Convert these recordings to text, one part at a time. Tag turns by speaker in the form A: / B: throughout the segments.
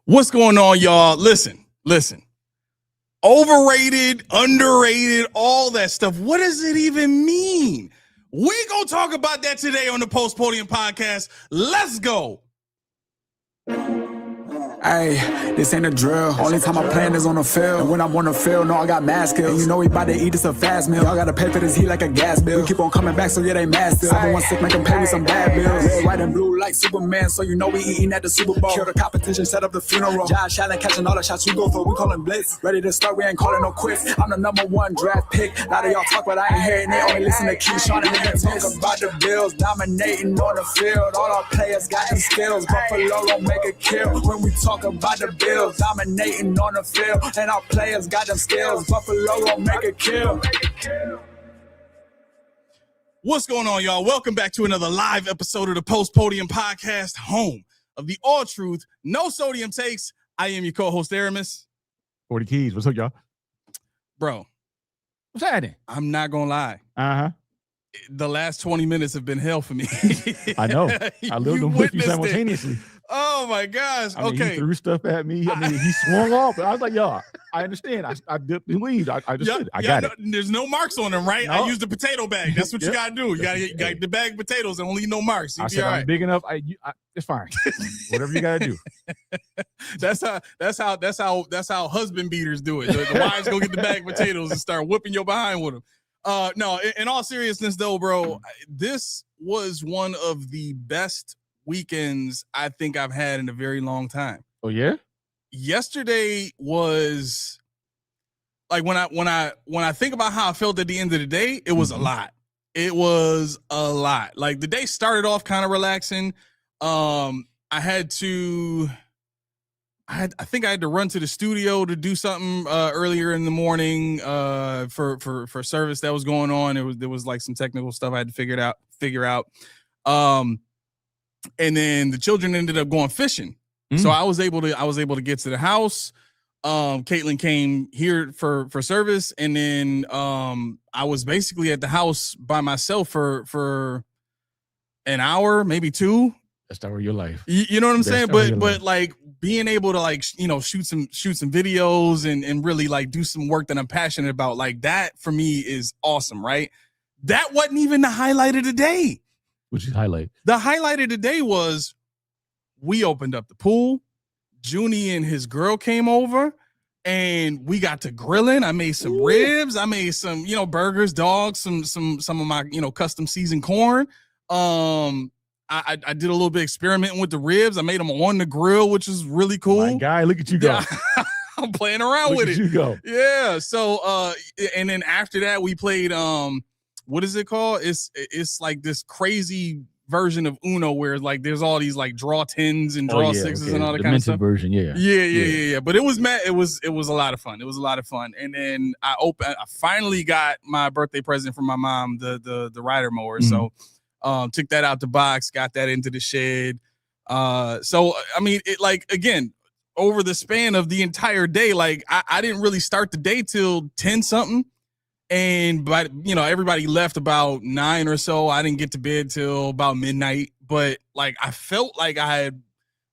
A: What's going on, y'all? Listen. Overrated, underrated, all that stuff. What does it even mean? We're going to talk about that today on the Post-Podium Podcast. Let's go.
B: Hey, this ain't a drill. Only time I plan is on the field. And when I'm on the field, no, I got mad skills. And you know we about to eat this a fast meal. Y'all gotta pay for this heat like a gas bill. We keep on coming back, so yeah, they mad still. Everyone sick, make them pay with some bad bills. Red, white, and blue like Superman, so you know we eating at the Super Bowl. Kill the competition, set up the funeral. Josh Allen catching all the shots you go for. We callin' blitz. Ready to start, we ain't calling no quits. I'm the number one draft pick. A lot of y'all talk, but I ain't hearing it. Only listen to Keyshawn and niggas talk about the Bills. Dominating on the field. All our players got them skills. Buffalo don't make a kill when we talk about the Bills. Dominating on the field, and our players got them skills. Buffalo won't make a kill.
A: What's going on, y'all? Welcome back to another live episode of the Post-Podium Podcast, home of the all truth, no sodium takes. I am your co-host, Aramis.
C: 40 Keys. What's up, y'all?
A: Bro,
C: What's happening?
A: I'm not gonna lie. The last 20 minutes have been hell for me.
C: I know. I lived them with you simultaneously.
A: Oh my gosh.
C: I mean,
A: okay.
C: He threw stuff at me. I mean, he swung off. I was like, y'all, I understand. I dipped the lead. I just did. I got it.
A: There's no marks on them, right?
C: No.
A: I used the potato bag. That's what you gotta do. You gotta get the bag of potatoes and only no marks.
C: I said, I'm big enough. It's fine. Whatever you gotta do.
A: That's how husband beaters do it. The wives go get the bag of potatoes and start whipping your behind with them. No, in all seriousness though, bro, this was one of the best weekends I think I've had in a very long time.
C: Oh yeah?
A: Yesterday was like when I think about how I felt at the end of the day, it was a lot. It was a lot. Like the day started off kind of relaxing. I think I had to run to the studio to do something earlier in the morning for service that was going on. There was like some technical stuff I had to figure out. And then the children ended up going fishing. So I was able to get to the house. Caitlin came here for service, and then I was basically at the house by myself for an hour, maybe two.
C: That's not your life.
A: You know what I'm saying? But like being able to like, shoot some videos and really like do some work that I'm passionate about, like that for me is awesome, right? That wasn't even the highlight of the day.
C: Which is highlight? The
A: highlight of the day was we opened up the pool. Junie and his girl came over and we got to grilling. I made some ribs. I made some, burgers, dogs, some of my, custom seasoned corn. I did a little bit experimenting with the ribs. I made them on the grill, which is really cool.
C: My guy, look at you go.
A: I'm playing around with it.
C: You go.
A: Yeah. So, and then after that, we played, what is it called? It's like this crazy version of Uno where like there's all these like draw 10s and draw 6s and all that kind of stuff.
C: Version,
A: yeah. But it was a lot of fun. It was a lot of fun. And then I finally got my birthday present from my mom, the rider mower. So took that out the box, got that into the shed. So I mean, it like again, over the span of the entire day, like I didn't really start the day till 10 something. And but everybody left about 9 or so. I didn't get to bed till about midnight, but like I felt like I had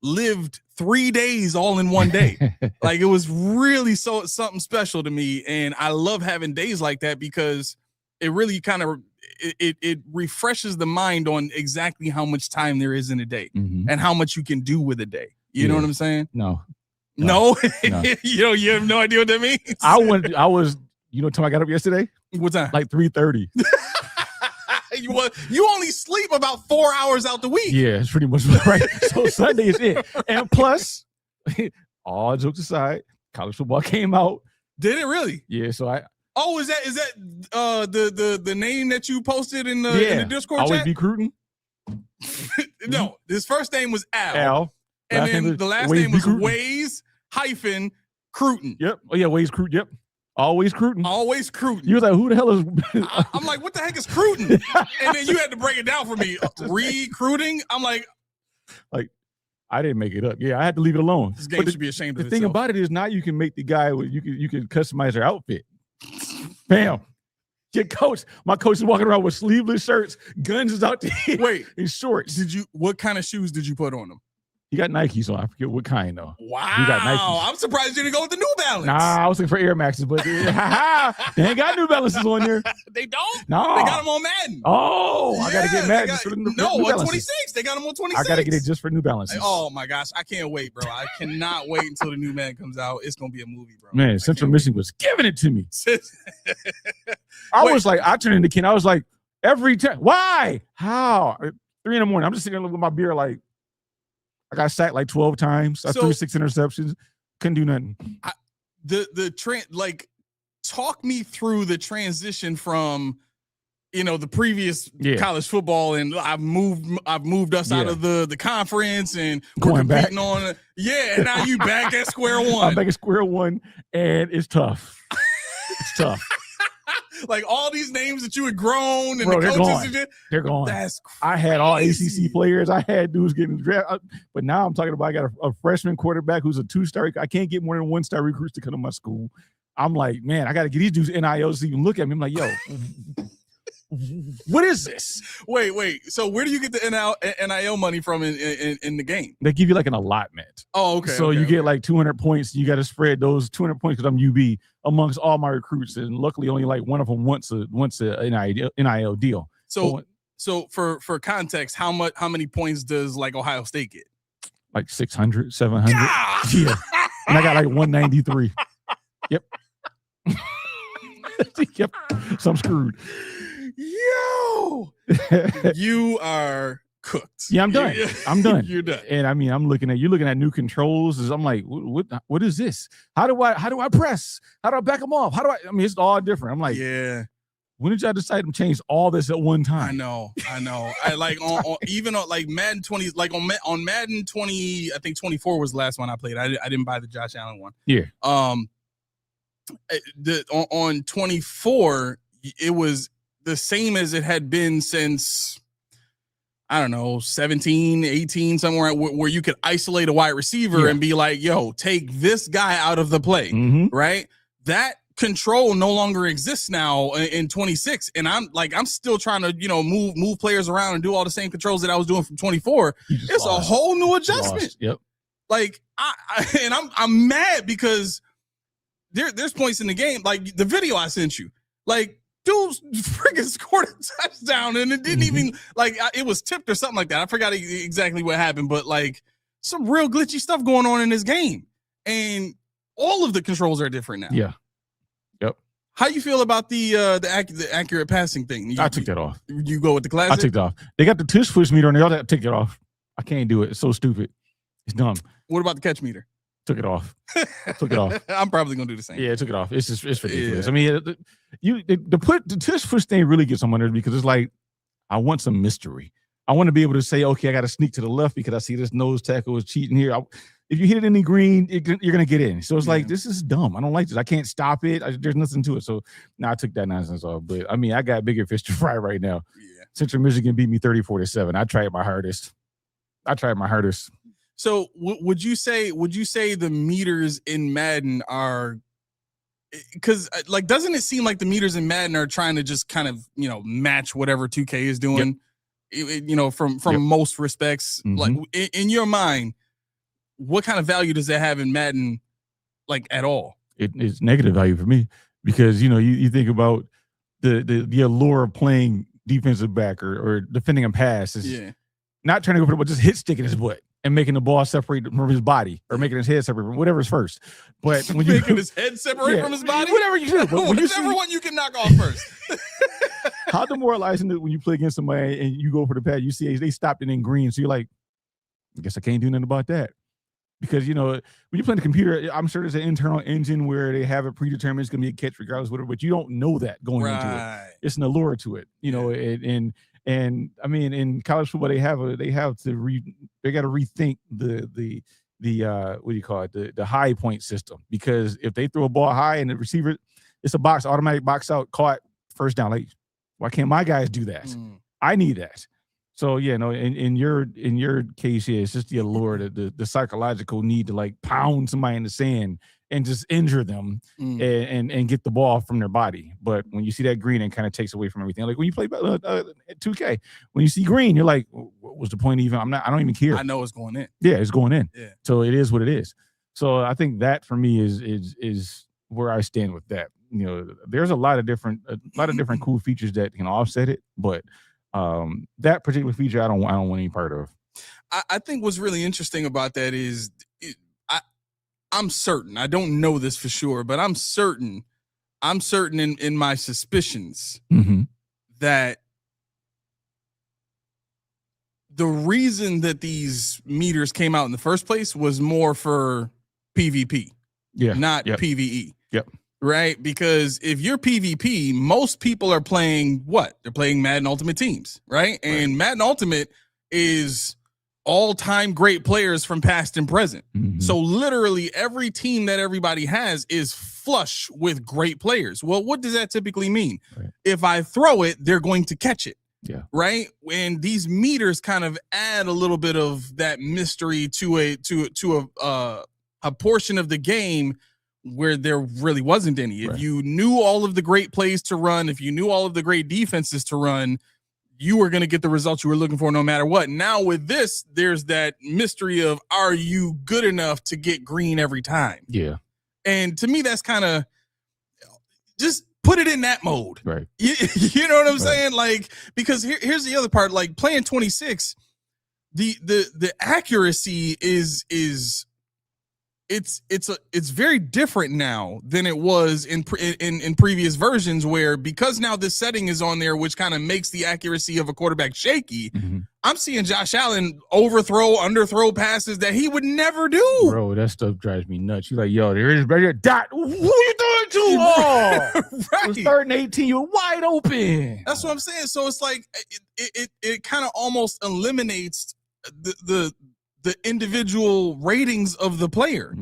A: lived 3 days all in one day. Like it was really something special to me, and I love having days like that because it really kind of it refreshes the mind on exactly how much time there is in a day and how much you can do with a day. You know what I'm saying?
C: No.
A: You have no idea what that means.
C: I was. You know what time I got up yesterday?
A: What time?
C: Like 3:30.
A: You only sleep about 4 hours out the week.
C: Yeah, it's pretty much right. So Sunday is it. And plus, all jokes aside, college football came out.
A: Did it really?
C: Yeah, so I...
A: Oh, is that the name that you posted in the Discord chat?
C: Always be Cruton?
A: No, his first name was
C: Al.
A: And then the last name was Waze-Cruton.
C: Yep. Oh, yeah, Waze-Cruton. Yep. Always Cruton.
A: Always Cruton.
C: You was like, who the hell is...
A: I'm like, what the heck is Cruton? And then you had to break it down for me. Recruiting? I'm like,
C: I didn't make it up. Yeah, I had to leave it alone.
A: This game should be ashamed of
C: itself. The thing about it is now you can make the guy, you can customize their outfit. Bam. My coach is walking around with sleeveless shirts, guns is out there.
A: Wait,
C: in shorts.
A: What kind of shoes did you put on him?
C: He got Nikes on. I forget what kind though.
A: Wow.
C: He got Nikes.
A: I'm surprised you didn't go with the New Balance.
C: Nah, I was looking for Air Maxes, but they ain't got New Balances on there.
A: They don't?
C: No.
A: They got them on Madden.
C: Oh, I got to get Madden for the New
A: on
C: Balances.
A: 26. They got them on 26.
C: I got to get it just for New Balances.
A: Oh, my gosh. I can't wait, bro. I cannot wait until the new Madden comes out. It's going to be a movie, bro.
C: Man, Central Michigan was giving it to me. I was like, I turned into Ken. I was like, every time. Why? How? 3 a.m. I'm just sitting there with my beer like, I got sacked like 12 times. I threw 6 interceptions. Couldn't do nothing.
A: Talk me through the transition from, the previous college football, and I've moved us out of the conference, and
C: going back
A: on. And now you back at square one.
C: I'm back at square one, and it's tough. It's tough.
A: Like all these names that you had grown, and
C: bro,
A: the coaches,
C: they're gone.
A: That's crazy.
C: I had all ACC players. I had dudes getting drafted, but now I'm talking about I got a freshman quarterback who's a 2-star. I can't get more than 1-star recruits to come to my school. I'm like, man, I got to get these dudes NILs to even look at me. I'm like, yo, what is this?
A: Wait. So where do you get the NIL money from in the game?
C: They give you like an allotment.
A: Oh, okay.
C: So you get like 200 points. You got to spread those 200 points because I'm UB amongst all my recruits, and luckily only like one of them wants a NIL deal.
A: So for context, how many points does like Ohio State get?
C: Like 600, 700. Yeah, and I got like 193. Yep. Yep. So I'm screwed.
A: Yo, you are cooked.
C: Yeah, I'm done. I'm done.
A: You're done.
C: And I mean, you're looking at new controls. I'm like, what is this? How do I press? How do I back them off? I mean, it's all different. I'm like,
A: yeah.
C: When did y'all decide to change all this at one time?
A: I know. I like even on like Madden 20, like on Madden 20, I think 24 was the last one I played. I didn't buy the Josh Allen one.
C: Yeah.
A: On 24, it was the same as it had been since, I don't know, 17, 18, somewhere where you could isolate a wide receiver and be like, yo, take this guy out of the play, right? That control no longer exists now in 26. And I'm still trying to, move players around and do all the same controls that I was doing from 24. It's a whole new adjustment.
C: Yep.
A: Like, I'm mad because there's points in the game, like the video I sent you, like dudes freaking scored a touchdown and it didn't even it was tipped or something like that. I forgot exactly what happened, but like some real glitchy stuff going on in this game, and all of the controls are different now.
C: Yeah. Yep.
A: How you feel about the accurate passing thing?
C: I took that off.
A: You go with the classic?
C: I took it off. They got the tush push meter on there. I took it off. I can't do it. It's so stupid. It's dumb.
A: What about the catch meter?
C: Took it off. Took it off.
A: I'm probably gonna do the same.
C: Yeah, took it off. It's ridiculous. Yeah. I mean, the tush push thing really gets on my nerves because it's like I want some mystery. I want to be able to say, okay, I got to sneak to the left because I see this nose tackle is cheating here. If you hit it in the green, you're gonna get in. So it's like this is dumb. I don't like this. I can't stop it. There's nothing to it. So now I took that nonsense off. But I mean, I got bigger fish to fry right now. Yeah. Central Michigan beat me 34-7. I tried my hardest.
A: So would you say the meters in Madden are, because like, doesn't it seem like the meters in Madden are trying to just kind of, match whatever 2K is doing, from most respects? Like in your mind, what kind of value does that have in Madden, like at all?
C: It's negative value for me because, you think about the allure of playing defensive back or defending a pass is not trying to go for it, but just hit stick in his butt and making the ball separate from his body or making his head separate from whatever's first. But when you
A: making his head separate from his body,
C: whatever you do, but
A: whichever one you can knock off first.
C: How demoralizing is it when you play against somebody and you go for the pass, you see they stopped it in green, so you're like, I guess I can't do nothing about that. Because, when you play the computer, I'm sure there's an internal engine where they have it predetermined it's going to be a catch regardless of whatever, but you don't know that going into it. It's an allure to it, and I mean, in college football, they got to rethink the what do you call it? The high point system, because if they throw a ball high and the receiver, it's a automatic box out, caught, first down. Like, why can't my guys do that? I need that. So yeah, no, in your case, yeah, it's just the allure, the psychological need to like pound somebody in the sand and just injure them and get the ball from their body. But when you see that green, it kind of takes away from everything. Like when you play 2K, when you see green, you're like, what was the point even? I don't even care.
A: I know it's going in.
C: Yeah, it's going in.
A: Yeah.
C: So it is what it is. So I think that for me is where I stand with that. You know, there's a lot of different cool features that can offset it, but that particular feature I don't want any part of.
A: I think what's really interesting about that is I'm certain, I don't know this for sure, but I'm certain in my suspicions that the reason that these meters came out in the first place was more for PvP, not PvE.
C: Yep.
A: Right? Because if you're PvP, most people are playing what? They're playing Madden Ultimate Teams, right? And Madden Ultimate is all-time great players from past and present. So literally every team that everybody has is flush with great players. Well, what does that typically mean? If I throw it, they're going to catch it.
C: Yeah.
A: Right? And these meters kind of add a little bit of that mystery to a portion of the game where there really wasn't any. If you knew all of the great plays to run, if you knew all of the great defenses to run, you were going to get the results you were looking for no matter what. Now with this, there's that mystery of, are you good enough to get green every time?
C: Yeah.
A: And to me, that's kind of just put it in that mode.
C: Right.
A: You know what I'm saying? Like, because here's the other part, like playing 26, the accuracy is it's very different now than it was in previous versions, where because now this setting is on there, which kind of makes the accuracy of a quarterback shaky. I'm seeing Josh Allen overthrow, underthrow passes that he would never do.
C: Bro, that stuff drives me nuts. You're like, yo, there is better dot. Who you throwing to? Oh, it was 3rd and 18. You're wide open.
A: That's what I'm saying. So it's like it kind of almost eliminates the individual ratings of the player,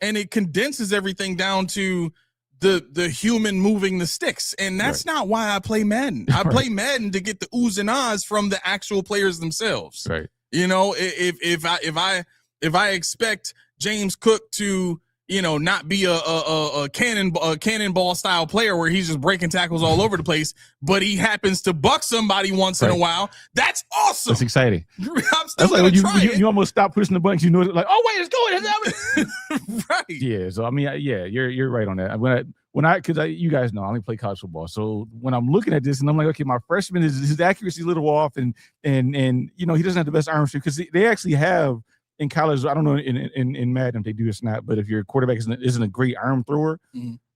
A: and it condenses everything down to the human moving the sticks. And that's not why I play Madden. I play Madden to get the oohs and ahs from the actual players themselves.
C: Right.
A: You know, if I expect James Cook to, you know, not be a cannonball style player where he's just breaking tackles all over the place, but he happens to buck somebody once in a while, that's awesome.
C: That's exciting.
A: I'm still
C: like when
A: try
C: you almost stop pushing the buttons. You know, like, oh wait, it's going.
A: Right.
C: Yeah. So I mean, yeah, you're right on that. Because you guys know I only play college football, so when I'm looking at this and I'm like, okay, my freshman is his accuracy a little off, and you know, he doesn't have the best arm strength, because they actually have. In college, I don't know in Madden if they do this or not, but if your quarterback isn't a great arm thrower,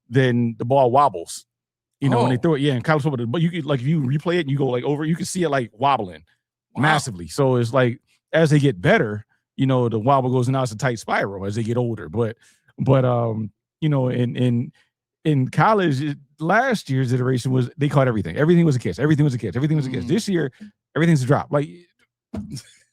C: then the ball wobbles. You know, when they throw it, in college football. But you could, like, if you replay it and you go like over, you can see it like wobbling massively. So it's like as they get better, you know, the wobble goes, and now it's a tight spiral as they get older. But you know, in college, last year's iteration was they caught everything. Everything was a catch. Everything was a catch. Everything was a catch. This year, everything's a drop. Like.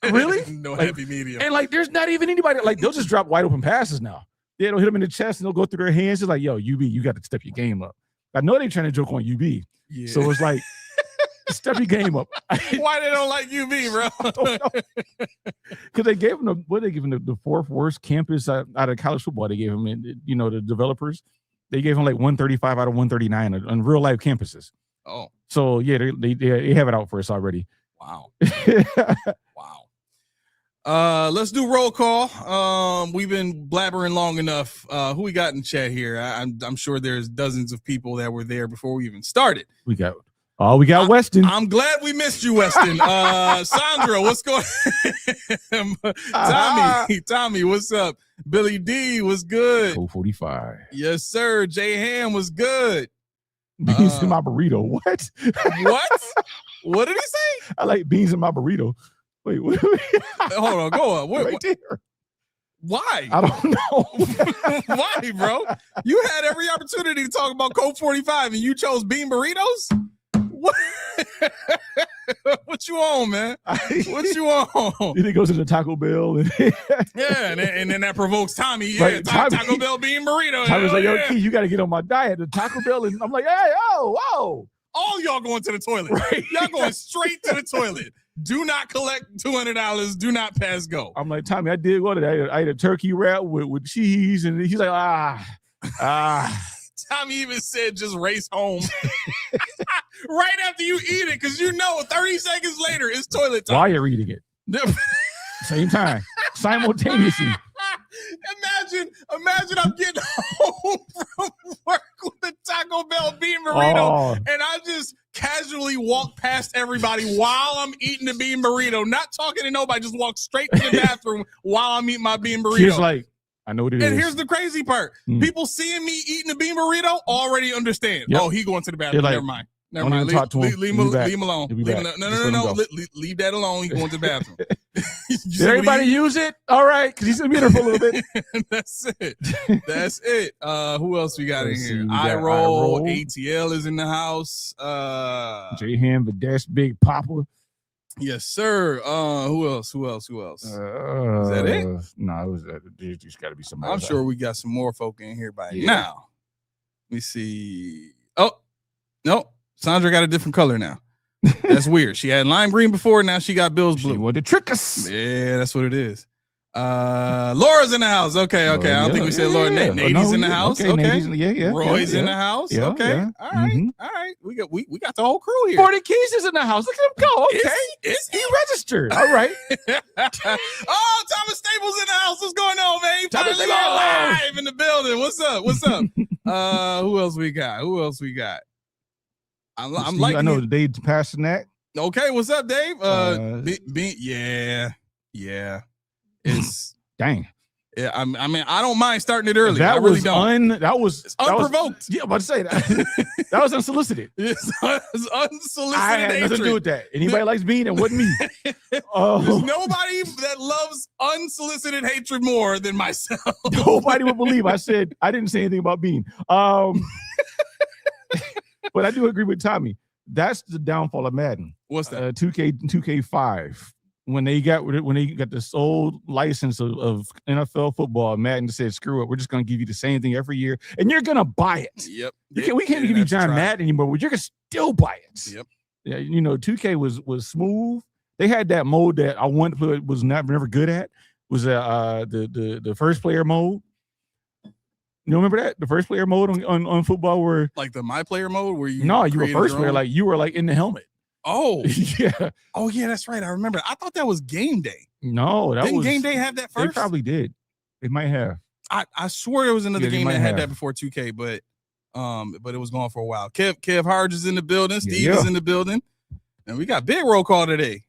C: Really?
A: No,
C: like,
A: heavy medium.
C: And like, there's not even anybody, like, they'll just drop wide open passes now. Yeah, they'll hit them in the chest and they'll go through their hands. It's like, yo, UB, you got to step your game up. I know they're trying to joke on UB. Yeah. So it's like, step your game up.
A: Why they don't like UB, bro?
C: I don't know. Because they gave them the 4th worst campus out of college football. They gave them, you know, the developers. They gave them like 135 out of 139 on real life campuses.
A: Oh.
C: So yeah, they have it out for us already.
A: Wow. Wow. Let's do roll call. We've been blabbering long enough. Who we got in chat here? I'm sure there's dozens of people that were there before we even started.
C: We got Weston.
A: I'm glad we missed you, Weston. Sandra, what's going on? Tommy, what's up? Billy D, what's good?
C: 45.
A: Yes, sir. Jay Ham was good.
C: Beans in my burrito. What?
A: What? What did he say?
C: I like beans in my burrito. Wait, what?
A: Hold on, go on.
C: Right there.
A: Why?
C: I don't know.
A: Why, bro? You had every opportunity to talk about Coke 45 and you chose bean burritos? What? What you on, man? What you on?
C: Then it goes to the Taco Bell.
A: Yeah, and then that provokes Tommy. Yeah, right, Taco Bell bean burrito.
C: Tommy's like, yo, Key, you got to get on my diet. The Taco Bell, and I'm like, hey, whoa.
A: All y'all going to the toilet.
C: Right.
A: Y'all going straight to the toilet. Do not collect $200. Do not pass go.
C: I'm like, Tommy, I did what? I ate a turkey wrap with cheese, and he's like,
A: Tommy even said just race home right after you eat it, because 30 seconds later it's toilet time.
C: While you're eating it. Same time. Simultaneously.
A: Imagine I'm getting home from work with a Taco Bell bean burrito, and I just casually walk past everybody while I'm eating the bean burrito, not talking to nobody, just walk straight to the bathroom while I'm eating my bean burrito.
C: He's like, I know what it is.
A: And here's the crazy part. People seeing me eating the bean burrito already understand.
C: Yep.
A: Oh, he going to the bathroom.
C: Like,
A: Never mind.
C: Talk to him.
A: Leave him alone. No. Leave that alone. He's going to the bathroom.
C: Did everybody use it? All right, because he's going to be there for a little bit.
A: That's it. Who else we got in here? I-Roll. ATL is in the house.
C: J-Ham, Vadesh, Big Papa.
A: Yes, sir. Who else? Is that it?
C: No, there's just got to be somebody.
A: I'm sure we got some more folk in here by now. Let me see. Oh, no. Sandra got a different color now. That's weird. She had lime green before. Now she got Bill's blue.
C: She wanted to trick us.
A: Yeah, that's what it is. Laura's in the house. Okay. I don't think we said Laura. Nady's in the house. Okay. Roy's in the house. Okay. All right. We got the whole crew here.
C: 40 Keys is in the house. Look at him go. Okay. He registered. All right.
A: Oh, Thomas Staples in the house. What's going on, man? Thomas live in the building. What's up? Who else we got? I'm like,
C: I know Dave Pasternak.
A: Okay, what's up, Dave? Yeah. It's
C: dang.
A: Yeah, I mean, I don't mind starting it early.
C: That
A: I really
C: was
A: don't.
C: That was
A: unprovoked.
C: Yeah, I'm about to say that. That was unsolicited.
A: It's unsolicited.
C: I had nothing to do with that. Anybody likes Bean, it wasn't me.
A: There's nobody that loves unsolicited hatred more than myself.
C: Nobody would believe I didn't say anything about Bean. But I do agree with Tommy. That's the downfall of Madden.
A: What's that?
C: 2K5. When they got this old license of NFL football, Madden said, "Screw it, we're just going to give you the same thing every year, and you're going to buy it."
A: Yep.
C: We can't give you John Madden anymore, but you're going to still buy it.
A: Yep.
C: Yeah. 2K was smooth. They had that mode that I wanted to play, was never good at. Was the first player mode. You remember that? The first player mode on football, where
A: like the my player mode, where you
C: were first player, like you were like in the helmet.
A: Oh
C: yeah.
A: Oh yeah, that's right. I remember. I thought that was Game Day.
C: No,
A: Didn't Game Day have that first?
C: They probably did. They might have.
A: I swear there was another game that had that before 2K, but it was gone for a while. Kev Harge is in the building. Steve is in the building, and we got big roll call today.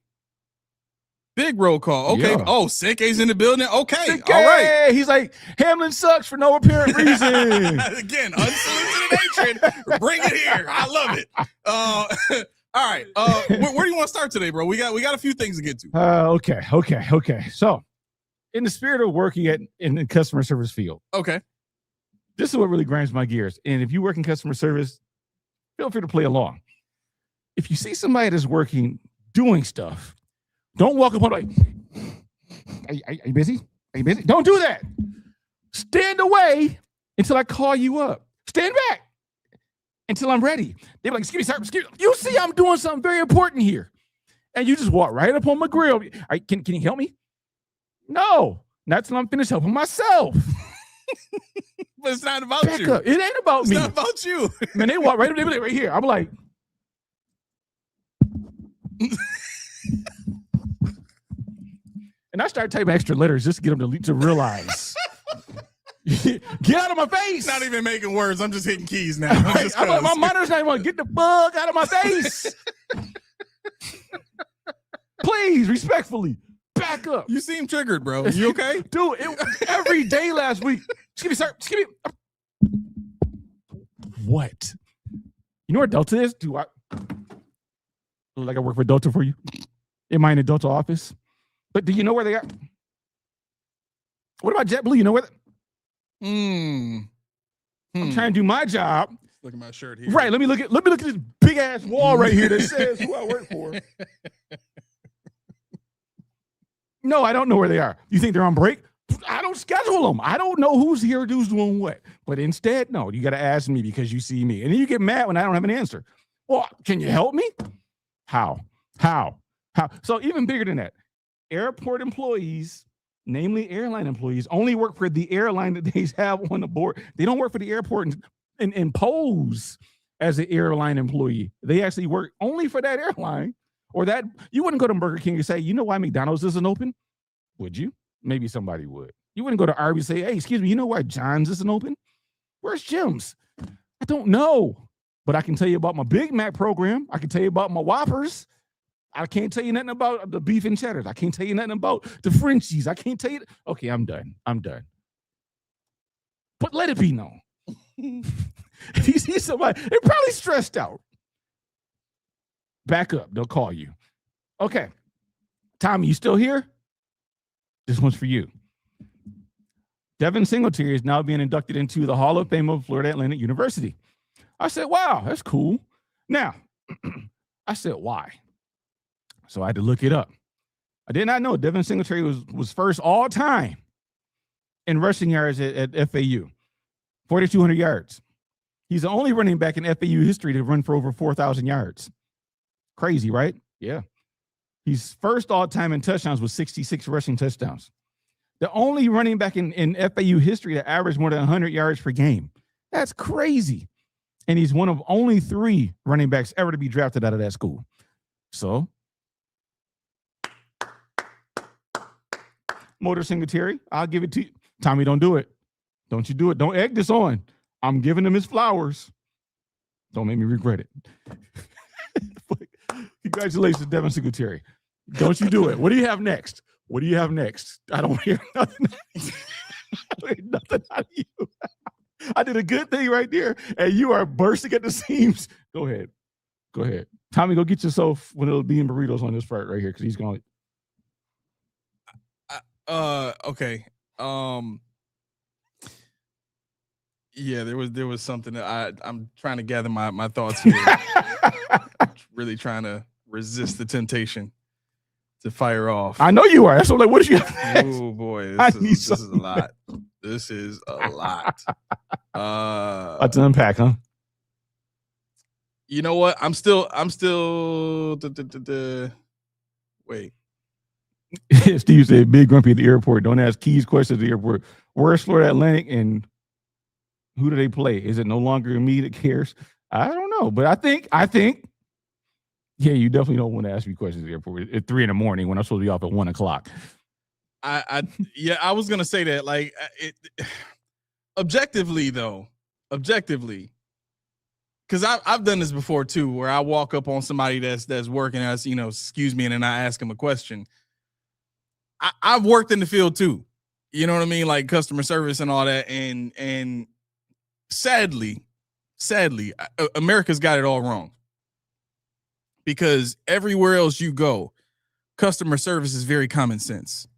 A: Big roll call. Okay. Yeah. Oh, Senke's in the building. Okay.
C: Senke!
A: All right.
C: He's like, Hamlin sucks for no apparent reason.
A: Again, unsolicited hatred. Bring it here. I love it. All right. Where do you want to start today, bro? We got a few things to get to.
C: Okay. So, in the spirit of working in the customer service field.
A: Okay.
C: This is what really grinds my gears. And if you work in customer service, feel free to play along. If you see somebody that's working, doing stuff, don't walk up on like, are you busy? Are you busy? Don't do that. Stand away until I call you up. Stand back until I'm ready. They're like, excuse me. You see I'm doing something very important here. And you just walk right up on my grill. Can you help me? No. Not till I'm finished helping myself.
A: But it's not about you.
C: Up. It ain't about me.
A: It's not about you.
C: Man, they walk right up, they be like, right here. I'm like, and I start typing extra letters just to get them to realize. Get out of my face.
A: Not even making words. I'm just hitting keys now.
C: I'm like, my monitor's not even get the bug out of my face. Please, respectfully, back up.
A: You seem triggered, bro. You okay?
C: Dude, every day last week. Excuse me, sir. Excuse me. What? You know where Delta is? Do I look like I work for Delta for you? Am I in a Delta office? But do you know where they are? What about JetBlue? You know where? I'm trying to do my job.
A: Look at my shirt here.
C: Right. Let me look at this big ass wall right here that says who I work for. No, I don't know where they are. You think they're on break? I don't schedule them. I don't know who's here, who's doing what. But instead, no, you got to ask me because you see me. And then you get mad when I don't have an answer. Well, can you help me? How? So even bigger than that, airport employees, namely airline employees, only work for the airline that they have on the board. They don't work for the airport and pose as an airline employee. They actually work only for that airline. Or that you wouldn't go to Burger King and say, you know why McDonald's isn't open? Would you? Maybe somebody would. You wouldn't go to Arby's and say, hey, excuse me, you know why John's isn't open? Where's Jim's? I don't know. But I can tell you about my Big Mac program. I can tell you about my Whoppers. I can't tell you nothing about the beef and cheddars. I can't tell you nothing about the Frenchies. I can't tell you. Okay, I'm done. But let it be known. If you see somebody, they're probably stressed out. Back up. They'll call you. Okay. Tommy, you still here? This one's for you. Devin Singletary is now being inducted into the Hall of Fame of Florida Atlantic University. I said, wow, that's cool. Now, I said, why? So I had to look it up. I did not know Devin Singletary was first all time in rushing yards at FAU, 4,200 yards. He's the only running back in FAU history to run for over 4,000 yards. Crazy, right? Yeah. He's first all time in touchdowns with 66 rushing touchdowns. The only running back in FAU history to average more than 100 yards per game. That's crazy. And he's one of only 3 running backs ever to be drafted out of that school. So, Motor Singletary, I'll give it to you. Tommy, don't do it. Don't you do it. Don't egg this on. I'm giving him his flowers. Don't make me regret it. Congratulations, Devin Singletary. Don't you do it. What do you have next? What do you have next? I don't hear nothing. I don't hear nothing out of you. I did a good thing right there, and you are bursting at the seams. Go ahead. Tommy, go get yourself one of those bean burritos on this part right here, because he's going.
A: Okay. Yeah, there was something that I'm trying to gather my thoughts here. Really trying to resist the temptation to fire off.
C: I know you are. That's what did you have?
A: Oh boy, this is a lot. This is a lot.
C: Let's unpack, huh?
A: You know what? I'm still wait.
C: Steve said, big grumpy at the airport. Don't ask Keys questions at the airport. Where's Florida Atlantic and who do they play? Is it no longer me that cares? I don't know. But I think, yeah, you definitely don't want to ask me questions at the airport at 3 a.m. when I'm supposed to be off at 1 o'clock.
A: I was going to say that, like, objectively, because I've done this before too, where I walk up on somebody that's working as, excuse me, and then I ask them a question. I've worked in the field too, you know what I mean? Like customer service and all that. And sadly, America's got it all wrong, because everywhere else you go, customer service is very common sense.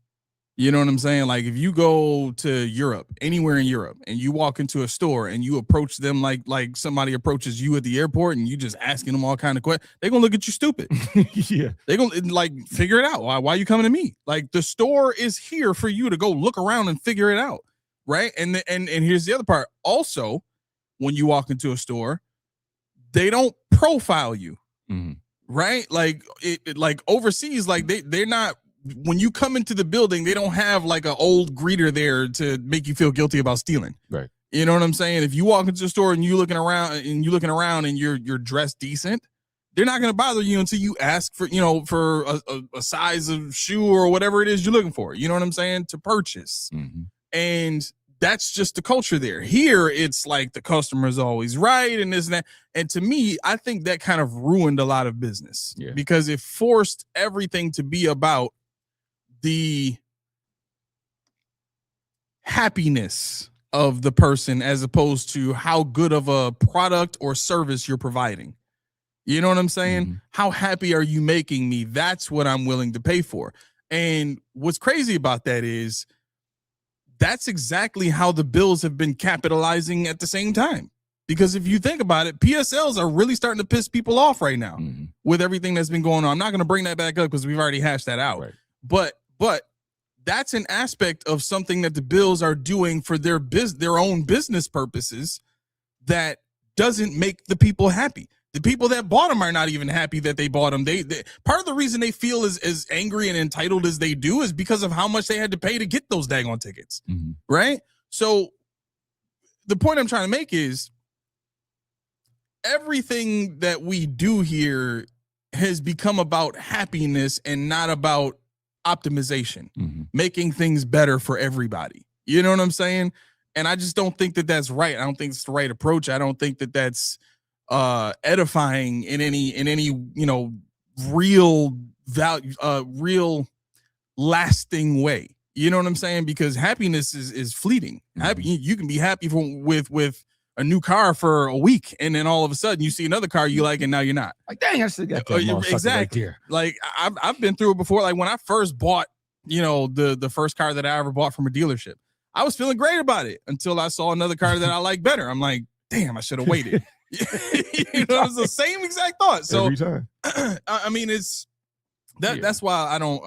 A: You know what I'm saying? Like if you go to Europe, anywhere in Europe, and you walk into a store and you approach them like somebody approaches you at the airport and you just asking them all kind of questions, they're going to look at you stupid.
C: Yeah.
A: They're going to like figure it out. Why are you coming to me? Like the store is here for you to go look around and figure it out. Right. And here's the other part. Also, when you walk into a store, they don't profile you.
C: Mm-hmm.
A: Right. Like like overseas, like they're not. When you come into the building, they don't have like an old greeter there to make you feel guilty about stealing.
C: Right.
A: You know what I'm saying? If you walk into the store and you're looking around and you're dressed decent, they're not going to bother you until you ask for, for a size of shoe or whatever it is you're looking for. You know what I'm saying? To purchase.
C: Mm-hmm.
A: And that's just the culture there. Here, it's like the customer's always right and this and that. And to me, I think that kind of ruined a lot of business because it forced everything to be about the happiness of the person as opposed to how good of a product or service you're providing. You know what I'm saying? Mm-hmm. How happy are you making me? That's what I'm willing to pay for. And what's crazy about that is that's exactly how the Bills have been capitalizing at the same time. Because if you think about it, PSLs are really starting to piss people off right now with everything that's been going on. I'm not going to bring that back up because we've already hashed that out.
C: Right.
A: But that's an aspect of something that the Bills are doing for their own business purposes that doesn't make the people happy. The people that bought them are not even happy that they bought them. They part of the reason they feel as angry and entitled as they do is because of how much they had to pay to get those daggone tickets, right? So the point I'm trying to make is everything that we do here has become about happiness and not about optimization, making things better for everybody. You know what I'm saying? And I just don't think that that's right. I don't think it's the right approach. I don't think that that's edifying in any real value, real lasting way. You know what I'm saying? Because happiness is fleeting. You can be happy with a new car for a week, and then all of a sudden you see another car you like, and now you're not.
C: Like, dang, I still got that
A: exactly.
C: Right there.
A: Like I've been through it before. Like when I first bought, the first car that I ever bought from a dealership, I was feeling great about it until I saw another car that I like better. I'm like, damn, I should have waited. It's the same exact thought. So
C: every time.
A: I mean, it's that's why I don't,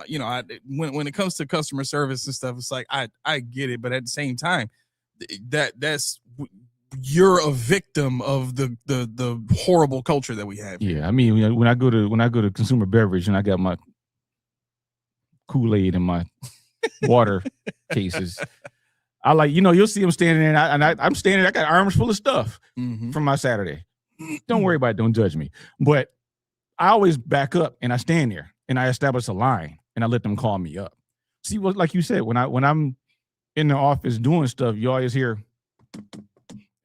A: when it comes to customer service and stuff, it's like I get it, but at the same time, you're a victim of the horrible culture that we have.
C: Yeah, I mean, when I go to consumer beverage and I got my Kool-Aid in my water cases, I like, you'll see them standing there, and I'm standing there, I got arms full of stuff from my Saturday. Don't worry about it, don't judge me. But I always back up and I stand there and I establish a line and I let them call me up. See, what, like you said, when I'm in the office doing stuff, you always hear,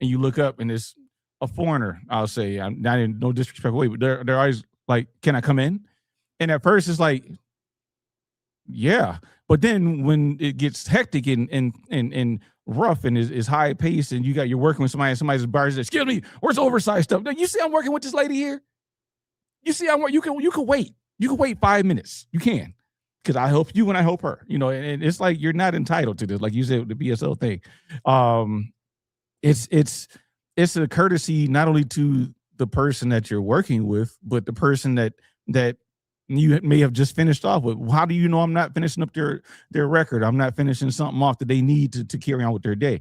C: and you look up and it's a foreigner, I'll say, I'm not in no disrespectful way, but they're always like, can I come in? And at first it's like, yeah. But then when it gets hectic and rough and is high paced and you're working with somebody and somebody's bars, excuse me, where's oversized stuff? Now, you see I'm working with this lady here? You see you can wait. You can wait 5 minutes. You can. Because I help you and I help her. And it's like you're not entitled to this, like you said, the BSL thing. It's a courtesy not only to the person that you're working with, but the person that you may have just finished off with. How do you know I'm not finishing up their record? I'm not finishing something off that they need to carry on with their day.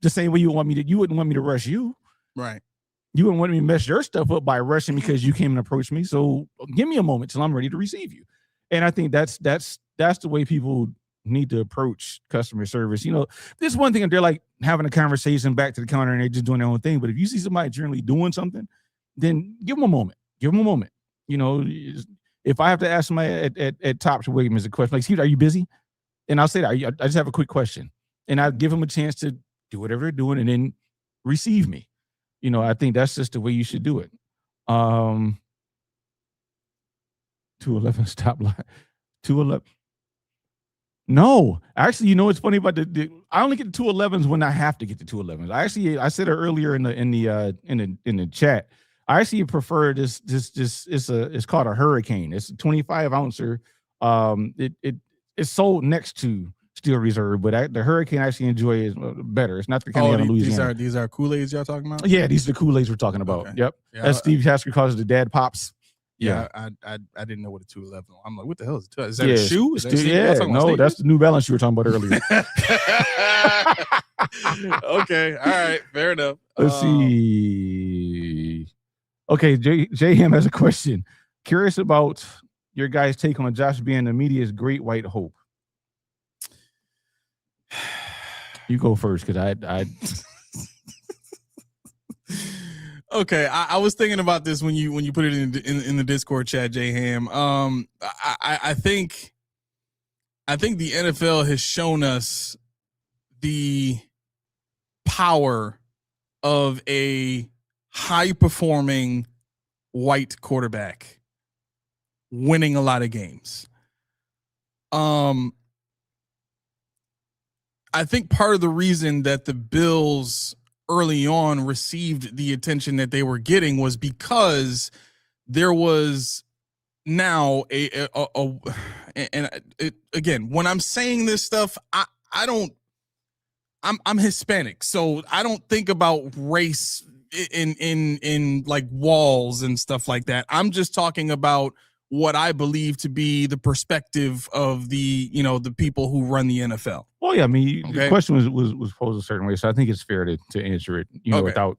C: The same way you wouldn't want me to rush you.
A: Right.
C: You wouldn't want me to mess your stuff up by rushing because you came and approached me. So give me a moment till I'm ready to receive you. And I think that's the way people need to approach customer service. This one thing if they're like having a conversation back to the counter and they're just doing their own thing. But if you see somebody generally doing something, then give them a moment. If I have to ask somebody at Tops Williams a question, like, excuse me, are you busy? And I'll say that, I just have a quick question. And I give them a chance to do whatever they're doing and then receive me. I think that's just the way you should do it. 211 stoplight. 211. No, actually, it's funny about I only get the 211s when I have to get the 211s. I said it earlier in the chat. I actually prefer this. It's called a Hurricane. It's a 25 ouncer. It's sold next to Steel Reserve, but the Hurricane I actually enjoy is better. It's not the kind of Louisiana.
A: These are Kool-Aids y'all talking about?
C: Yeah, these are the Kool-Aids we're talking about. Okay. Yep. Yeah, as Steve Hasker calls it, the dad pops.
A: Yeah, I didn't know what a 211 was. I'm like, what the hell is it? Is that a shoe? Is
C: that no, that's the New Balance you were talking about earlier.
A: Okay, all right, fair enough.
C: Let's see. Okay, J Ham has a question. Curious about your guys' take on Josh being the media's great white hope. You go first, because I
A: Okay, I was thinking about this when you put it in the Discord chat, J Ham. I think the NFL has shown us the power of a high performing white quarterback winning a lot of games. I think part of the reason that the Bills early on received the attention that they were getting was because there was now again, when I'm saying this stuff, I'm Hispanic, so I don't think about race in like walls and stuff like that. I'm just talking about what I believe to be the perspective of the people who run the NFL.
C: Well, yeah, I mean, okay. The question was posed a certain way, so I think it's fair to answer it,
A: okay.
C: without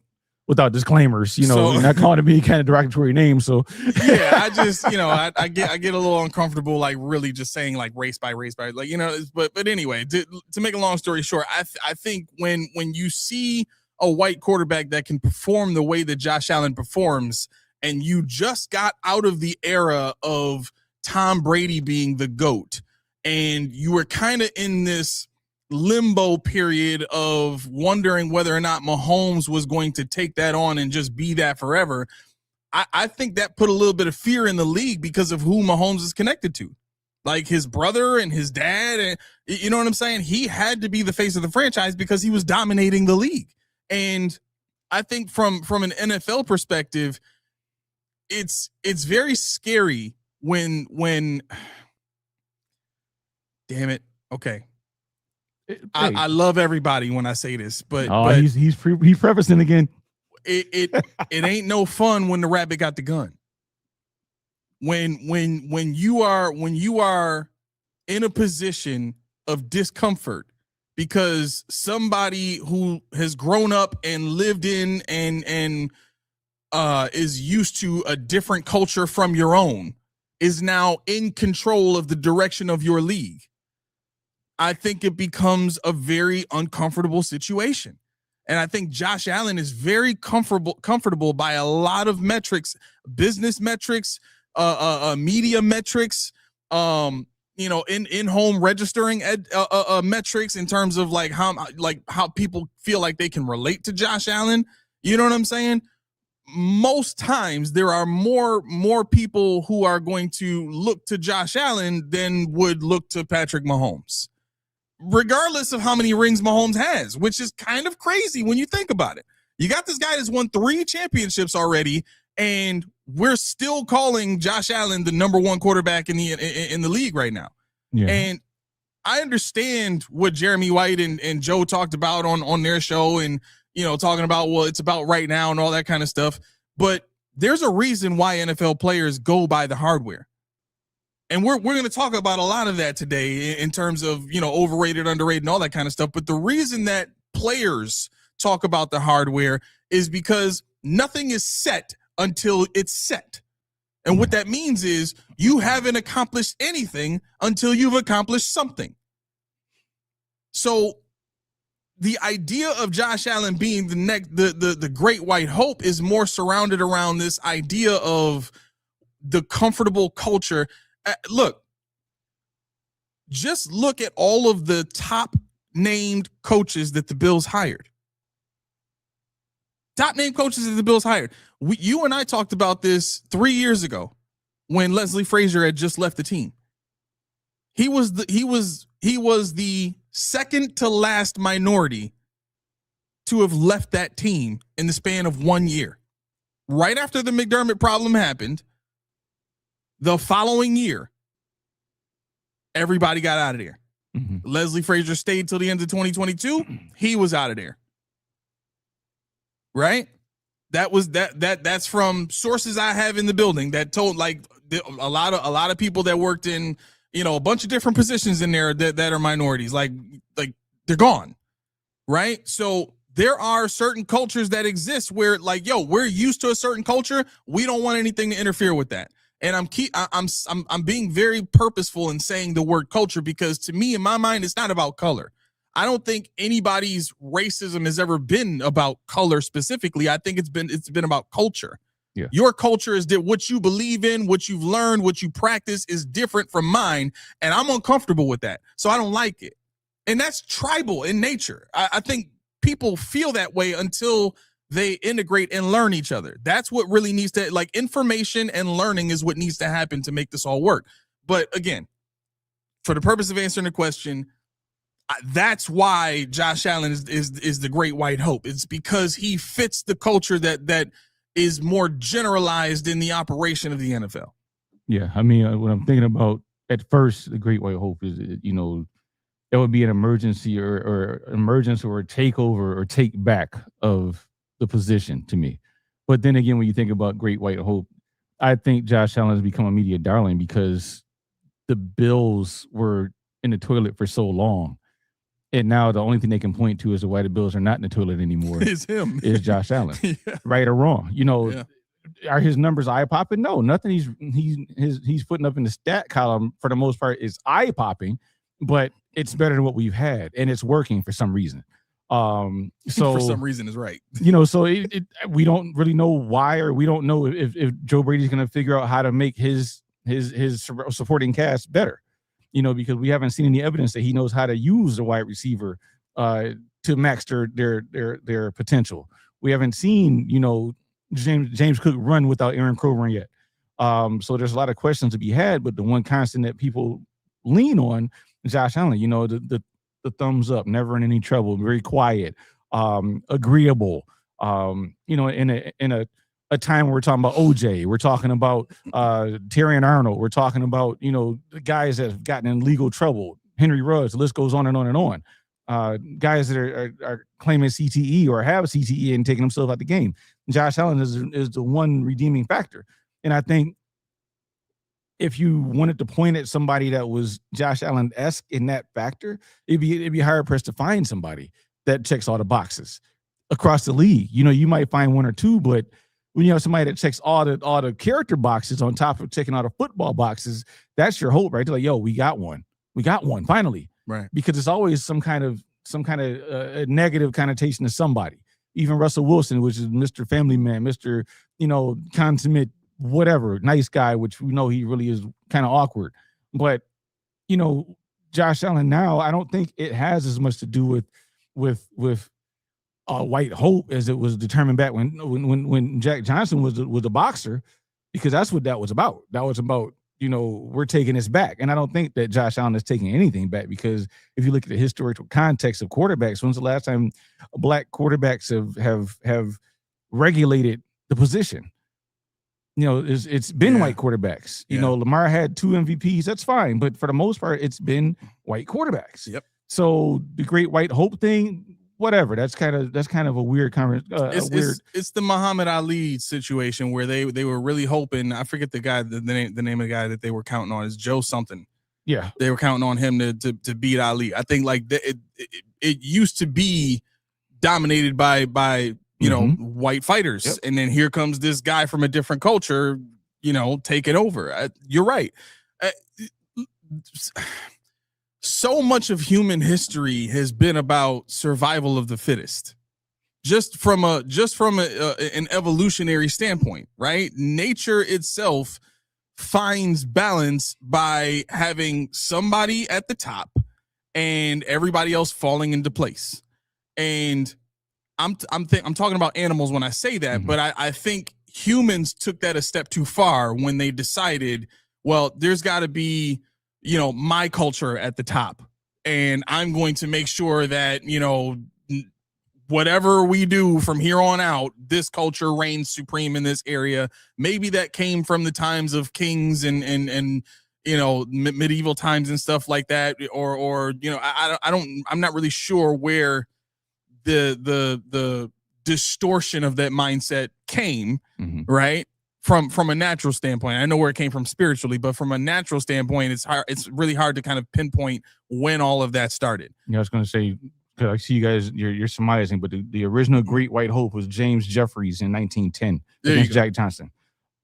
C: without disclaimers,
A: So-
C: not calling me kind of derogatory names. So
A: Yeah, I just, I get a little uncomfortable, like really just saying like race by, like, but anyway, to make a long story short, I think when you see a white quarterback that can perform the way that Josh Allen performs, and you just got out of the era of Tom Brady being the GOAT, and you were kind of in this limbo period of wondering whether or not Mahomes was going to take that on and just be that forever. I think that put a little bit of fear in the league because of who Mahomes is connected to, like his brother and his dad. And you know what I'm saying? He had to be the face of the franchise because he was dominating the league. And I think from an NFL perspective, it's very scary when damn it. Okay. I love everybody when I say this, but
C: he's prefacing again.
A: It ain't no fun when the rabbit got the gun. When you are in a position of discomfort because somebody who has grown up and lived in and is used to a different culture from your own is now in control of the direction of your league, I think it becomes a very uncomfortable situation. And I think Josh Allen is very comfortable by a lot of metrics, business metrics, media metrics, in-home registering metrics in terms of like how people feel like they can relate to Josh Allen. You know what I'm saying? Most times there are more people who are going to look to Josh Allen than would look to Patrick Mahomes, regardless of how many rings Mahomes has, which is kind of crazy when you think about it. You got this guy that's won 3 championships already, and we're still calling Josh Allen the number 1 quarterback in the league right now. Yeah. And I understand what Jeremy White and Joe talked about on their show, and talking about, well, it's about right now and all that kind of stuff. But there's a reason why NFL players go by the hardware. And we're going to talk about a lot of that today in terms of, overrated, underrated, and all that kind of stuff. But the reason that players talk about the hardware is because nothing is set until it's set. And what that means is you haven't accomplished anything until you've accomplished something. So the idea of Josh Allen being the great white hope is more surrounded around this idea of the comfortable culture. Just look at all of the top named coaches that the Bills hired. Top named coaches that the Bills hired. You and I talked about this 3 years ago when Leslie Frazier had just left the team. He was the second to last minority to have left that team in the span of 1 year. Right after the McDermott problem happened, the following year, everybody got out of there. Mm-hmm. Leslie Frazier stayed till the end of 2022. He was out of there. Right? That's from sources I have in the building that told a lot of people that worked in, a bunch of different positions in there that are minorities, like they're gone. Right? So there are certain cultures that exist where we're used to a certain culture. We don't want anything to interfere with that. And I'm being very purposeful in saying the word culture because to me, in my mind, it's not about color. I don't think anybody's racism has ever been about color specifically. I think it's been about culture. Yeah. Your culture is that what you believe in, what you've learned, what you practice is different from mine, and I'm uncomfortable with that. So I don't like it. And that's tribal in nature. I think people feel that way until they integrate and learn each other. That's what really needs to, information and learning is what needs to happen to make this all work. But again, for the purpose of answering the question, that's why Josh Allen is the great white hope. It's because he fits the culture that is more generalized in the operation of the NFL.
C: Yeah, I mean, what I'm thinking about at first, the great white hope is, it would be an emergency or emergence or a takeover or take back of the position to me. But then again, when you think about great white hope, I think Josh Allen has become a media darling because the Bills were in the toilet for so long. And now the only thing they can point to is why the Bills are not in the toilet anymore.
A: It's him.
C: Is Josh Allen. Right or wrong. Are his numbers eye popping? No, nothing he's putting up in the stat column for the most part is eye popping, but it's better than what we've had, and it's working for some reason. So
A: for some reason is right.
C: So we don't really know why, or we don't know if Joe Brady's going to figure out how to make his supporting cast better. Because we haven't seen any evidence that he knows how to use the wide receiver to max their potential. We haven't seen James Cook run without Aaron Coburn yet. So there's a lot of questions to be had, but the one constant that people lean on, Josh Allen, the thumbs up, never in any trouble, very quiet, agreeable. In a time where we're talking about OJ, we're talking about Terry and Arnold, we're talking about the guys that have gotten in legal trouble, Henry Ruggs, the list goes on and on and on. Guys that are claiming CTE or have CTE and taking themselves out the game. Josh Allen is the one redeeming factor. And I think if you wanted to point at somebody that was Josh Allen-esque in that factor, it'd be hard pressed to find somebody that checks all the boxes across the league. You might find one or two, but when you have somebody that checks all the character boxes on top of checking all the football boxes, that's your hope, right? They're like, yo, we got one finally.
A: Right. Because
C: it's always some kind of negative connotation to somebody. Even Russell Wilson, which is Mr. Family Man, Mr. Consummate, whatever, nice guy, which we know he really is kind of awkward. But, Josh Allen now, I don't think it has as much to do with white hope as it was determined back when Jack Johnson was a boxer, because that's what that was about. That was about, we're taking this back. And I don't think that Josh Allen is taking anything back, because if you look at the historical context of quarterbacks, when's the last time black quarterbacks have regulated the position? It's been white quarterbacks. Lamar had 2 MVPs. That's fine. But for the most part, it's been white quarterbacks.
A: Yep.
C: So the great white hope thing, whatever. That's kind of a weird conversation.
A: It's the Muhammad Ali situation where they were really hoping. I forget the guy. The name of the guy that they were counting on is Joe something.
C: Yeah,
A: they were counting on him to beat Ali. I think it used to be dominated by white fighters, yep. And then here comes this guy from a different culture, take it over. You're right. So much of human history has been about survival of the fittest, just from an evolutionary standpoint, right? Nature itself finds balance by having somebody at the top and everybody else falling into place. And I'm talking about animals when I say that, mm-hmm. But I think humans took that a step too far when they decided, well, there's got to be my culture at the top, and I'm going to make sure that, whatever we do from here on out, this culture reigns supreme in this area. Maybe that came from the times of kings and medieval times and stuff like that. Or I'm not really sure where the distortion of that mindset came, mm-hmm. right? From a natural standpoint. I know where it came from spiritually, but from a natural standpoint, it's really hard to kind of pinpoint when all of that started.
C: I was going to say, because I see you guys, you're surmising, but the original Great White Hope was James Jeffries in 1910 against Jack Johnson.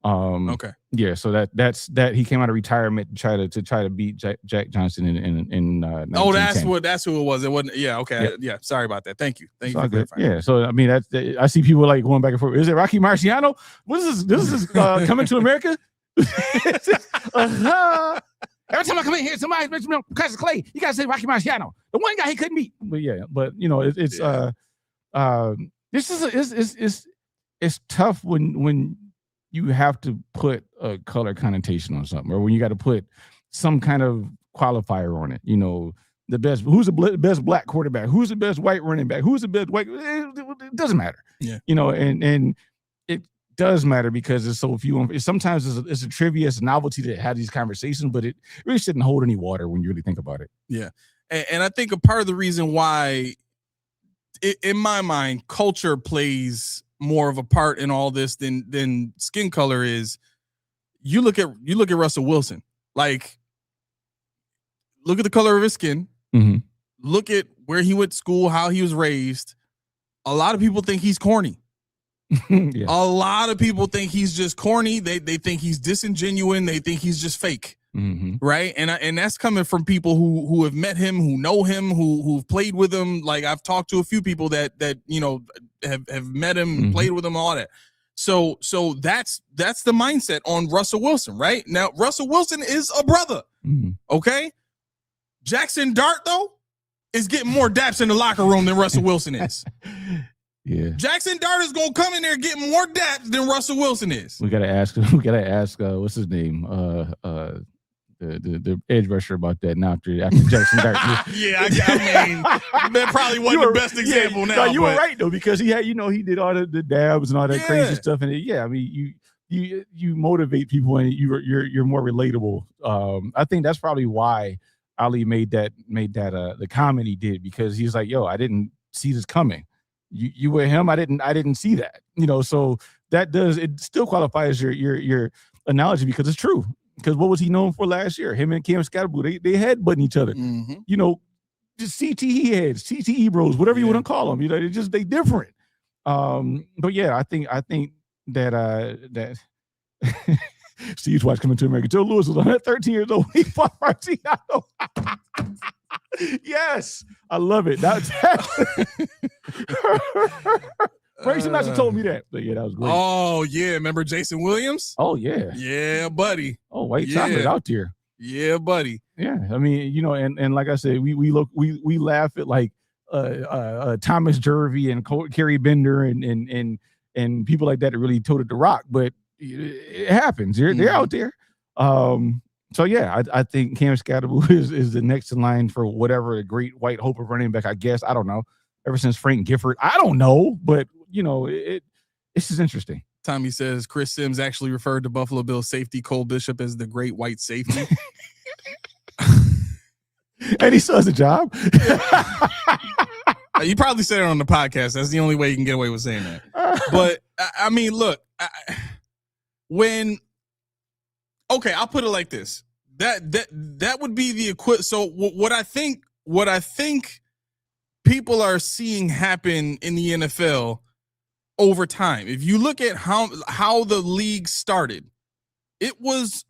A: Okay.
C: Yeah, so that's he came out of retirement to try to beat Jack Johnson in 1910.
A: That's who it was. It wasn't. Yeah. Okay. Yeah. Sorry about that. Thank you. Thank you for clarifying.
C: Yeah. So I mean, I see people like going back and forth. Is it Rocky Marciano? What is this? This is Coming to America. Every time I come in here, somebody mentions me because of Clay. You gotta say Rocky Marciano, the one guy he couldn't beat. But it's tough when you have to put a color connotation on something, or when you got to put some kind of qualifier on it. The best, who's the best black quarterback? Who's the best white running back? Who's the best white? It doesn't matter.
A: Yeah.
C: And it does matter because it's so few. Sometimes it's a trivia, it's a novelty to have these conversations, but it really shouldn't hold any water when you really think about it.
A: Yeah. And I think a part of the reason why, in my mind, culture plays more of a part in all this than skin color is. You look at Russell Wilson, like, look at the color of his skin,
C: mm-hmm.
A: look at where he went to school, how he was raised. A lot of people think he's corny.
C: Yeah.
A: A lot of people think he's just corny. They think he's disingenuous. They think he's just fake.
C: Mm-hmm.
A: Right. And that's coming from people who have met him, who know him, who've played with him. Like I've talked to a few people that have met him,
C: Mm-hmm.
A: played with him, all that. So that's the mindset on Russell Wilson. Right now, Russell Wilson is a brother.
C: Mm-hmm.
A: Okay. Jackson Dart, though, is getting more daps in the locker room than Russell Wilson is.
C: Yeah.
A: Jackson Dart is going to come in there getting more daps than Russell Wilson is.
C: We got to ask, what's his name? The edge rusher about that now after Jackson Dart.
A: Yeah, I mean, that probably wasn't the best example now.
C: No, you were right, though, because he had, he did all the dabs and all that crazy stuff. And I mean, you motivate people and you're more relatable. I think that's probably why Ali made that the comment he did, because he's like, yo, I didn't see this coming. You with him, I didn't see that. So it still qualifies your analogy, because it's true. Because what was he known for last year? Him and Cam Scatterboo, they headbutting each other.
A: Mm-hmm.
C: Just CTE heads, CTE bros, whatever you want to call them. They different. But yeah, I think that Steve's watch Coming to America. Joe Louis was 113 years old. He fought Marciano. Yes, I love it. Grayson actually told me that. But yeah, that was great.
A: Oh yeah, remember Jason Williams?
C: Oh yeah,
A: yeah, buddy.
C: Oh, white chocolate out there.
A: Yeah, buddy.
C: Yeah, I mean, and like I said, we laugh at like Thomas Jervey and Kerry Bender and people like that really toted the rock, but it happens. They're out there. So yeah, I think Cam Scatterboo is the next in line for whatever a great white hope of running back. I guess, I don't know. Ever since Frank Gifford, I don't know, but this is interesting.
A: Tommy says Chris Sims actually referred to Buffalo Bills safety Cole Bishop as the great white safety.
C: And he still has a job.
A: You probably said it on the podcast. That's the only way you can get away with saying that. But I mean, look, I'll put it like this. That would be the equivalent. So what I think people are seeing happen in the NFL over time. If you look at how the league started, it was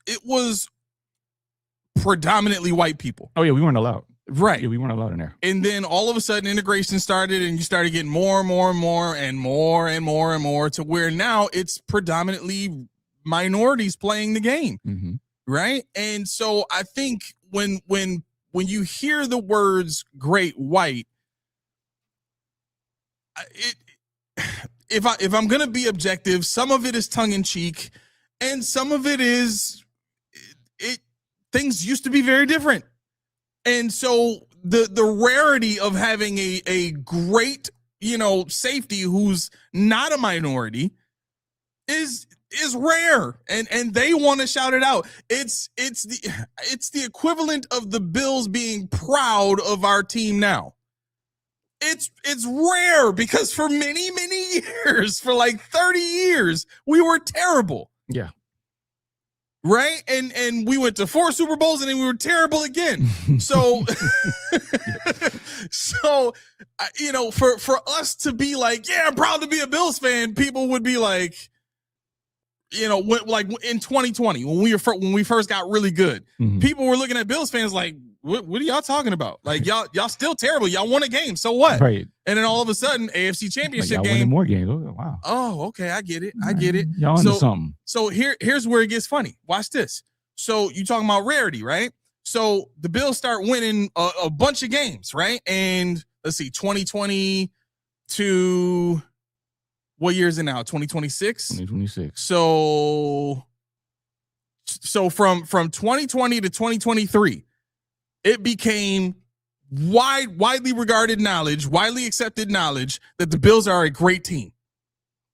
A: predominantly white people.
C: Oh yeah, we weren't allowed.
A: Right.
C: Yeah, we weren't allowed in there. And
A: then all of a sudden integration started, and you started getting more and more and more and more and more and more to where now it's predominantly minorities playing the game.
C: Mm-hmm.
A: Right. And so I think when you hear the words great white, if I'm going to be objective, some of it is tongue in cheek and some of it is things used to be very different. And so the rarity of having a great, safety who's not a minority is rare, and they want to shout it out. It's the equivalent of the Bills being proud of our team now. It's rare because for many years, for like 30 years, we were terrible.
C: Yeah.
A: Right? And we went to 4 Super Bowls and then we were terrible again. So, for us to be like, yeah, I'm proud to be a Bills fan, people would be like, like in 2020, when we first got really good, people were looking at Bills fans like, what are y'all talking about? Like, y'all still terrible. Y'all won a game. So what?
C: Right.
A: And then all of a sudden, AFC Championship
C: like
A: game.
C: Winning more games. Oh, wow.
A: Oh, okay. I get it. I get it.
C: Y'all into something.
A: So here's where it gets funny. Watch this. So you talking about rarity, right? So the Bills start winning a bunch of games, right? And let's see, 2020 to what year is it now? 2026?
C: 2026.
A: So from 2020 to 2023, it became widely regarded knowledge, widely accepted knowledge that the Bills are a great team.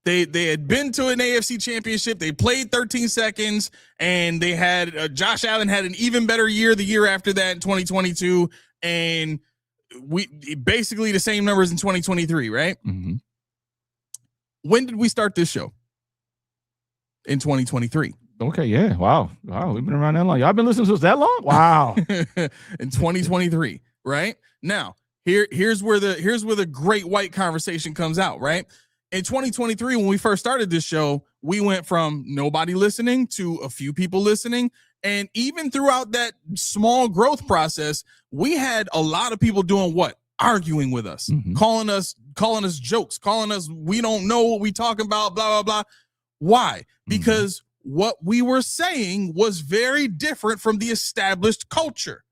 A: They had been to an AFC championship. They played 13 seconds, and they had Josh Allen had an even better year the year after that in 2022, and we basically the same numbers in 2023, right?
C: Mm-hmm.
A: When did we start this show? In 2023.
C: Okay, yeah. Wow. We've been around that long. Y'all been listening to us that long? Wow.
A: In 2023, right? Now, Here's where the great white conversation comes out, right? In 2023, when we first started this show, we went from nobody listening to a few people listening. And even throughout that small growth process, we had a lot of people doing what? Arguing with us, calling us jokes, calling us, we don't know what we talking about, blah, blah, blah. Why? Because what we were saying was very different from the established culture.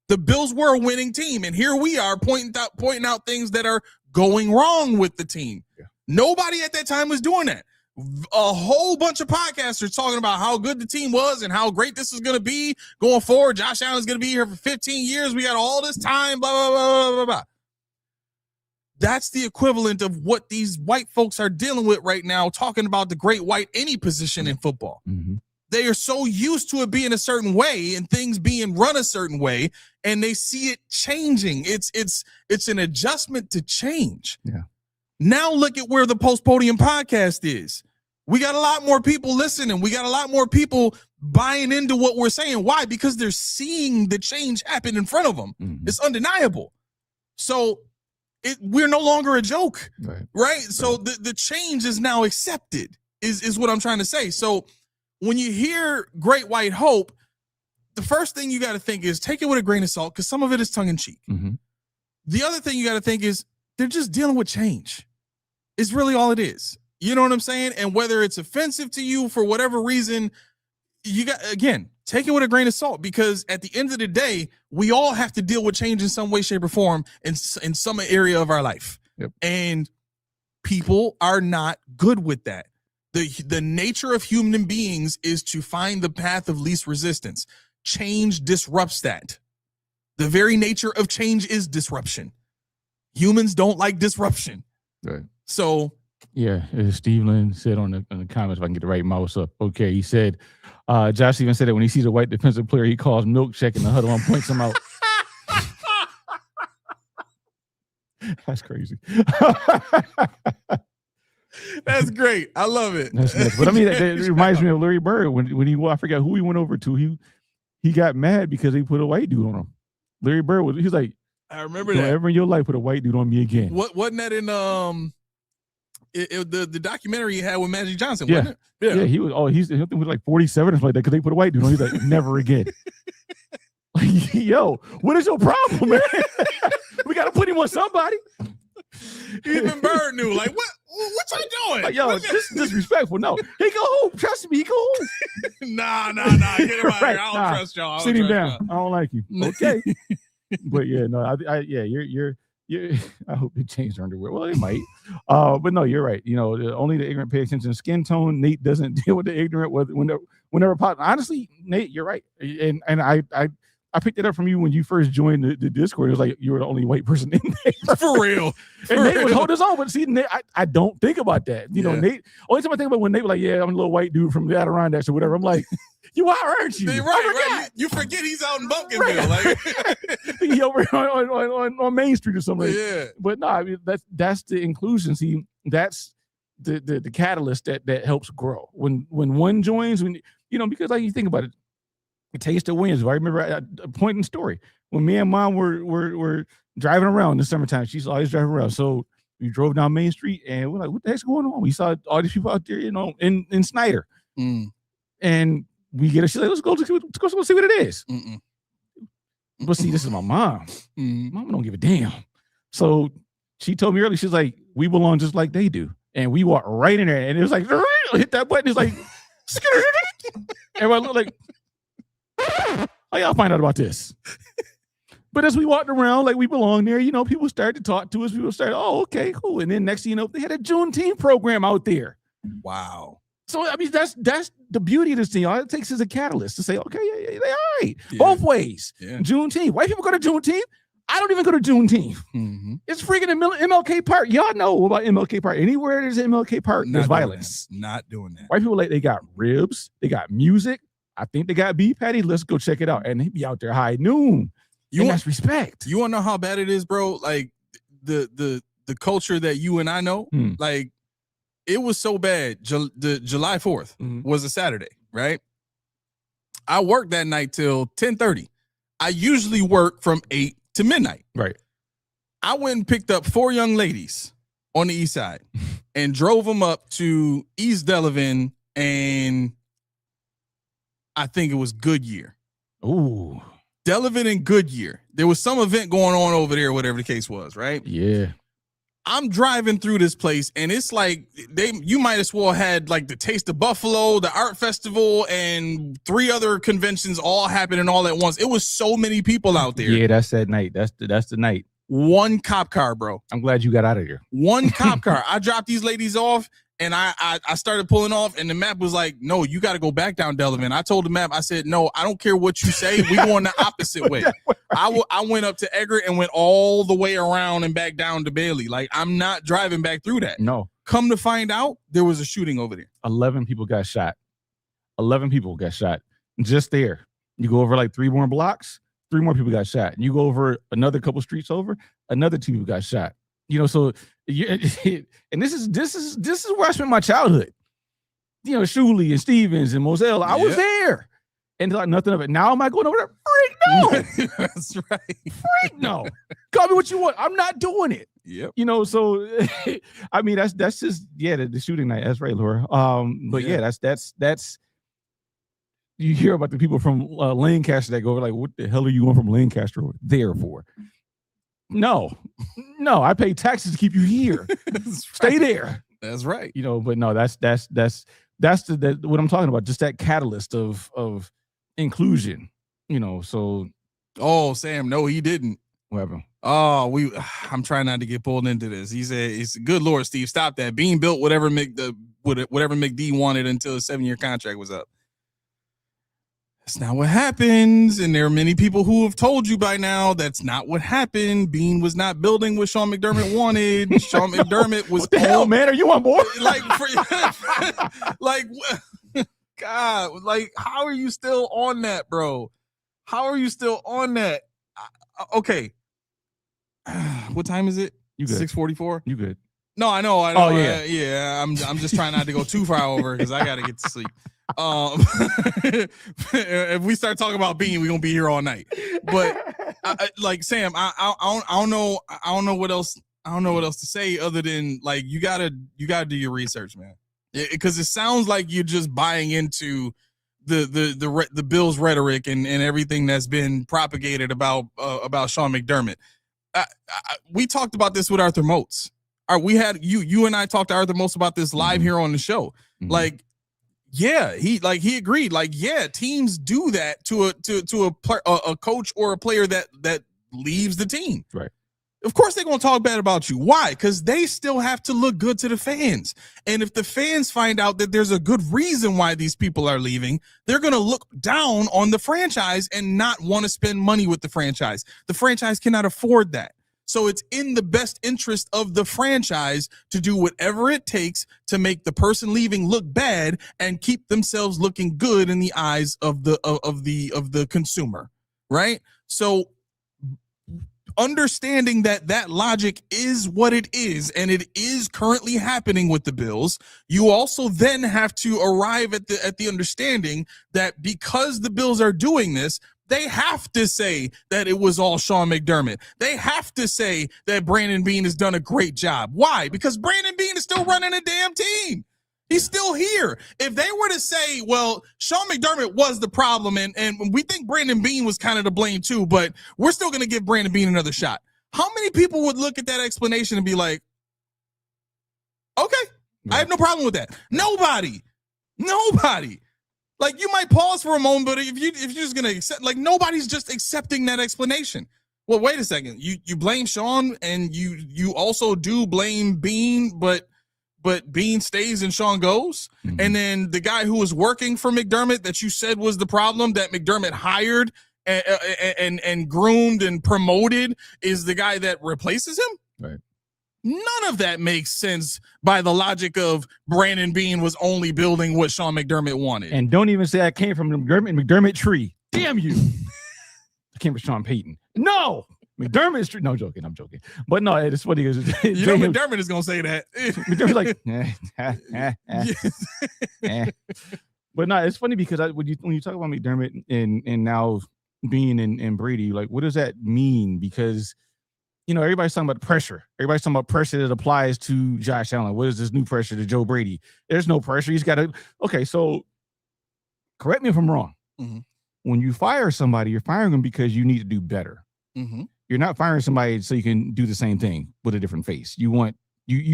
A: The Bills were a winning team, and here we are pointing out things that are going wrong with the team. Yeah. Nobody at that time was doing that. A whole bunch of podcasters talking about how good the team was and how great this is going to be going forward. Josh Allen's going to be here for 15 years. We got all this time, blah, blah, blah, blah, blah. That's the equivalent of what these white folks are dealing with right now, talking about the great white, any position in football. They are so used to it being a certain way and things being run a certain way, and they see it changing. It's an adjustment to change.
C: Yeah.
A: Now look at where the Post-Podium Podcast is. We got a lot more people listening. We got a lot more people buying into what we're saying. Why? Because they're seeing the change happen in front of them. It's undeniable. So we're no longer a joke, right? So the change is now accepted, is what I'm trying to say. So when you hear Great White Hope, the first thing you got to think is take it with a grain of salt, because some of it is tongue in cheek. The other thing you got to think is they're just dealing with change. It's really all it is. You know what I'm saying? And whether it's offensive to you for whatever reason, you got, again, take it with a grain of salt, because at the end of the day, we all have to deal with change in some way, shape, or form in some area of our life. And people are not good with that. The nature of human beings is to find the path of least resistance. Change disrupts that. The very nature of change is disruption. Humans don't like disruption. So
C: yeah, as Steve Lynn said on the comments, if I can get the right mouse up. Okay, he said, Josh even said that when he sees a white defensive player, he calls milkshake in the huddle and points him out. That's crazy.
A: That's great. I love it.
C: That's nice. But I mean, it reminds me of Larry Bird when he, I forgot who he went over to. He got mad because they put a white dude on him. Larry Bird was like,
A: I remember
C: don't
A: that.
C: ever in your life put a white dude on me again.
A: Wasn't that in the documentary he had with Magic Johnson?
C: Yeah.
A: Wasn't it?
C: Yeah, he was like 47 or something like that because they put a white dude on. He's like, never again. Like, yo, what is your problem, man? We got to put him on somebody.
A: Even Bird knew, like, what you doing?
C: Like, yo, this is disrespectful. No, he go home. Trust me, he go home.
A: Nah. Get him out of here. I don't trust y'all.
C: Sit him down. I don't like you. Okay. But yeah, no, you're I hope they changed their underwear. Well, they might. But no, you're right. You know, only the ignorant pay attention to skin tone. Nate doesn't deal with the ignorant whenever possible. Honestly, Nate, you're right. And I picked it up from you when you first joined the Discord. It was like you were the only white person in there.
A: For real.
C: And Nate would hold his own. But see, Nate, I don't think about that. You know, Nate, only time I think about when Nate was like, yeah, I'm a little white dude from the Adirondacks or whatever. I'm like, you are, aren't you?
A: Right. You forget he's out in Bumpkinville.
C: Right. Like he over on Main Street or something.
A: Yeah.
C: But no, I mean, that's the inclusion. See, that's the catalyst that helps grow. When one joins, because like you think about it, Taste of Wins. I remember a point in the story when me and Mom were driving around in the summertime. She's always driving around. So we drove down Main Street and we're like, what the heck's going on? We saw all these people out there, in Snyder. And we get her. She's like, let's go see what it is. But see, this is my mom. Mama don't give a damn. So she told me earlier, she's like, we belong just like they do. And we walked right in there and it was like, hit that button. It's like, everybody looked like, how y'all find out about this? But as we walked around like we belong there, people started to talk to us. People started, oh, okay, cool. And then next thing you know, they had a Juneteenth program out there.
A: Wow.
C: So I mean, that's the beauty of this thing. All it takes is a catalyst to say, okay, yeah, they all right. Both ways. Yeah. Juneteenth. White people go to Juneteenth. I don't even go to Juneteenth. It's freaking MLK Park. Y'all know about MLK Park. Anywhere there's an MLK Park, there's violence.
A: Not doing that.
C: White people, they got ribs, they got music. I think they got beef patty. Let's go check it out. And they be out there high noon. That's respect.
A: You want to know how bad it is, bro? Like the culture that you and I know, like it was so bad. The July 4th was a Saturday, right? I worked that night till 10:30. I usually work from 8 to midnight.
C: Right.
A: I went and picked up 4 young ladies on the east side and drove them up to East Delavan, and I think it was Goodyear.
C: Ooh.
A: Delavan and Goodyear. There was some event going on over there, whatever the case was, right?
C: Yeah.
A: I'm driving through this place, and it's like you might as well had like the Taste of Buffalo, the art festival, and 3 other conventions all happening all at once. It was so many people out there.
C: Yeah, that's that night. That's the night.
A: 1 cop car, bro.
C: I'm glad you got out of here.
A: 1 cop car. I dropped these ladies off, and I started pulling off, and the map was like, no, you got to go back down Delavan. I told the map, I said, no, I don't care what you say. We going the opposite way. I went up to Eggert and went all the way around and back down to Bailey. Like, I'm not driving back through that.
C: No.
A: Come to find out, there was a shooting over there.
C: 11 people got shot. 11 people got shot just there. You go over like 3 more blocks, 3 more people got shot. You go over another couple streets over, another 2 people got shot. You know, so and this is where I spent my childhood. You know, Shuley and Stevens and Moselle. I was there, and like nothing of it. Now am I going over there? Freak no.
A: That's right.
C: Freak no. Call me what you want. I'm not doing it.
A: Yep.
C: You know, so I mean that's just the shooting night. That's right, Laura. But that's you hear about the people from Lancaster that go over like, what the hell are you going from Lancaster there for? No, I pay taxes to keep you here. Stay there.
A: That's right.
C: You know, but no, that's the what I'm talking about. Just that catalyst of inclusion. You know, so.
A: Oh, Sam, no, he didn't.
C: Whatever.
A: Oh, I'm trying not to get pulled into this. He said, "It's good Lord, Steve, stop that. Bean built whatever McD wanted until his 7-year contract was up." That's not what happens, and there are many people who have told you by now that's not what happened. Bean was not building what Sean McDermott wanted. Sean McDermott was.
C: What the hell, man? Are you on board?
A: God, like, how are you still on that, bro? How are you still on that? Okay. What time is it?
C: You good?
A: 6:44.
C: You good?
A: No, I know.
C: Oh yeah,
A: yeah. I'm just trying not to go too far over because I got to get to sleep. If we start talking about Bean, we're gonna be here all night. But like Sam, I don't know what else. I don't know what else to say other than like you gotta do your research, man. Because it sounds like you're just buying into the Bills rhetoric and everything that's been propagated about Sean McDermott. We talked about this with Arthur Moats. We had you and I talked to Arthur Moats about this live here on the show. Mm-hmm. Like. Yeah, he agreed. Like, yeah, teams do that to a coach or a player that leaves the team.
C: Right.
A: Of course, they're gonna talk bad about you. Why? Because they still have to look good to the fans. And if the fans find out that there's a good reason why these people are leaving, they're gonna look down on the franchise and not want to spend money with the franchise. The franchise cannot afford that. So it's in the best interest of the franchise to do whatever it takes to make the person leaving look bad and keep themselves looking good in the eyes of the consumer, right? So understanding that logic is what it is, and it is currently happening with the Bills, you also then have to arrive at the understanding that because the Bills are doing this, they have to say that it was all Sean McDermott. They have to say that Brandon Beane has done a great job. Why? Because Brandon Beane is still running a damn team. He's still here. If they were to say, well, Sean McDermott was the problem, and we think Brandon Beane was kind of to blame too, but we're still going to give Brandon Beane another shot. How many people would look at that explanation and be like, okay, I have no problem with that? Nobody. Like, you might pause for a moment, but if you're just gonna accept, like, nobody's just accepting that explanation. Well, wait a second. You blame Sean, and you also do blame Beane, but Beane stays and Sean goes. Mm-hmm. And then the guy who was working for McDermott that you said was the problem, that McDermott hired and groomed and promoted, is the guy that replaces him.
C: Right.
A: None of that makes sense by the logic of Brandon Beane was only building what Sean McDermott wanted.
C: And don't even say I came from the McDermott tree. Damn you. I came from Sean Payton. No. McDermott's tree. No, I'm joking. But no, it's funny because
A: McDermott is going to say that.
C: McDermott's like, But no, it's funny because when you talk about McDermott and now Beane and Brady, like, what does that mean? Because everybody's talking about pressure. Everybody's talking about pressure that applies to Josh Allen. What is this new pressure to Joe Brady? There's no pressure. He's got to. Okay, so correct me if I'm wrong.
A: Mm-hmm.
C: When you fire somebody, you're firing them because you need to do better.
A: Mm-hmm.
C: You're not firing somebody so you can do the same thing with a different face. You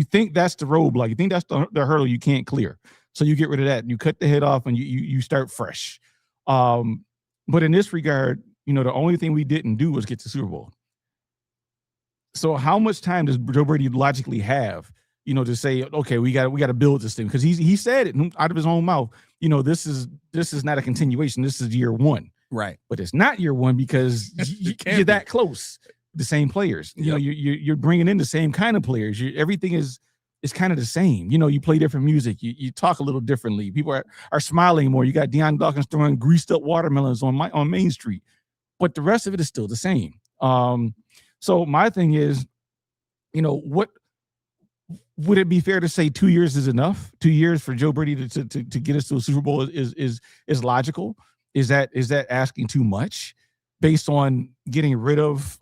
C: think that's the roadblock. You think that's the hurdle you can't clear. So you get rid of that. You cut the head off and you start fresh. But in this regard, the only thing we didn't do was get to Super Bowl. So how much time does Joe Brady logically have, to say, okay, we got to build this thing? Because he said it out of his own mouth. This is not a continuation. This is year one.
A: Right.
C: But it's not year one because you're that close. The same players.
A: Yep.
C: You're bringing in the same kind of players. Everything is kind of the same. You play different music. You talk a little differently. People are smiling more. You got Deion Dawkins throwing greased up watermelons on Main Street, but the rest of it is still the same. So my thing is, what would it be fair to say 2 years is enough? 2 years for Joe Brady to get us to a Super Bowl is logical? Is that asking too much based on getting rid of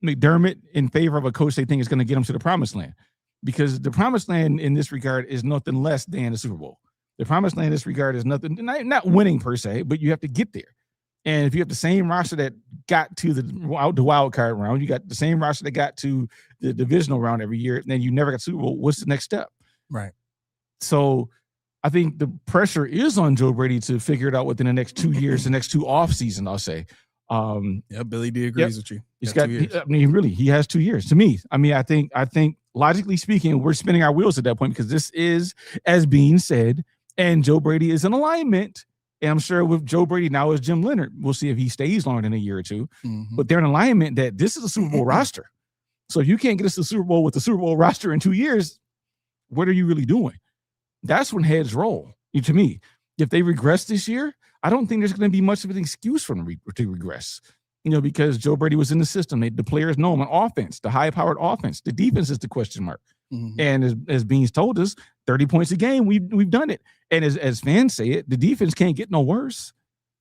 C: McDermott in favor of a coach they think is going to get them to the promised land? Because the promised land in this regard is nothing less than the Super Bowl. The promised land in this regard is nothing, not winning per se, but you have to get there. And if you have the same roster that got to the wild card round, you got the same roster that got to the divisional round every year, and then you never got Super Bowl, what's the next step?
A: Right.
C: So I think the pressure is on Joe Brady to figure it out within the next 2 years, the next two off season, I'll say.
A: Yeah, Billy D agrees with you.
C: He has 2 years. To me, I think logically speaking, we're spinning our wheels at that point because this is, as being said, and Joe Brady is in alignment. And I'm sure with Joe Brady now is Jim Leonard. We'll see if he stays longer than a year or two.
A: Mm-hmm.
C: But they're in alignment that this is a Super Bowl roster. So if you can't get us to the Super Bowl with the Super Bowl roster in 2 years, what are you really doing? That's when heads roll. To me, if they regress this year, I don't think there's going to be much of an excuse for them to regress. Because Joe Brady was in the system. The players know him on offense, the high-powered offense. The defense is the question mark.
A: Mm-hmm.
C: And as Beans told us, 30 points a game, we've done it. And as fans say it, the defense can't get no worse.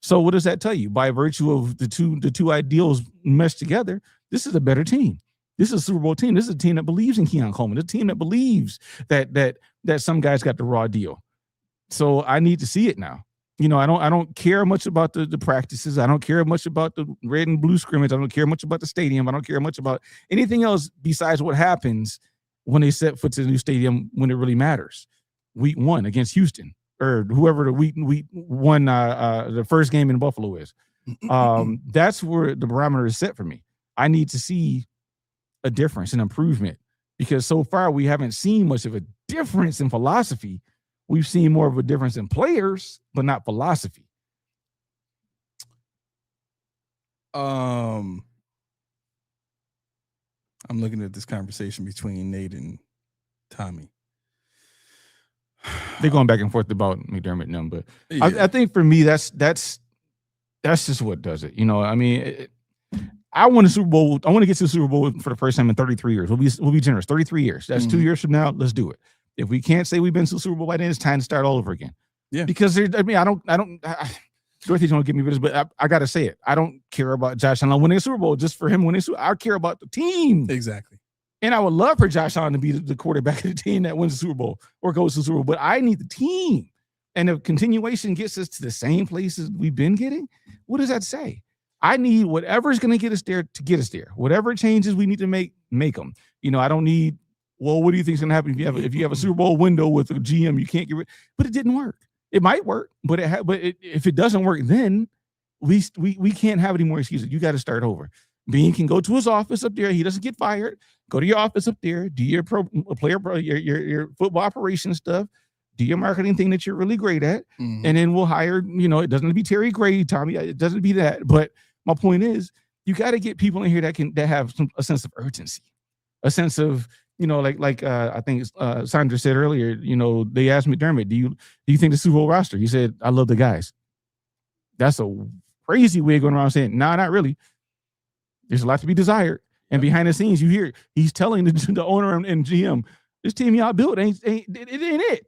C: So what does that tell you? By virtue of the two ideals meshed together, this is a better team. This is a Super Bowl team. This is a team that believes in Keon Coleman. A team that believes that some guys got the raw deal. So I need to see it now. I don't care much about the practices. I don't care much about the red and blue scrimmage. I don't care much about the stadium. I don't care much about anything else besides what happens when they set foot to the new stadium when it really matters. Week 1 against Houston or whoever the week 1 the first game in Buffalo is. That's where the barometer is set for me. I need to see a difference, an improvement, because so far we haven't seen much of a difference in philosophy. We've seen more of a difference in players, but not philosophy.
A: I'm looking at this conversation between Nate and Tommy.
C: They're going back and forth about McDermott and them, but
A: Yeah.
C: I think for me that's just what does it. I want a Super Bowl. I want to get to the Super Bowl for the first time in 33 years. We'll be generous. 33 years. That's 2 years from now. Let's do it. If we can't say we've been to the Super Bowl by then, it's time to start all over again.
A: Yeah.
C: Because Dorothy's gonna give me this, but I gotta say it. I don't care about Josh Allen winning a Super Bowl just for him winning. I care about the team.
A: Exactly.
C: And I would love for Josh Allen to be the quarterback of the team that wins the Super Bowl or goes to the Super Bowl. But I need the team. And if continuation gets us to the same places we've been getting, what does that say? I need whatever's going to get us there to get us there. Whatever changes we need to make them. I don't need, well, what do you think is going to happen if you have a Super Bowl window with a GM you can't get rid? But it didn't work. It might work, but if it doesn't work, then we can't have any more excuses. You got to start over. Bean can go to his office up there. He doesn't get fired. Go to your office up there. Do your your football operations stuff. Do your marketing thing that you're really great at, and then we'll hire. It doesn't have to be Terry Gray, Tommy. It doesn't be that. But my point is, you got to get people in here that have a sense of urgency, a sense of I think Sandra said earlier. They asked McDermott, do you think the Super Bowl roster? He said, I love the guys. That's a crazy way of going around saying, nah, not really. There's a lot to be desired. And behind the scenes, you hear he's telling the owner and GM, this team y'all built ain't it.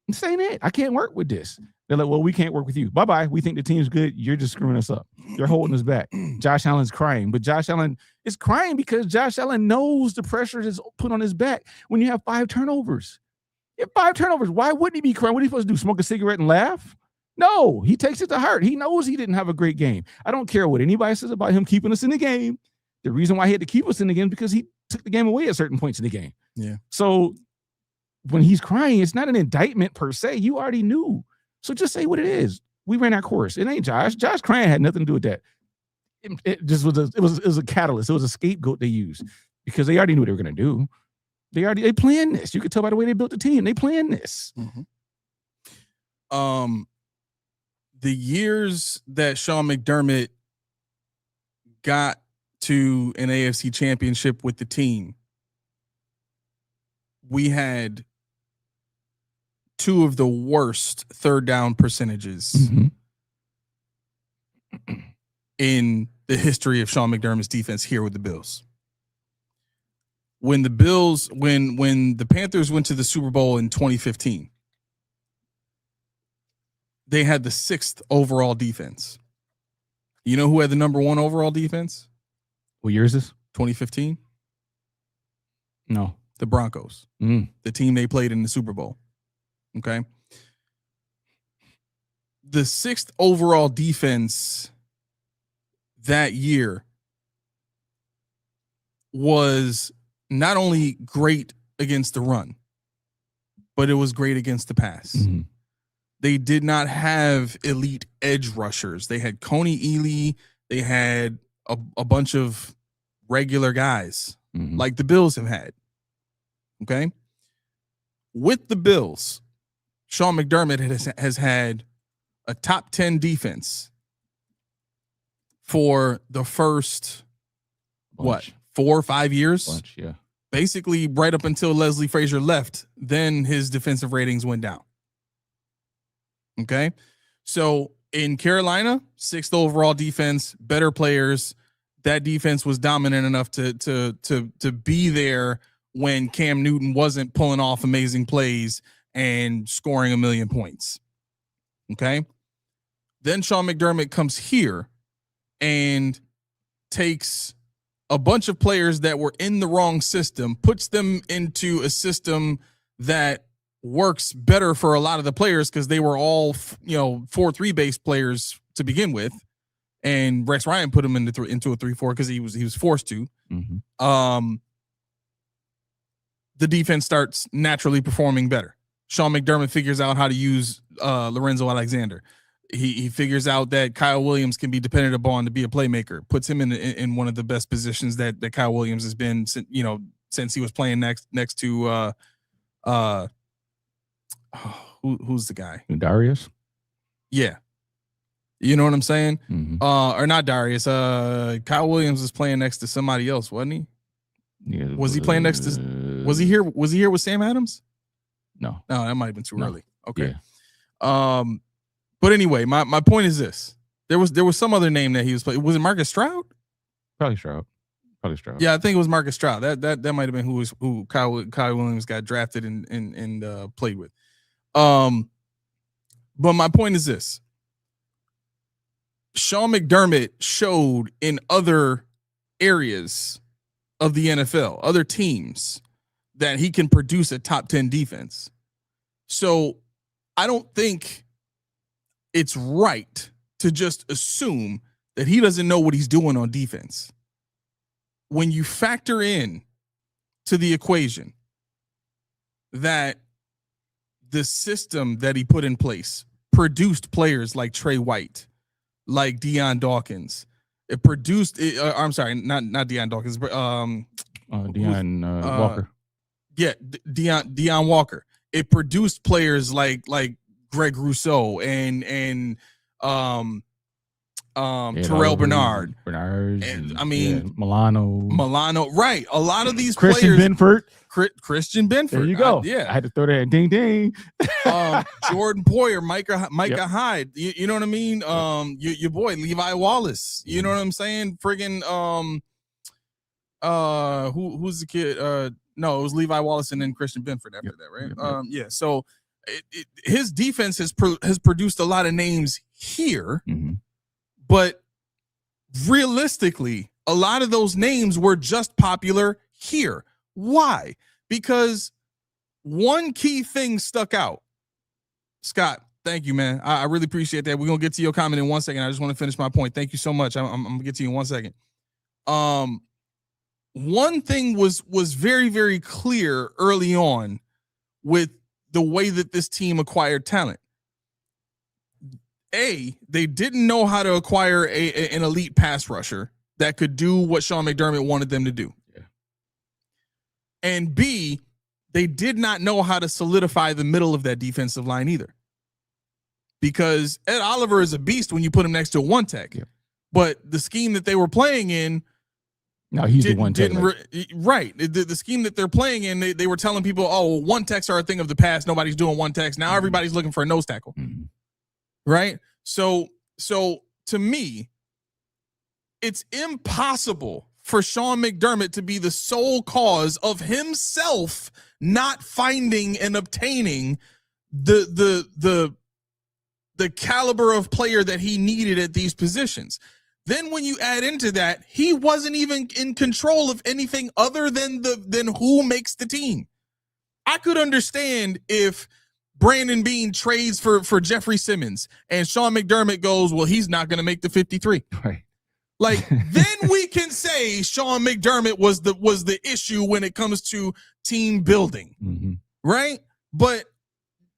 C: This ain't it. I can't work with this. They're like, well, we can't work with you. Bye-bye. We think the team's good. You're just screwing us up. You're holding us back. Josh Allen's crying, but Josh Allen is crying because Josh Allen knows the pressure is put on his back when you have 5 turnovers. You have 5 turnovers. Why wouldn't he be crying? What are you supposed to do? Smoke a cigarette and laugh? No, he takes it to heart. He knows he didn't have a great game. I don't care what anybody says about him keeping us in the game. The reason why he had to keep us in the game is because he took the game away at certain points in the game.
A: Yeah.
C: So when he's crying, it's not an indictment per se. You already knew. So just say what it is. We ran our course. It ain't Josh. Josh crying had nothing to do with that. It just was a catalyst. It was a scapegoat they used because they already knew what they were going to do. They planned this. You could tell by the way they built the team. They planned this.
A: Mm-hmm. The years that Sean McDermott got to an AFC championship with the team, we had 2 of the worst third down percentages in the history of Sean McDermott's defense here with the Bills. When the Panthers went to the Super Bowl in 2015, they had the 6th overall defense. You know who had the number 1 overall defense?
C: What year is this?
A: 2015?
C: No.
A: The Broncos. The team they played in the Super Bowl. Okay. The 6th overall defense that year was not only great against the run, but it was great against the pass. They did not have elite edge rushers. They had Coney Ely. They had a bunch of regular guys like the Bills have had. Okay. With the Bills, Sean McDermott has had a top 10 defense for the first, 4 or 5 years?
C: Yeah.
A: Basically, right up until Leslie Frazier left, then his defensive ratings went down. Okay. So in Carolina, 6th overall defense, better players. That defense was dominant enough to be there when Cam Newton wasn't pulling off amazing plays and scoring 1 million points. Okay. Then Sean McDermott comes here and takes a bunch of players that were in the wrong system, puts them into a system that works better for a lot of the players because they were all, 4-3 based players to begin with. And Rex Ryan put him into a 3-4 because he was forced to. The defense starts naturally performing better. Sean McDermott figures out how to use Lorenzo Alexander. He figures out that Kyle Williams can be depended upon to be a playmaker. Puts him in one of the best positions that Kyle Williams has been, since he was playing next to who's the guy?
C: Darius.
A: Yeah, you know what I'm saying. Or not Darius. Kyle Williams was playing next to somebody else, wasn't he?
C: Yeah.
A: Was he playing next to? Was he here? Was he here with Sam Adams?
C: No,
A: that might have been too early. Okay.
C: Yeah.
A: But anyway, my point is this: there was some other name that he was playing. Was it Marcus Stroud?
C: Probably Stroud. Yeah,
A: I think it was Marcus Stroud. That might have been who Kyle Williams got drafted and played with. But my point is this: Sean McDermott showed in other areas of the NFL, other teams, that he can produce a top 10 defense. So I don't think it's right to just assume that he doesn't know what he's doing on defense. When you factor in to the equation that the system that he put in place produced players like Trey White, like Deion Dawkins. It produced, I'm sorry, not Deion Dawkins, but
C: Deion Walker.
A: Yeah, Deion Walker. It produced players like Greg Rousseau and Terrell Bernard. And, I mean, Milano. Right. A lot of these
C: Christian
A: players. Christian Benford.
C: There you go.
A: Yeah.
C: I had to throw that ding ding.
A: Jordan Poyer, Micah Hyde. You know what I mean? Your boy Levi Wallace. You know what I'm saying? Friggin' who's the kid? No, it was Levi Wallace and then Christian Benford after that, right?
C: Yep.
A: Yeah. So his defense has produced a lot of names here, but realistically, a lot of those names were just popular here. Why? Because one key thing stuck out. Scott, thank you, man. I really appreciate that. We're going to get to your comment in 1 second. I just want to finish my point. Thank you so much. I'm going to get to you in 1 second. One thing was very, very clear early on with the way that this team acquired talent. They didn't know how to acquire an elite pass rusher that could do what Sean McDermott wanted them to do. Yeah. And B, they did not know how to solidify the middle of that defensive line either. Because Ed Oliver is a beast when you put him next to a one tech. Yeah. But the scheme that they were playing in,
C: no, he's the one tech.
A: Right. The scheme that they're playing in, they were telling people, oh, one techs are a thing of the past. Nobody's doing one techs. Now everybody's looking for a nose tackle. Right? So to me, it's impossible for Sean McDermott to be the sole cause of himself not finding and obtaining the caliber of player that he needed at these positions. Then when you add into that, he wasn't even in control of anything other than who makes the team. I could understand if Brandon Beane trades for Jeffrey Simmons and Sean McDermott goes, well, he's not going to make the 53.
C: Right.
A: Like, then we can say Sean McDermott was the issue when it comes to team building, right? But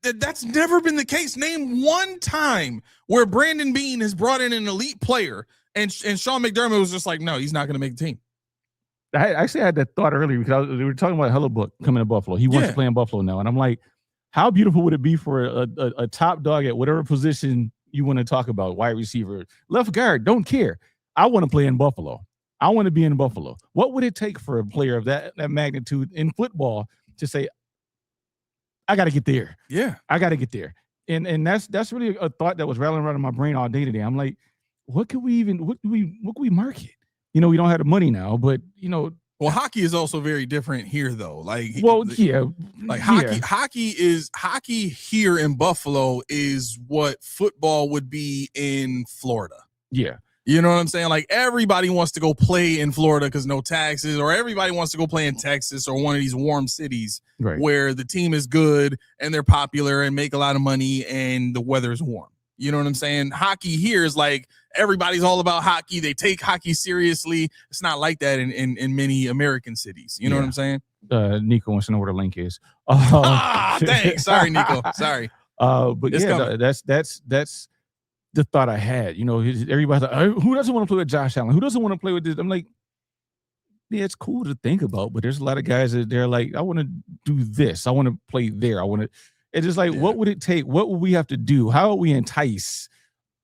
A: that's never been the case. Name one time where Brandon Beane has brought in an elite player and Sean McDermott was just like, no, he's not going to make the team.
C: I actually had that thought earlier because we were talking about Hellebuck coming to Buffalo. He wants to play in Buffalo now. And I'm like, how beautiful would it be for a top dog at whatever position you want to talk about, wide receiver, left guard, don't care. I want to play in Buffalo. I want to be in Buffalo. What would it take for a player of that magnitude in football to say, I got to get there?
A: Yeah.
C: I got to get there. And that's really a thought that was rattling around in my brain all day today. I'm like, what could we market? You know, we don't have the money now, but you know.
A: Well, hockey is also very different here though. Like, hockey here in Buffalo is what football would be in Florida.
C: Yeah.
A: You know what I'm saying? Like, everybody wants to go play in Florida because no taxes, or everybody wants to go play in Texas or one of these warm cities where the team is good and they're popular and make a lot of money and the weather is warm. You know what I'm saying? Hockey here is like, everybody's all about hockey. They take hockey seriously. It's not like that in many American cities. You know what I'm saying?
C: Nico wants to know where the link is.
A: Thanks. Sorry, Nico. Sorry.
C: But that's the thought I had. You know, everybody's like, who doesn't want to play with Josh Allen? Who doesn't want to play with this? I'm like, yeah, it's cool to think about, but there's a lot of guys that they're like, I want to do this. I want to play there. I want to. It's just like, what would it take? What would we have to do? How would we entice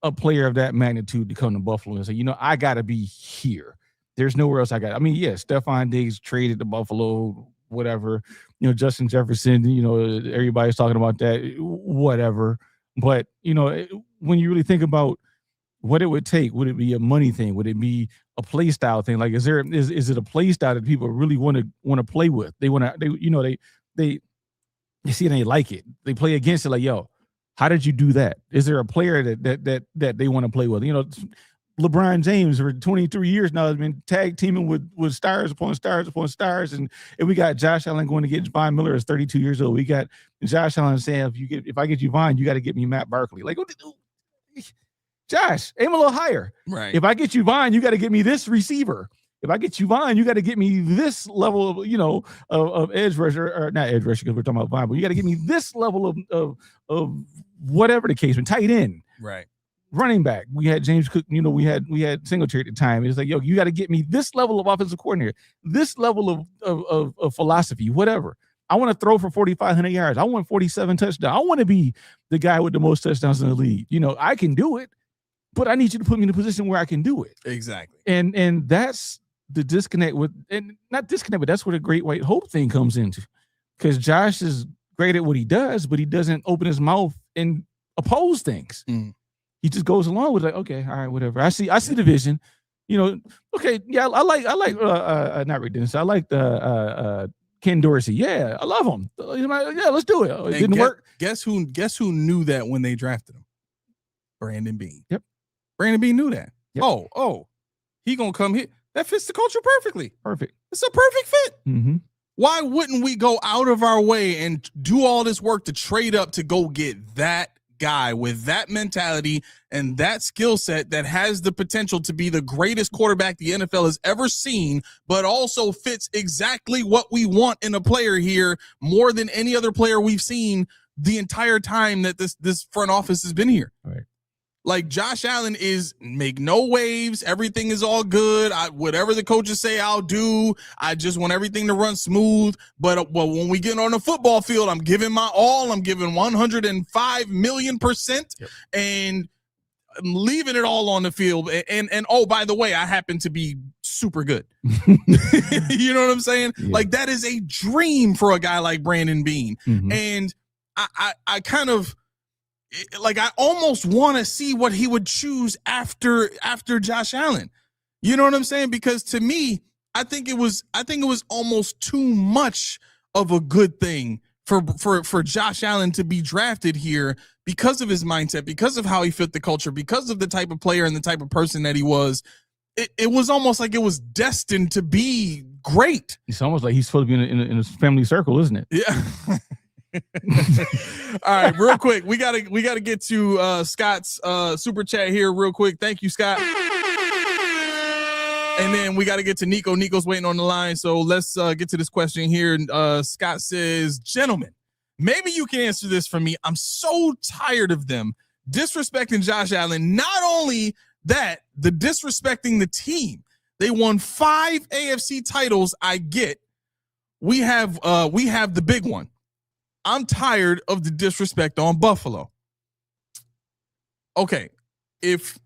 C: a player of that magnitude to come to Buffalo and say, you know, I got to be here. There's nowhere else I got. I mean, yeah, Stephon Diggs traded to Buffalo, whatever. You know, Justin Jefferson, you know, everybody's talking about that, whatever. But, you know, when you really think about what it would take, would it be a money thing? Would it be a play style thing? Like, is it a play style that people really want to play with? They see and they like it. They play against it. Like, yo, how did you do that? Is there a player that they want to play with? You know, LeBron James for 23 years now has been tag teaming with stars upon stars upon stars, and we got Josh Allen going to get Von Miller is 32 years old. We got Josh Allen saying, if I get you Von, you got to get me Matt Barkley. Like, Josh, aim a little higher.
A: Right.
C: If I get you Von, you got to get me this receiver. If I get you Von, you got to get me this level of, you know, of edge rusher, or not edge rusher because we're talking about Von, but you got to get me this level of whatever the case, tight end.
A: Right.
C: Running back. We had James Cook, you know, we had Singletary at the time. It's like, yo, you got to get me this level of offensive coordinator, this level of philosophy, whatever. I want to throw for 4,500 yards. I want 47 touchdowns. I want to be the guy with the most touchdowns in the league. You know, I can do it, but I need you to put me in a position where I can do it.
A: Exactly.
C: And that's the disconnect with, and not disconnect, but that's where the Great White Hope thing comes into. Because Josh is great at what he does, but he doesn't open his mouth and oppose things. He just goes along with like, okay, all right, whatever. I see the vision. You know, okay, yeah, I like not redemption. I like the Ken Dorsey. Yeah, I love him. Yeah, let's do it. It
A: And
C: didn't work.
A: Guess who knew that when they drafted him? Brandon Beane.
C: Yep.
A: Brandon Beane knew that.
C: Yep.
A: Oh, he gonna come here. That fits the culture perfectly.
C: Perfect.
A: It's a perfect fit.
C: Mm-hmm.
A: Why wouldn't we go out of our way and do all this work to trade up to go get that guy with that mentality and that skill set that has the potential to be the greatest quarterback the NFL has ever seen, but also fits exactly what we want in a player here more than any other player we've seen the entire time that this front office has been here.
C: Right.
A: Like Josh Allen is make no waves. Everything is all good. Whatever the coaches say, I'll do. I just want everything to run smooth. But when we get on the football field, I'm giving my all. I'm giving 105 million%.
C: Yep.
A: And I'm leaving it all on the field. And oh, by the way, I happen to be super good. You know what I'm saying?
C: Yeah.
A: Like that is a dream for a guy like Brandon Beane.
C: Mm-hmm.
A: And I kind of, like I almost want to see what he would choose after Josh Allen. You know what I'm saying? Because to me, I think it was almost too much of a good thing for Josh Allen to be drafted here because of his mindset, because of how he fit the culture, because of the type of player and the type of person that he was. It was almost like it was destined to be great.
C: It's almost like he's supposed to be in a family circle, isn't it?
A: Yeah. All right, real quick, we gotta get to Scott's super chat here real quick. Thank you, Scott. And then we got to get to Nico. Nico's waiting on the line, so let's get to this question here. Scott says, gentlemen, maybe you can answer this for me. I'm so tired of them disrespecting Josh Allen. Not only that, the disrespecting the team. They won 5 AFC titles. I get. We have the big one. I'm tired of the disrespect on Buffalo. Okay, if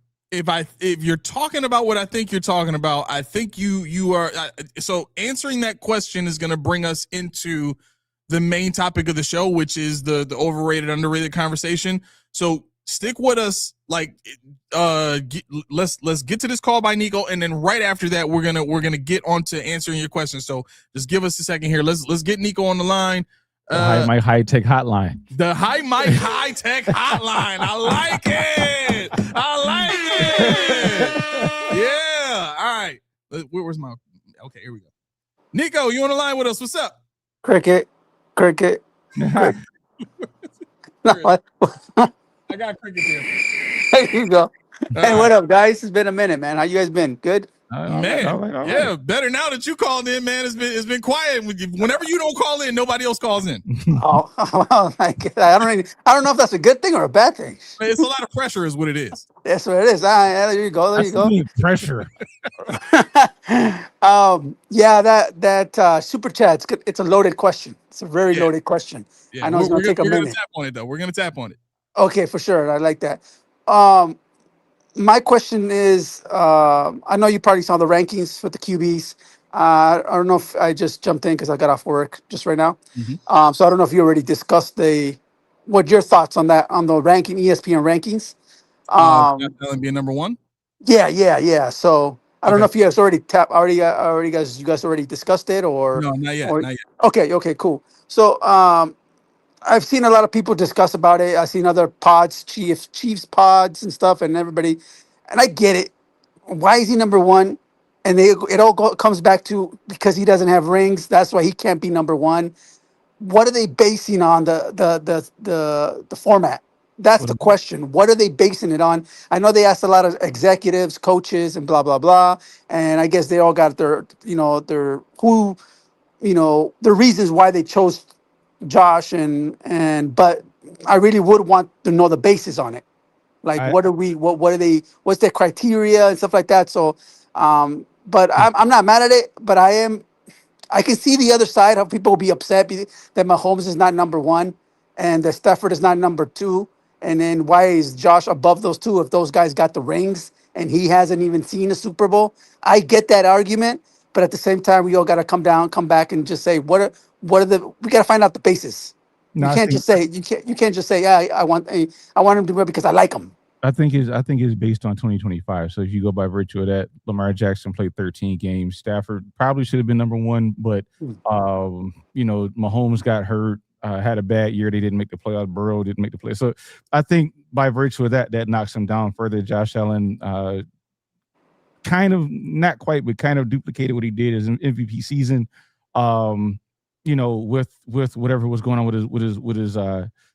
A: you're talking about what I think you're talking about, I think you are. So answering that question is going to bring us into the main topic of the show, which is the overrated, underrated conversation. So stick with us. Like, let's get to this call by Nico, and then right after that, we're gonna get on to answering your question. So just give us a second here. Let's get Nico on the line.
C: My high-tech hotline.
A: The high-tech hotline. I like it. Yeah. All right. Where's my? Okay, here we go. Nico, you on the line with us? What's up?
D: Cricket.
A: No, I got cricket there.
D: There you go. Hey, what up, guys? It's been a minute, man. How you guys been? Good?
A: Man,
C: all right.
A: Yeah, better now that you called in, man. It's been quiet. Whenever you don't call in, nobody else calls in.
D: Oh, well, I don't know if that's a good thing or a bad thing.
A: It's a lot of pressure, is what it is.
D: That's what it is. There you go. There you go.
C: Pressure.
D: Yeah, that super chat. It's a loaded question. It's a very loaded question.
A: Yeah,
D: I know it's gonna take a minute.
A: We're gonna tap on it though. We're gonna tap on it.
D: Okay, for sure. I like that. My question is, I know you probably saw the rankings for the QBs. I don't know if I just jumped in because I got off work just right now.
A: Mm-hmm.
D: So I don't know if you already discussed what your thoughts on that, on the ranking, ESPN rankings.
A: Allen being number one.
D: Yeah. So I don't know if you guys already you guys already discussed it or
A: No, not yet. Not yet.
D: Okay, cool. So I've seen a lot of people discuss about it. I've seen other pods, Chiefs pods and stuff, and everybody, and I get it. Why is he number one? And it all comes back to because he doesn't have rings. That's why he can't be number one. What are they basing on the format? That's the question. What are they basing it on? I know they asked a lot of executives, coaches, and blah blah blah. And I guess they all got their reasons why they chose Josh but I really would want to know the basis on it. Like what's their criteria and stuff like that. So but I'm not mad at it, but I can see the other side, how people will be upset that Mahomes is not number one and that Stafford is not number two. And then why is Josh above those two if those guys got the rings and he hasn't even seen a Super Bowl? I get that argument, but at the same time, we all got to come back and just say, we got to find out the basis. You can't just say, yeah, I want him to win because I like him.
C: I think it's based on 2025. So if you go by virtue of that, Lamar Jackson played 13 games. Stafford probably should have been number one, but Mahomes got hurt, had a bad year. They didn't make the playoffs. Burrow didn't make the play. So I think by virtue of that knocks him down further. Josh Allen kind of, not quite, but kind of duplicated what he did as an MVP season. With whatever was going on with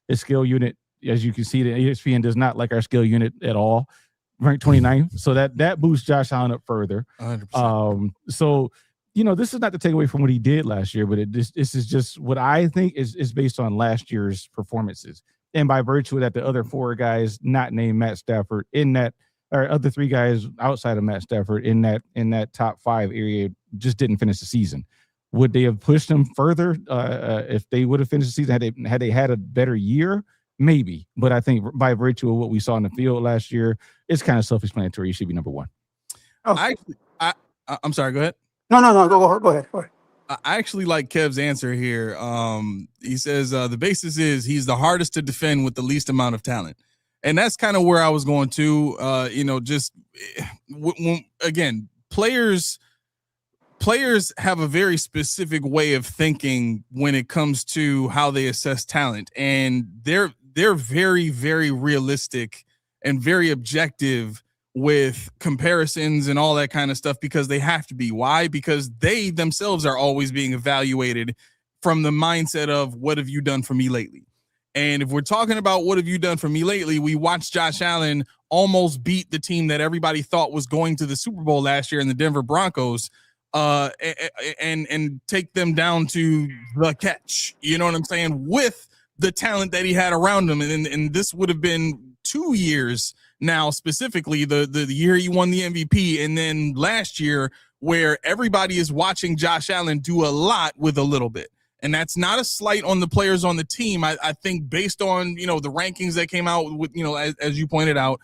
C: his skill unit. As you can see, the ESPN does not like our skill unit at all. Ranked 29th, so that boosts Josh Allen up further.
A: 100%.
C: This is not to take away from what he did last year, but this is just what I think is based on last year's performances, and by virtue of that, the other four guys not named Matt Stafford in that, or other three guys outside of Matt Stafford in that top five area just didn't finish the season. Would they have pushed him further if they would have finished the season? Had they had a better year? Maybe, but I think by virtue of what we saw in the field last year, it's kind of self-explanatory. You should be number one.
D: Oh.
A: I'm sorry. Go ahead.
D: No. Go ahead.
A: I actually like Kev's answer here. He says the basis is he's the hardest to defend with the least amount of talent, and that's kind of where I was going to. Again, players have a very specific way of thinking when it comes to how they assess talent, and they're very, very realistic and very objective with comparisons and all that kind of stuff, because they have to be. Why? Because they themselves are always being evaluated from the mindset of, what have you done for me lately? And if we're talking about what have you done for me lately, we watched Josh Allen almost beat the team that everybody thought was going to the Super Bowl last year in the Denver Broncos, and take them down to the catch. You know what I'm saying? With the talent that he had around him. And this would have been 2 years now, specifically the year he won the MVP. And then last year, where everybody is watching Josh Allen do a lot with a little bit. And that's not a slight on the players on the team. I think based on, the rankings that came out with, as you pointed out,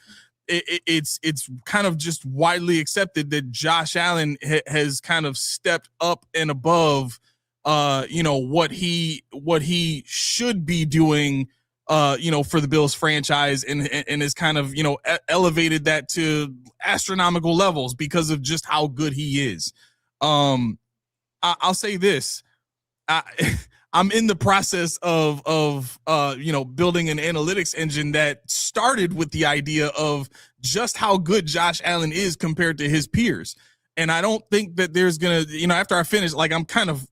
A: it's kind of just widely accepted that Josh Allen has kind of stepped up and above, what he should be doing, for the Bills franchise, and is kind of, elevated that to astronomical levels because of just how good he is. I'll say this. I'm in the process of building an analytics engine that started with the idea of just how good Josh Allen is compared to his peers. And I don't think that there's going to, after I finish, like I'm kind of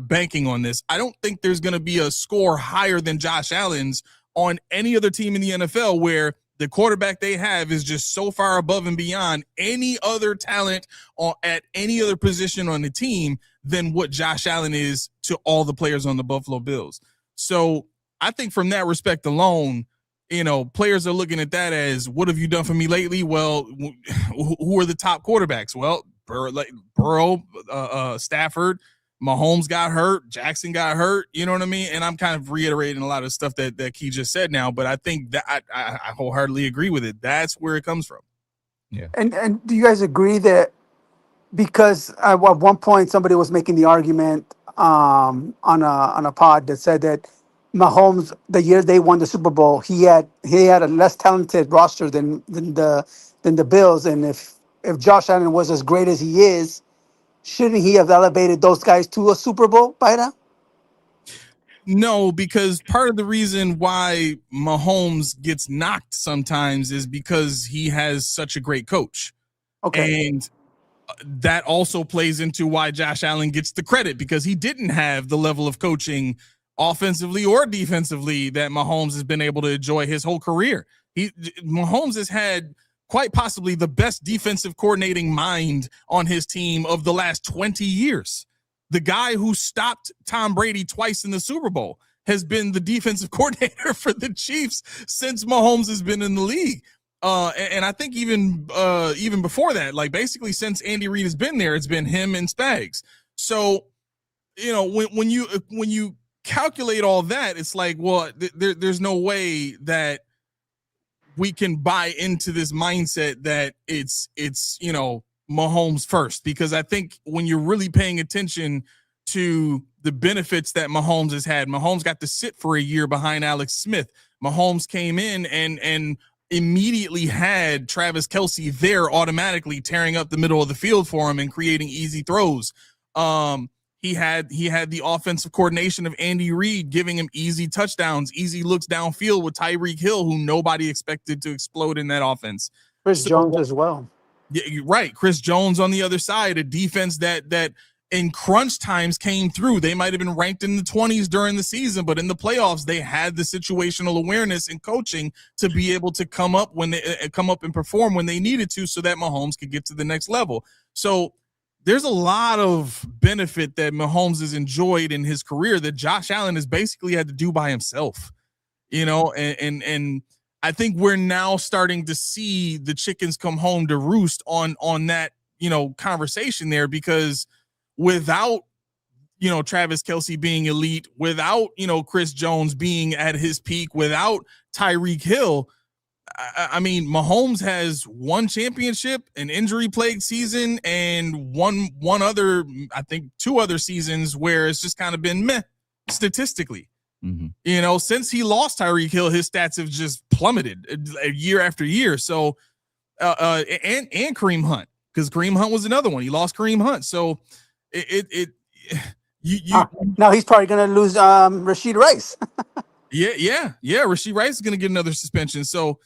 A: banking on this. I don't think there's going to be a score higher than Josh Allen's on any other team in the NFL where the quarterback they have is just so far above and beyond any other talent at any other position on the team than what Josh Allen is to all the players on the Buffalo Bills. So I think from that respect alone, players are looking at that as, what have you done for me lately? Well, who are the top quarterbacks? Well, Burrow, Stafford, Mahomes got hurt, Jackson got hurt, you know what I mean? And I'm kind of reiterating a lot of stuff that Key just said now, but I think that I wholeheartedly agree with it. That's where it comes from.
C: Yeah.
D: And do you guys agree that, because at one point somebody was making the argument on a pod that said that Mahomes, the year they won the Super Bowl, he had a less talented roster than the Bills, and if Josh Allen was as great as he is, shouldn't he have elevated those guys to a Super Bowl by now?
A: No, because part of the reason why Mahomes gets knocked sometimes is because he has such a great coach.
D: Okay.
A: And that also plays into why Josh Allen gets the credit, because he didn't have the level of coaching offensively or defensively that Mahomes has been able to enjoy his whole career. Mahomes has had quite possibly the best defensive coordinating mind on his team of the last 20 years. The guy who stopped Tom Brady twice in the Super Bowl has been the defensive coordinator for the Chiefs since Mahomes has been in the league. And I think even before that, like basically since Andy Reid has been there, it's been him and Spags. So, when you calculate all that, it's like, well, there's no way that we can buy into this mindset that it's Mahomes first, because I think when you're really paying attention to the benefits that Mahomes has had, Mahomes got to sit for a year behind Alex Smith. Mahomes came in and immediately had Travis Kelce there automatically tearing up the middle of the field for him and creating easy throws. He had the offensive coordination of Andy Reid giving him easy touchdowns, easy looks downfield with Tyreek Hill, who nobody expected to explode in that offense.
D: Chris Jones as well.
A: Yeah, you're right. Chris Jones on the other side, a defense that in crunch times came through. They might have been ranked in the 20s during the season, but in the playoffs, they had the situational awareness and coaching to be able to come up and perform when they needed to, so that Mahomes could get to the next level. So there's a lot of benefit that Mahomes has enjoyed in his career that Josh Allen has basically had to do by himself, and I think we're now starting to see the chickens come home to roost on that, conversation there, because without, Travis Kelce being elite, without, Chris Jones being at his peak, without Tyreek Hill, I mean, Mahomes has one championship, an injury-plagued season, and one other, I think 2 other seasons where it's just kind of been meh statistically. Mm-hmm. Since he lost Tyreek Hill, his stats have just plummeted year after year. So, and Kareem Hunt, because Kareem Hunt was another one. He lost Kareem Hunt. So
D: now he's probably going to lose Rashid Rice.
A: Yeah. Rashid Rice is going to get another suspension. So,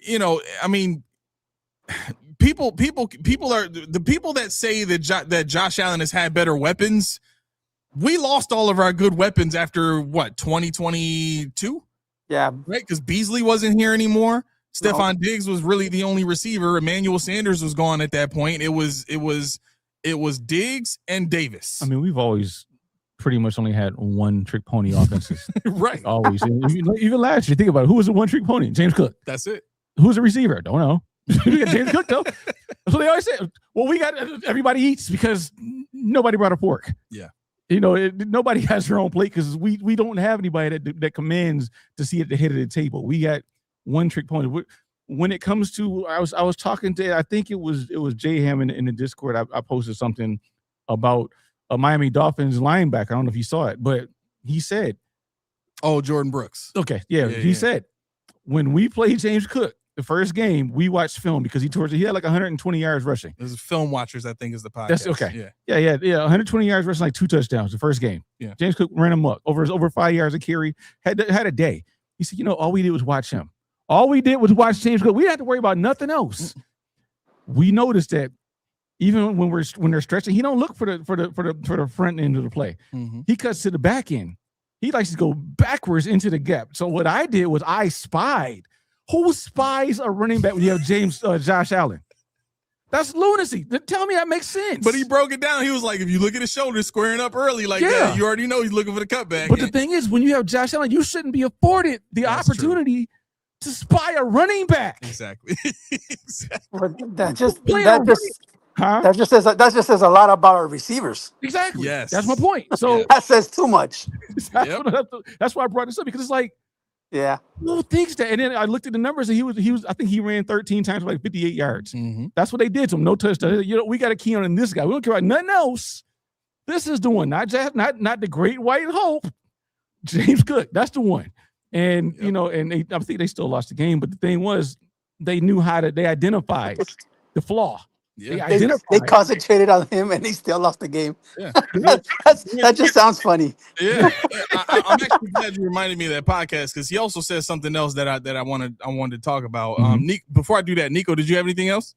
A: I mean, people are the people that say that Josh Allen has had better weapons. We lost all of our good weapons after 2022?
D: Yeah.
A: Right? Because Beasley wasn't here anymore. Stephon Diggs was really the only receiver. Emmanuel Sanders was gone at that point. It was Diggs and Davis.
C: I mean, we've always pretty much only had one-trick pony offenses.
A: Right.
C: Always. Even last year, think about it. Who was the one-trick pony? James Cook.
A: That's it.
C: Who's the receiver? Don't know. We got James Cook, though. That's what they always say. Well, we got everybody eats because nobody brought a fork.
A: Yeah.
C: Nobody has their own plate because we don't have anybody that commands to see at the head of the table. We got one-trick pony. When it comes to, I was talking to, I think it was Jay Hammond in the Discord. I posted something about a Miami Dolphins linebacker. I don't know if you saw it, but he said,
A: "Oh, Jordan Brooks."
C: Okay, yeah. He said when we played James Cook the first game, we watched film because he had like 120 yards rushing.
A: This is Film Watchers, I think, is the podcast.
C: That's okay. Yeah. 120 yards rushing, like 2 touchdowns the first game.
A: Yeah. James
C: Cook ran him up over 5 yards a carry. Had a day. He said, all we did was watch him. All we did was watch James Cook. We didn't have to worry about nothing else. We noticed that even when they're stretching, he don't look for the front end of the play. Mm-hmm. He cuts to the back end. He likes to go backwards into the gap. So what I did was I spied. Who spies a running back when you have Josh Allen? That's lunacy. Tell me that makes sense.
A: But he broke it down. He was like, if you look at his shoulders squaring up early like that, you already know he's looking for the cutback.
C: But the thing is, when you have Josh Allen, you shouldn't be afforded the opportunity to spy a running back.
A: Exactly.
D: But that just says a lot about our receivers.
C: Exactly.
A: Yes.
C: That's my point. So
D: that says too much.
C: That's why I brought this up, because it's like, little things that, and then I looked at the numbers and he was I think he ran 13 times for like 58 yards. Mm-hmm. That's what they did to him. No touchdown. We got a key on this guy. We don't care about nothing else. This is the one, not the great white hope. James Cook. That's the one. And I think they still lost the game, but the thing was they identified the flaw.
A: Yeah.
D: They concentrated on him and they still lost the game.
A: Yeah.
D: that just sounds funny.
A: Yeah. I'm actually glad you reminded me of that podcast, because he also says something else that I wanted to talk about.
C: Mm-hmm.
A: Before I do that, Nico, did you have anything else?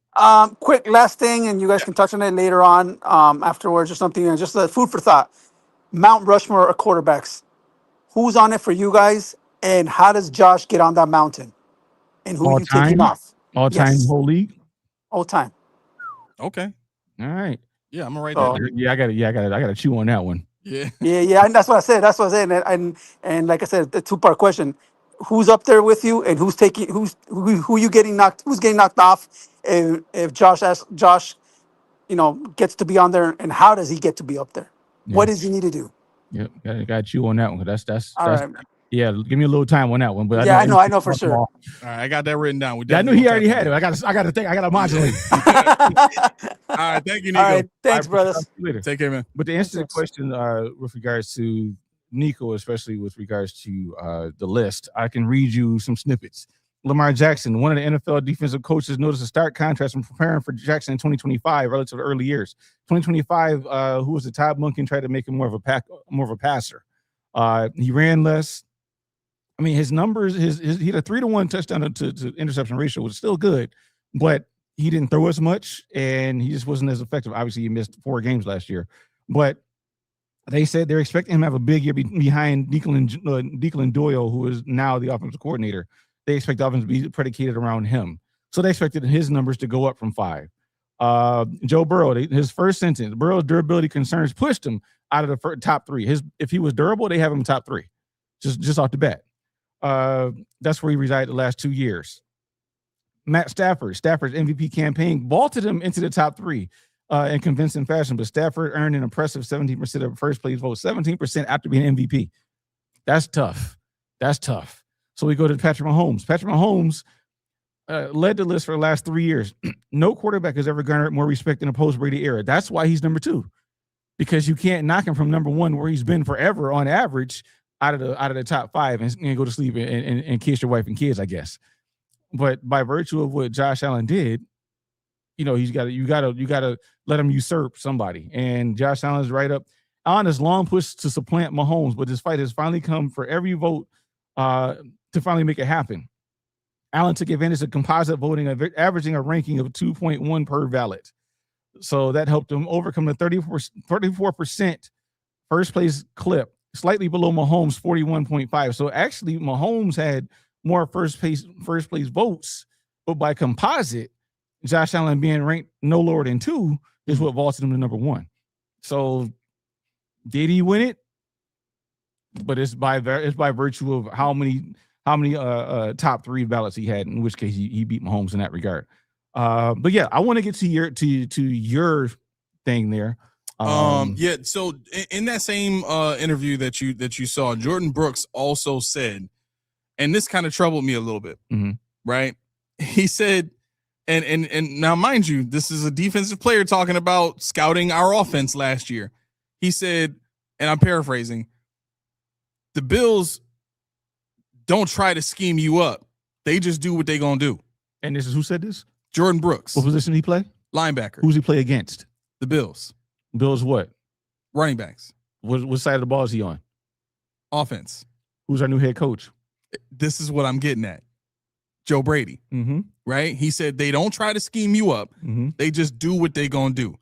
D: Quick last thing, and you guys can touch on it later on afterwards or something. And just food for thought. Mount Rushmore of quarterbacks. Who's on it for you guys, and how does Josh get on that mountain? And who are you taking off?
C: All time, whole league?
D: All time.
A: Okay.
C: All right.
A: Yeah, I'm gonna write that down.
C: Yeah, I gotta chew on that one.
A: Yeah.
D: Yeah, and that's what I said. And like I said, the 2-part question: who's up there with you, and who's getting knocked off? If Josh gets to be on there, and how does he get to be up there? Yeah. What does he need to do?
C: Yep, gotta chew on that one. That's
D: all right.
C: Yeah, give me a little time on that one. But
D: I know for sure.
A: All right, I got that written down.
C: I knew he already had it. I got to modulate.
A: All right, thank you, Nico.
D: All right, thanks, brothers.
A: Take care, man.
C: But to answer the question with regards to Nico, especially with regards to the list, I can read you some snippets. Lamar Jackson, one of the NFL defensive coaches, noticed a stark contrast from preparing for Jackson in 2025 relative to early years. 2025, who was the Todd Monken tried to make him more of a passer. He ran less. I mean, his numbers, he had a 3-to-1 touchdown to interception ratio, was still good, but he didn't throw as much, and he just wasn't as effective. Obviously, he missed 4 games last year, but they said they're expecting him to have a big year behind Declan Doyle, who is now the offensive coordinator. They expect the offense to be predicated around him. So they expected his numbers to go up from 5. Joe Burrow, his first sentence, Burrow's durability concerns pushed him out of the top 3. If he was durable, they have him top 3, just off the bat. That's where he resided the last 2 years. Matt Stafford's MVP campaign vaulted him into the top 3 in convincing fashion, but Stafford earned an impressive 17% of first place votes, 17% after being MVP. That's tough. So we go to Patrick Mahomes. Patrick Mahomes led the list for the last 3 years. No quarterback has ever garnered more respect in a post-Brady era. That's why he's number 2, because you can't knock him from number 1, where he's been forever on average, out of the top 5 and go to sleep and kiss your wife and kids, I guess. But by virtue of what Josh Allen did, you gotta let him usurp somebody. And Josh Allen's right up on his long push to supplant Mahomes, but this fight has finally come for every vote to finally make it happen. Allen took advantage of composite voting, averaging a ranking of 2.1 per ballot. So that helped him overcome the 34% first place clip, slightly below Mahomes' 41.5. So actually, Mahomes had more first place votes, but by composite, Josh Allen being ranked no lower than 2 is what vaulted him to number 1. So did he win it? But it's by virtue of how many top 3 ballots he had, in which case he beat Mahomes in that regard. But yeah, I want to get to your thing there.
A: So in that same interview that you saw, Jordan Brooks also said, and this kind of troubled me a little bit, right? He said, and now mind you, this is a defensive player talking about scouting our offense last year. He said, and I'm paraphrasing, the Bills don't try to scheme you up. They just do what they gonna do.
C: And this is who said this?
A: Jordan Brooks.
C: What position did he play?
A: Linebacker.
C: Who's he play against?
A: The Bills.
C: Bills what?
A: Running backs.
C: What side of the ball is he on?
A: Offense.
C: Who's our new head coach?
A: This is what I'm getting at. Joe Brady. Right? He said they don't try to scheme you up. They just do what they gonna do.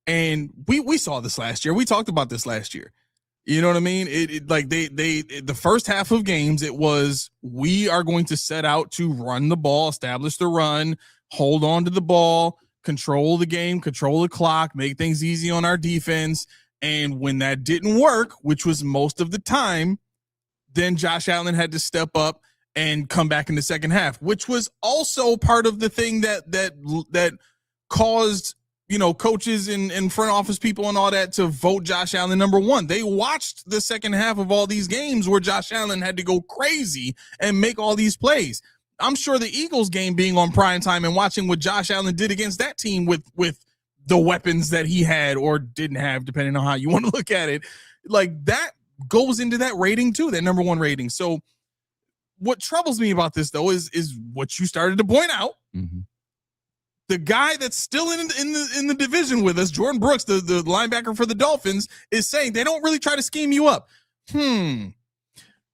A: And we saw this last year. We talked about this last year. You know what I mean? The first half of games, it was, we are going to set out to run the ball, establish the run, hold on to the ball, control the game, control the clock, make things easy on our defense. And when that didn't work, which was most of the time, then Josh Allen had to step up and come back in the second half, which was also part of the thing that caused, you know, coaches and front office people and all that to vote Josh Allen number 1. They watched the second half of all these games where Josh Allen had to go crazy and make all these plays. I'm sure the Eagles game being on prime time and watching what Josh Allen did against that team with the weapons that he had or didn't have, depending on how you want to look at it, like that goes into that rating too, that number 1 rating. So what troubles me about this though is what you started to point out. The guy that's still in the division with us, Jordan Brooks, the linebacker for the Dolphins, is saying they don't really try to scheme you up.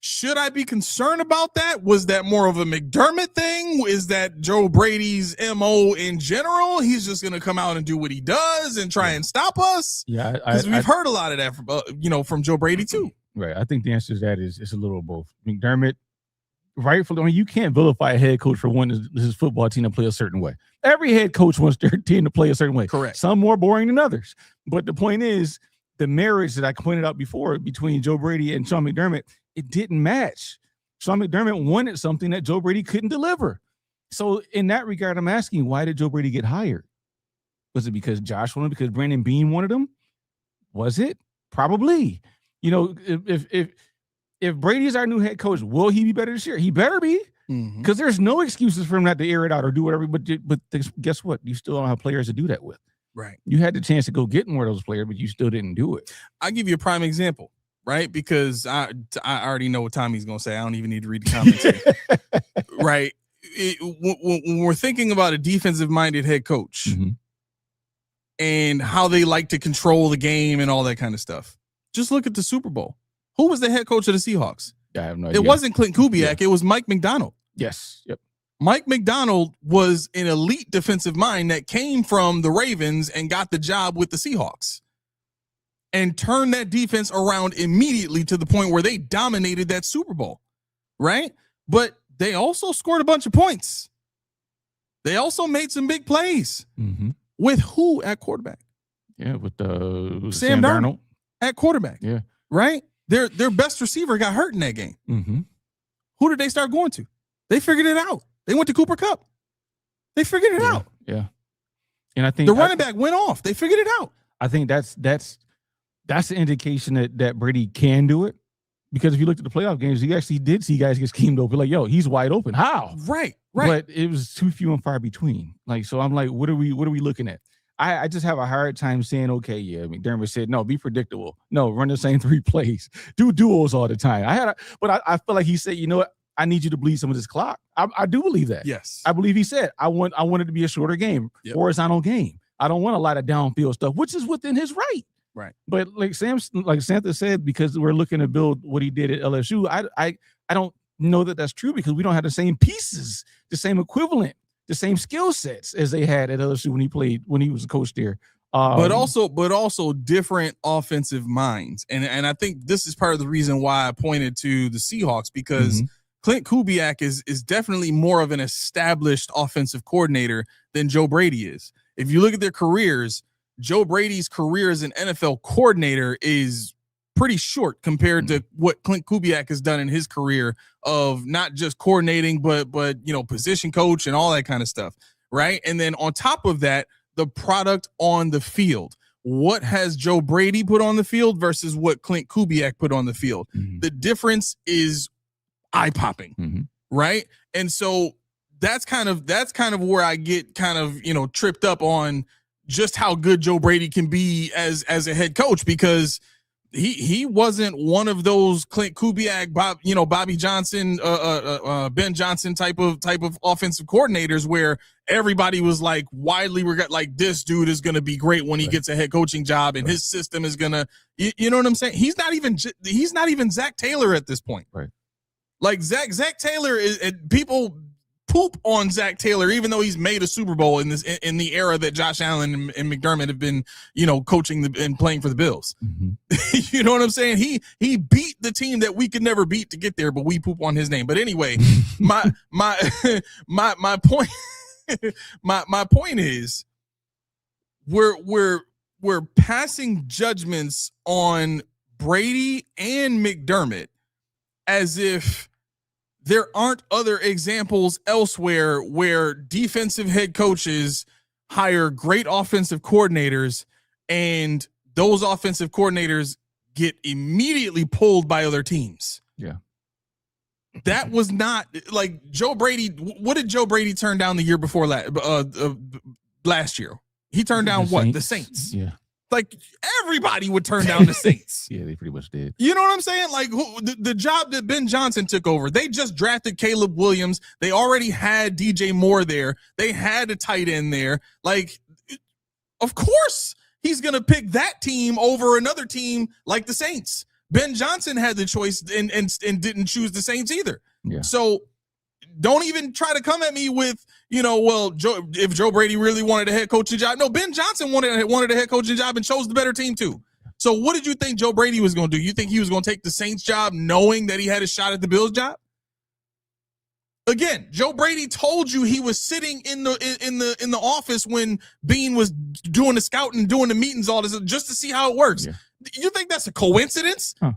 A: Should I be concerned about that? Was that more of a McDermott thing? Is that Joe Brady's MO in general? He's just going to come out and do what he does and try and stop us?
C: Yeah.
A: Because we've heard a lot of that from Joe Brady too.
C: Right. I think the answer to that is it's a little of both. McDermott, rightfully, I mean, you can't vilify a head coach for wanting his football team to play a certain way. Every head coach wants their team to play a certain way.
A: Correct.
C: Some more boring than others. But the point is, the marriage that I pointed out before between Joe Brady and Sean McDermott, it didn't match. Sean McDermott wanted something that Joe Brady couldn't deliver. So in that regard, I'm asking, why did Joe Brady get hired? Was it because Josh wanted him? Because Brandon Beane wanted him? Was it? Probably. You know, if Brady's our new head coach, will he be better this year? He better be, because there's no excuses for him not to air it out or do whatever. But guess what? You still don't have players to do that with.
A: Right. You
C: had the chance to go get more of those players, but you still didn't do it.
A: I'll give you a prime example, right? Because I already know what Tommy's going to say. I don't even need to read the commentary. Right. when we're thinking about a defensive-minded head coach and how they like to control the game and all that kind of stuff, just look at the Super Bowl. Who was the head coach of the Seahawks?
C: I have no idea.
A: It wasn't Clint Kubiak. It was Mike McDonald.
C: Yes. Yep.
A: Mike McDonald was an elite defensive mind that came from the Ravens and got the job with the Seahawks and turned that defense around immediately to the point where they dominated that Super Bowl, right? But they also scored a bunch of points. They also made some big plays. With who at quarterback?
C: Yeah, with
A: Sam Darnold at quarterback.
C: Yeah.
A: Right? Their best receiver got hurt in that game. Who did they start going to? They figured it out. They went to Cooper Kupp. They figured it out.
C: Yeah. And I think
A: the running back went off. They figured it out.
C: I think that's an indication that Brady can do it. Because if you looked at the playoff games, he actually did see guys get schemed open. Like, yo, he's wide open. How?
A: Right.
C: But it was too few and far between. Like, so I'm like, what are we looking at? I just have a hard time saying, okay, yeah. McDermott said, no, be predictable. No, run the same 3 plays. Do duels all the time. I feel like he said, you know what? I need you to bleed some of this clock. I do believe that.
A: Yes.
C: I believe he said, I want it to be a shorter game, horizontal game. I don't want a lot of downfield stuff, which is within his right.
A: Right.
C: But like Santa said, because we're looking to build what he did at LSU, I don't know that that's true because we don't have the same pieces, the same equivalent, the same skill sets as they had at LSU when he was a coach there.
A: But also different offensive minds. And I think this is part of the reason why I pointed to the Seahawks, because Clint Kubiak is definitely more of an established offensive coordinator than Joe Brady is. If you look at their careers, Joe Brady's career as an NFL coordinator is pretty short compared to what Clint Kubiak has done in his career of not just coordinating, but position coach and all that kind of stuff, right? And then on top of that, the product on the field. What has Joe Brady put on the field versus what Clint Kubiak put on the field? The difference is eye-popping, right? And so that's kind of where I get kind of tripped up on just how good Joe Brady can be as a head coach, because he wasn't one of those Clint Kubiak, Bobby Johnson, Ben Johnson type of offensive coordinators where everybody was like widely like, this dude is going to be great when he gets a head coaching job and his system is going to, you know what I'm saying? He's not even Zach Taylor at this point.
C: Right.
A: Like Zach Taylor people poop on Zach Taylor, even though he's made a Super Bowl in the era that Josh Allen and McDermott have been, coaching and playing for the Bills. You know what I'm saying? He beat the team that we could never beat to get there, but we poop on his name. But anyway, my point, my point is we're passing judgments on Brady and McDermott as if there aren't other examples elsewhere where defensive head coaches hire great offensive coordinators and those offensive coordinators get immediately pulled by other teams.
C: Yeah.
A: That was not like Joe Brady. What did Joe Brady turn down the year before last year? He turned down what? The Saints.
C: Yeah.
A: Like everybody would turn down the Saints.
C: Yeah, they pretty much did.
A: You know what I'm saying? Like the job that Ben Johnson took over, they just drafted Caleb Williams. They already had DJ Moore there. They had a tight end there. Like, of course he's going to pick that team over another team like the Saints. Ben Johnson had the choice and didn't choose the Saints either.
C: Yeah.
A: So don't even try to come at me with, if Joe Brady really wanted a head coaching job. No, Ben Johnson wanted a head coaching job and chose the better team too. So what did you think Joe Brady was going to do? You think he was going to take the Saints job knowing that he had a shot at the Bills job? Again, Joe Brady told you he was sitting in the office when Bean was doing the scouting, doing the meetings, all this, just to see how it works. Yeah. You think that's a coincidence? Huh.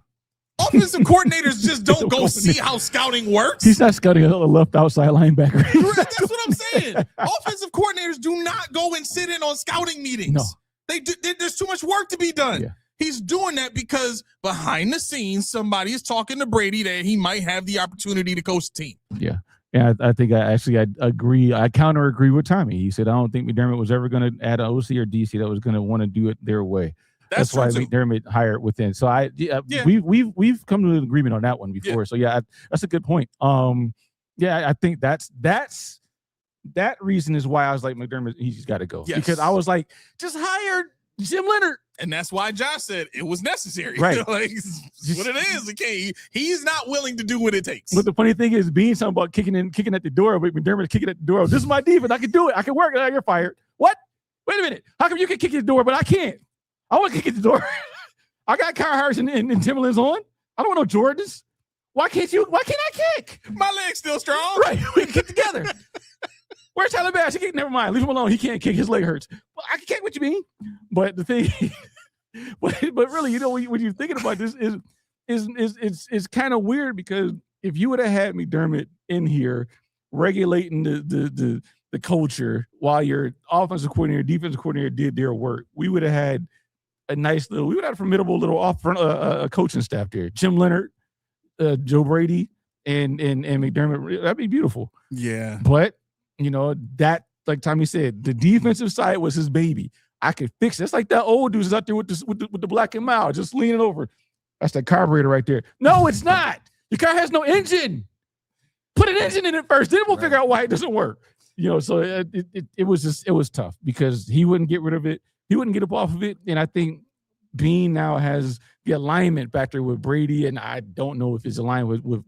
A: Offensive coordinators just don't go see how scouting works.
C: He's not scouting a left outside linebacker.
A: That's what I'm saying. Offensive coordinators do not go and sit in on scouting meetings. No. There's too much work to be done. Yeah. He's doing that because behind the scenes, somebody is talking to Brady that he might have the opportunity to coach the team.
C: Yeah. Yeah, I think I agree. I counter agree with Tommy. He said, I don't think McDermott was ever going to add an OC or DC that was going to want to do it their way. That's why McDermott hired within. So we've come to an agreement on that one before. Yeah. So yeah, that's a good point. Yeah, I think that reason is why I was like, McDermott, he's just got to go.
A: Yes.
C: Because I was like, just hire Jim Leonard.
A: And that's why Josh said it was necessary.
C: Right.
A: Like, what it is. Okay, he's not willing to do what it takes.
C: But the funny thing is, being something about kicking at the door, but McDermott kicking at the door. This is my defense. I can do it. I can work. You're fired. What? Wait a minute. How come you can kick at the door, but I can't? I want to kick at the door. I got Carhartts and Timberlands on. I don't want no Jordans. Why can't I kick?
A: My leg's still strong.
C: Right. We can kick together. Where's Tyler Bass? He can't. Never mind. Leave him alone. He can't kick. His leg hurts. Well, I can kick. What you mean? But the thing, but really, you know, when you're thinking about this, is kind of weird because if you would have had McDermott in here regulating the culture while your offensive coordinator, defensive coordinator did their work, we would have had a formidable little off front coaching staff there. Jim Leonard, Joe Brady, and McDermott. That'd be beautiful.
A: Yeah.
C: But you know, that, like Tommy said, the defensive side was his baby. I could fix it. It's like that old dude's out there with the black and mild, just leaning over. That's that carburetor right there. No, it's not. Your car has no engine. Put an engine in it first. Then we'll figure out why it doesn't work. You know, so it was tough because he wouldn't get rid of it. He wouldn't get up off of it. And I think Bean now has the alignment back there with Brady, and I don't know if it's aligned with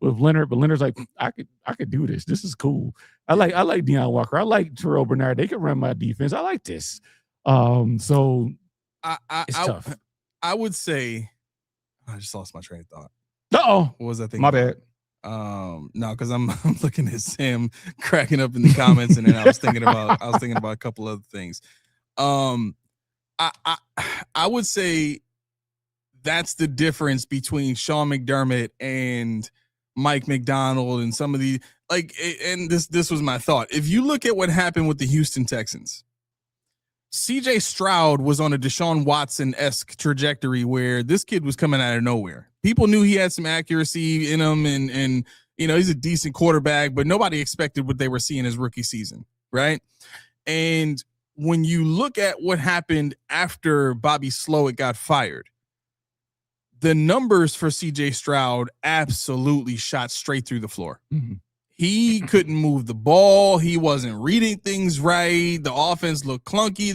C: Leonard, but Leonard's like, I could do this. This is cool. I like Deion Walker. I like Terrell Bernard. They can run my defense. I like this. So it's tough.
A: I would say I just lost my train of thought.
C: Uh-oh.
A: What was I thinking?
C: My bad.
A: No, because I'm looking at Sam cracking up in the comments, and then I was thinking about a couple other things. I would say that's the difference between Sean McDermott and Mike McDonald and some of the and this was my thought. If you look at what happened with the Houston Texans, CJ Stroud was on a Deshaun Watson-esque trajectory where this kid was coming out of nowhere. People knew he had some accuracy in him and you know, he's a decent quarterback, but nobody expected what they were seeing his rookie season, right? And when you look at what happened after Bobby Slowick got fired, the numbers for CJ Stroud absolutely shot straight through the floor. Mm-hmm. He couldn't move the ball. He wasn't reading things right. The offense looked clunky.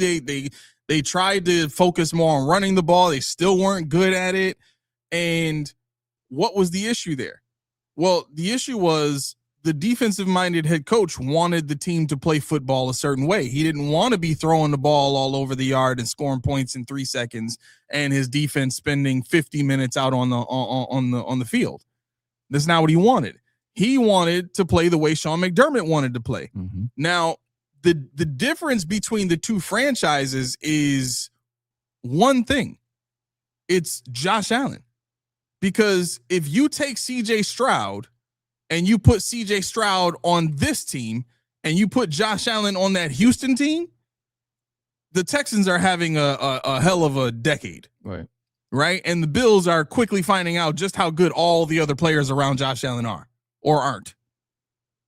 A: They tried to focus more on running the ball. They still weren't good at it. And what was the issue there? Well, the issue was the defensive-minded head coach wanted the team to play football a certain way. He didn't want to be throwing the ball all over the yard and scoring points in 3 seconds, and his defense spending 50 minutes out on the field. That's not what he wanted. He wanted to play the way Sean McDermott wanted to play. Mm-hmm. Now, the difference between the two franchises is one thing. It's Josh Allen. Because if you take CJ Stroud and you put CJ Stroud on this team and you put Josh Allen on that Houston team, the Texans are having a hell of a decade. Right? And the Bills are quickly finding out just how good all the other players around Josh Allen are or aren't.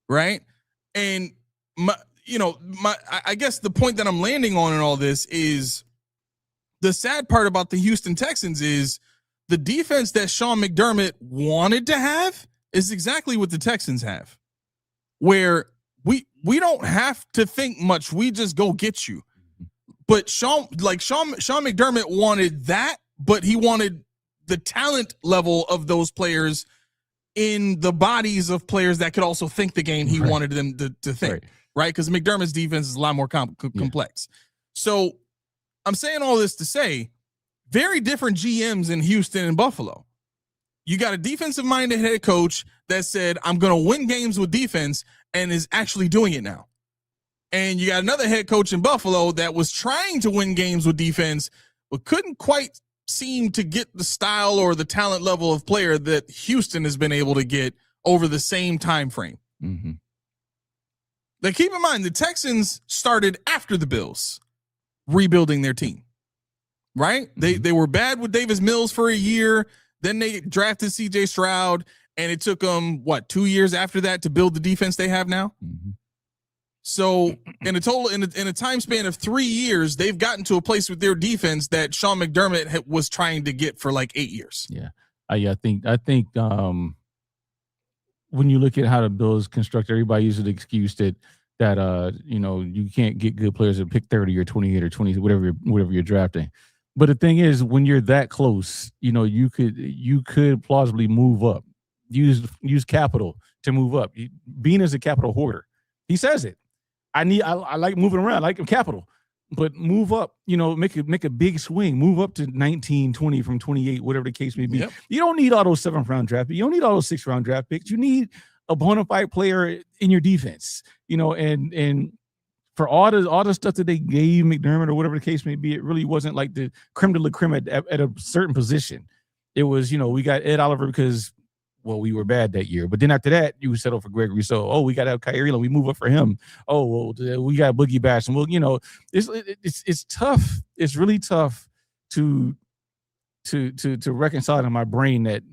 A: Right? And I guess the point that I'm landing on in all this is the sad part about the Houston Texans is the defense that Sean McDermott wanted to have is exactly what the Texans have, where we don't have to think much. We just go get you. But Sean McDermott wanted that, but he wanted the talent level of those players in the bodies of players that could also think the game he wanted them to think, right? Because McDermott's defense is a lot more complex. So I'm saying all this to say, very different GMs in Houston and Buffalo. You got a defensive-minded head coach that said, I'm going to win games with defense, and is actually doing it now. And you got another head coach in Buffalo that was trying to win games with defense, but couldn't quite seem to get the style or the talent level of player that Houston has been able to get over the same time frame. Mm-hmm. Now, keep in mind, the Texans started after the Bills rebuilding their team. Right? Mm-hmm. They were bad with Davis Mills for a year. Then they drafted CJ Stroud, and it took them 2 years after that to build the defense they have now. Mm-hmm. So in a time span of 3 years, they've gotten to a place with their defense that Sean McDermott was trying to get for 8 years.
C: Yeah. I think when you look at how the Bills construct, everybody uses the excuse that you can't get good players at pick 30 or 28 or 20, whatever you're drafting. But the thing is, when you're that close, you could plausibly move up, use capital to move up. Bean is a capital hoarder. He says it. I like moving around, I like capital, but move up, make a big swing, move up to 19, 20 from 28, whatever the case may be.
A: Yep.
C: You don't need all those 7th round draft picks. You don't need all those 6th round draft picks. You need a bona fide player in your defense, and for all the stuff that they gave McDermott or whatever the case may be, it really wasn't like the creme de la creme at a certain position. It was, we got Ed Oliver because, well, we were bad that year. But then after that, you settle for Gregory. So, we got to have Kyrie Elam. We move up for him. Oh, well, we got Boogie Bash. And, it's tough. It's really tough to reconcile in my brain that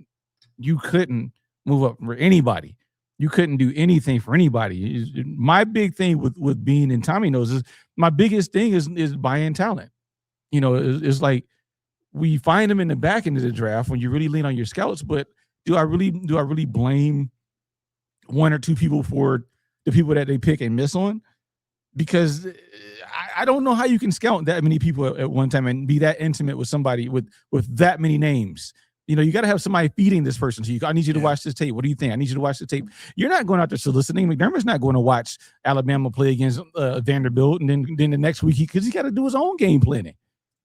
C: you couldn't move up for anybody. You couldn't do anything for anybody. My big thing with Bean and Tommy knows is my biggest thing is buying talent. It's like we find them in the back end of the draft when you really lean on your scouts. But do I really blame one or two people for the people that they pick and miss on? Because I don't know how you can scout that many people at one time and be that intimate with somebody with that many names. You got to have somebody feeding this person. So I need you to watch this tape. What do you think? I need you to watch the tape. You're not going out there soliciting. McDermott's not going to watch Alabama play against Vanderbilt, and then the next week because he got to do his own game planning.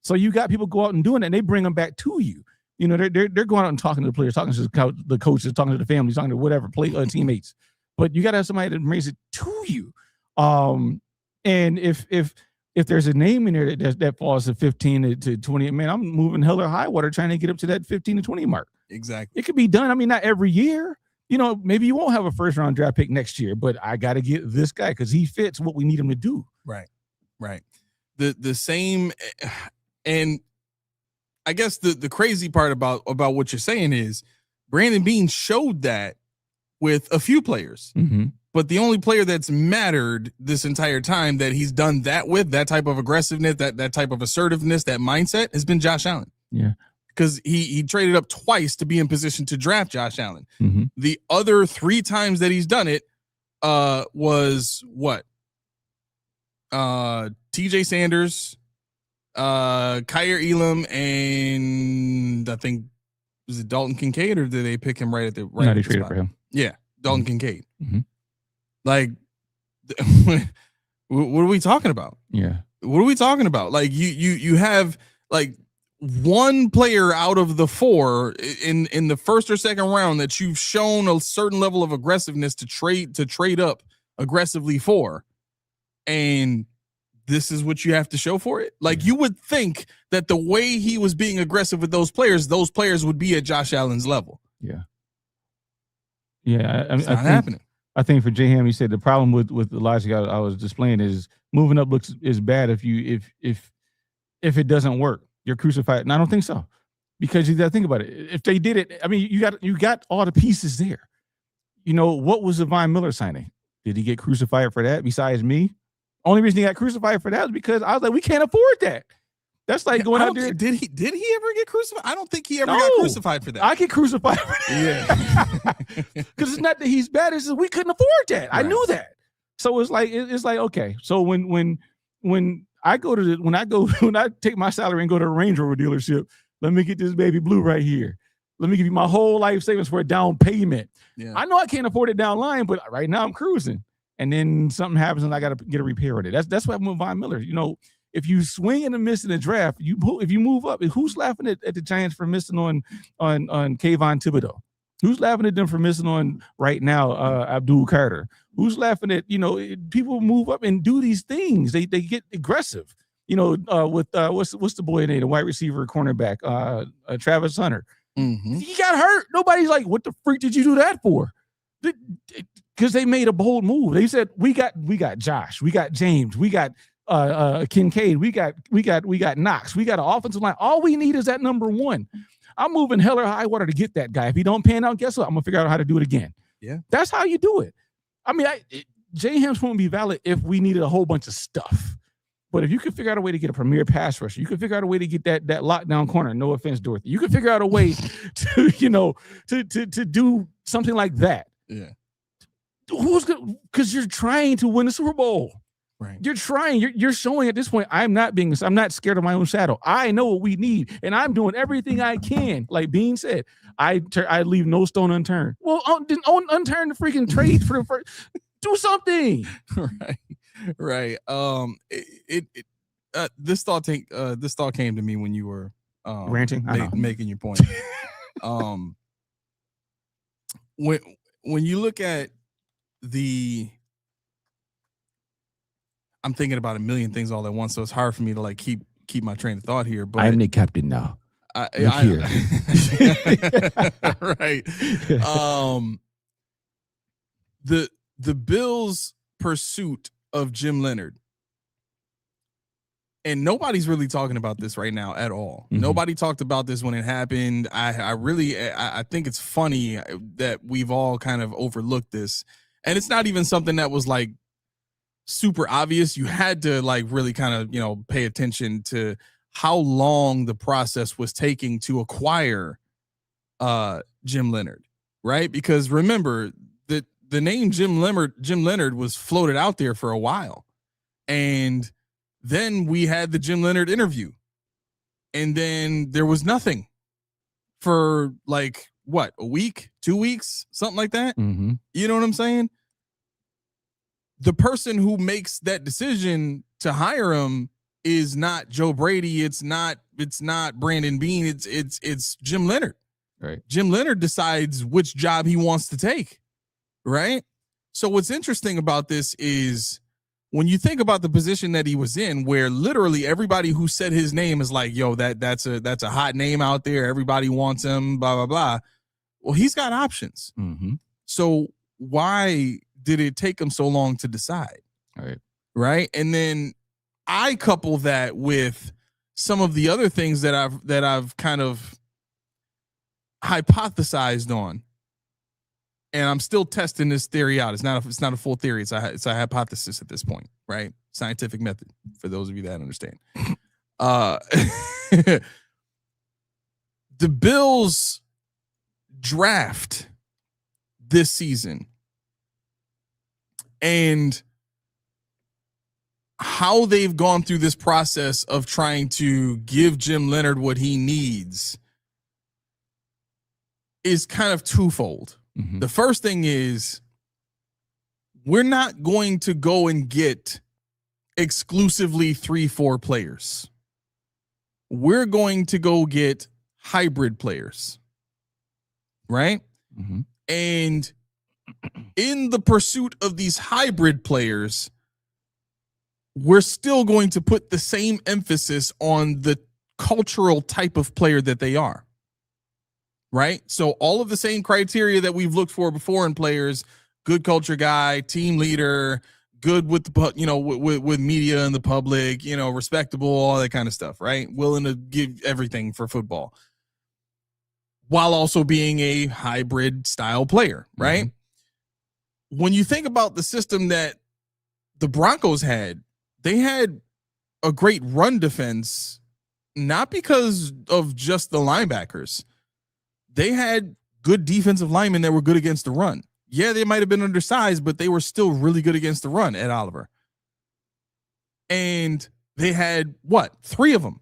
C: So you got people go out and doing that, and they bring them back to you. They're going out and talking to the players, talking to the coaches, talking to the families, talking to whatever teammates. But you got to have somebody that brings it to you. And if there's a name in there that falls to 15 to 20, man, I'm moving hell or high water trying to get up to that 15 to 20 mark.
A: Exactly.
C: It could be done. I mean, not every year. Maybe you won't have a 1st round draft pick next year, but I got to get this guy because he fits what we need him to do.
A: Right. The same, and I guess the crazy part about what you're saying is Brandon Beane showed that with a few players.
C: Mm-hmm.
A: But the only player that's mattered this entire time that he's done that with, that type of aggressiveness, that type of assertiveness, that mindset, has been Josh Allen.
C: Yeah.
A: Because he traded up twice to be in position to draft Josh Allen.
C: Mm-hmm.
A: The other 3 times that he's done it was what? TJ Sanders, Kyrie Elam, and I think, was it Dalton Kincaid, or did they pick him right at the right?
C: No, they traded for him.
A: Yeah, Dalton Kincaid.
C: Mm-hmm.
A: Like, what are we talking about?
C: Yeah.
A: What are we talking about? Like, you have like one player out of the 4 in the 1st or 2nd round that you've shown a certain level of aggressiveness to trade up aggressively for, and this is what you have to show for it. Like, you would think that the way he was being aggressive with those players would be at Josh Allen's level.
C: Yeah. Yeah.
A: It's not happening.
C: I think for J-Ham, he said the problem with the logic I was displaying is moving up is bad if it doesn't work. You're crucified. And I don't think so. Because you got to think about it. If they did it, I mean, you got all the pieces there. What was the Von Miller signing? Did he get crucified for that besides me? Only reason he got crucified for that was because I was like, we can't afford that. That's like going out there.
A: Did he ever get crucified? I don't think he ever got crucified for that.
C: I get crucified for that.
A: Yeah.
C: Because it's not that he's bad, it's just we couldn't afford that. Right. I knew that. So it's like okay. So when I take my salary and go to a Range Rover dealership, let me get this baby blue right here. Let me give you my whole life savings for a down payment. Yeah. I know I can't afford it down line, but right now I'm cruising. And then something happens and I got to get a repair on it. That's what happened with Von Miller. If you swing and miss in the draft, if you move up, who's laughing at the Giants for missing on Kayvon Thibodeau? Who's laughing at them for missing on right now Abdul Carter? Who's laughing at people move up and do these things? They get aggressive. With what's the boy name, the wide receiver cornerback, Travis Hunter.
A: Mm-hmm.
C: He got hurt. Nobody's like, what the freak did you do that for? Because they made a bold move. They said we got Josh, we got James, we got Kincaid, we got Knox, we got an offensive line. All we need is that number 1. I'm moving hell or high water to get that guy. If he don't pan out, guess what? I'm gonna figure out how to do it again.
A: Yeah,
C: that's how you do it. I mean, J-Ham's won't be valid if we needed a whole bunch of stuff. But if you could figure out a way to get a premier pass rusher, you could figure out a way to get that lockdown corner. No offense, Dorothy. You could figure out a way to to do something like that.
A: Yeah.
C: who's good? Because you're trying to win the Super Bowl.
A: Right.
C: You're trying. You're showing at this point. I'm not scared of my own shadow. I know what we need, and I'm doing everything I can. Like Bean said, I leave no stone unturned. Well, unturn the freaking trade for the first. Do something.
A: Right. This thought came to me when you were
C: ranting,
A: making your point. When you look at I'm thinking about a million things all at once, so it's hard for me to like keep my train of thought here. But
C: I'm the captain now.
A: Right. The Bills' pursuit of Jim Leonard, and nobody's really talking about this right now at all. Mm-hmm. Nobody talked about this when it happened. I think it's funny that we've all kind of overlooked this, and it's not even something that was like super obvious. You had to like really kind of, pay attention to how long the process was taking to acquire Jim Leonard, right? Because remember that the name Jim Leonard was floated out there for a while. And then we had the Jim Leonard interview. And then there was nothing for like what, a week, 2 weeks, something like that.
C: Mm-hmm.
A: You know what I'm saying? The person who makes that decision to hire him is not Joe Brady. It's not Brandon Beane. It's Jim Leonard.
C: Right.
A: Jim Leonard decides which job he wants to take. Right. So what's interesting about this is when you think about the position that he was in, where literally everybody who said his name is like, yo, that's a hot name out there. Everybody wants him, blah, blah, blah. Well, he's got options.
C: Mm-hmm.
A: So why did it take him so long to decide? Right. And then I couple that with some of the other things that I've kind of hypothesized on, and I'm still testing this theory out. It's not a full theory. It's a hypothesis at this point, right? Scientific method for those of you that understand. The Bills draft this season and how they've gone through this process of trying to give Jim Leonard what he needs is kind of twofold.
C: Mm-hmm.
A: The first thing is we're not going to go and get exclusively 3-4 players. We're going to go get hybrid players, right?
C: Mm-hmm.
A: And in the pursuit of these hybrid players, we're still going to put the same emphasis on the cultural type of player that they are. Right? So all of the same criteria that we've looked for before in players, good culture guy, team leader, good with the, with media and the public, respectable, all that kind of stuff, right? Willing to give everything for football while also being a hybrid style player, right? Mm-hmm. When you think about the system that the Broncos had, they had a great run defense, not because of just the linebackers. They had good defensive linemen that were good against the run. Yeah, they might have been undersized, but they were still really good against the run, Ed Oliver. And they had, 3 of them,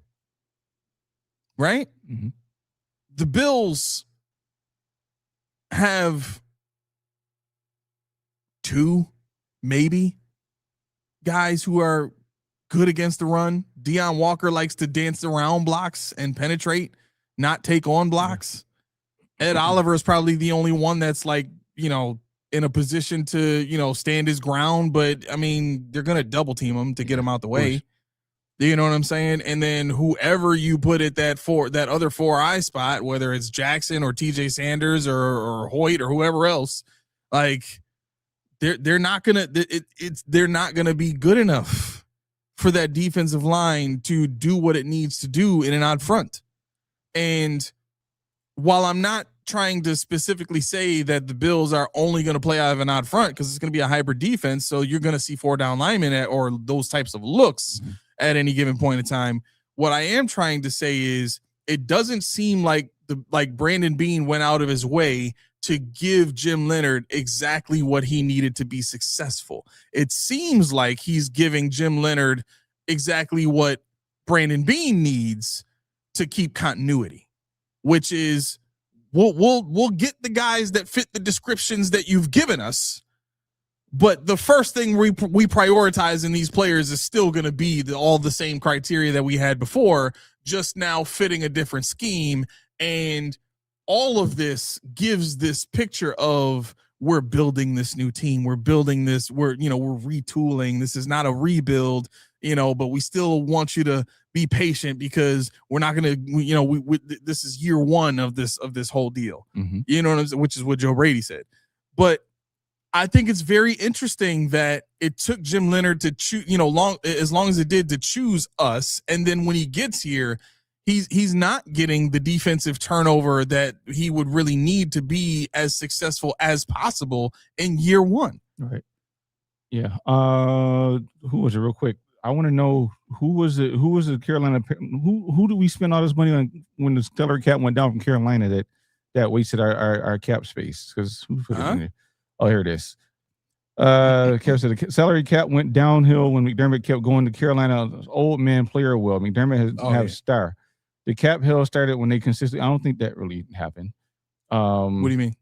A: right?
C: Mm-hmm.
A: The Bills have 2, maybe, guys who are good against the run. Deion Walker likes to dance around blocks and penetrate, not take on blocks. Ed Oliver is probably the only one that's like, in a position to, stand his ground. But I mean, they're going to double team him to get him out the way. You know what I'm saying? And then whoever you put at that other 4-eye spot, whether it's Jackson or TJ Sanders or Hoyt or whoever else, like they're not going to be good enough for that defensive line to do what it needs to do in an odd front. And while I'm not trying to specifically say that the Bills are only going to play out of an odd front, because it's going to be a hybrid defense, so you're going to see 4-down linemen or those types of looks at any given point in time. What I am trying to say is it doesn't seem like Brandon Beane went out of his way to give Jim Leonard exactly what he needed to be successful. It seems like he's giving Jim Leonard exactly what Brandon Beane needs to keep continuity, which is we'll get the guys that fit the descriptions that you've given us. But the first thing we prioritize in these players is still going to be all the same criteria that we had before, just now fitting a different scheme. And all of this gives this picture of we're building this new team. We're building this. We're retooling. This is not a rebuild, but we still want you to be patient because we're not going to, this is year one of this whole deal.
C: Mm-hmm.
A: You know what I'm saying? Which is what Joe Brady said. But I think it's very interesting that it took Jim Leonard to choose, as long as it did to choose us. And then when he gets here, he's not getting the defensive turnover that he would really need to be as successful as possible in year one.
C: Right. Yeah. Who was it real quick? I want to know who was the Carolina, who do we spend all this money on when the salary cap went down from Carolina that wasted our cap space? Because who put it in there? Oh, here it is. The salary cap went downhill when McDermott kept going to Carolina. Old man player will. McDermott has a star. The cap hill started when they consistently. I don't think that really happened.
A: What do you mean?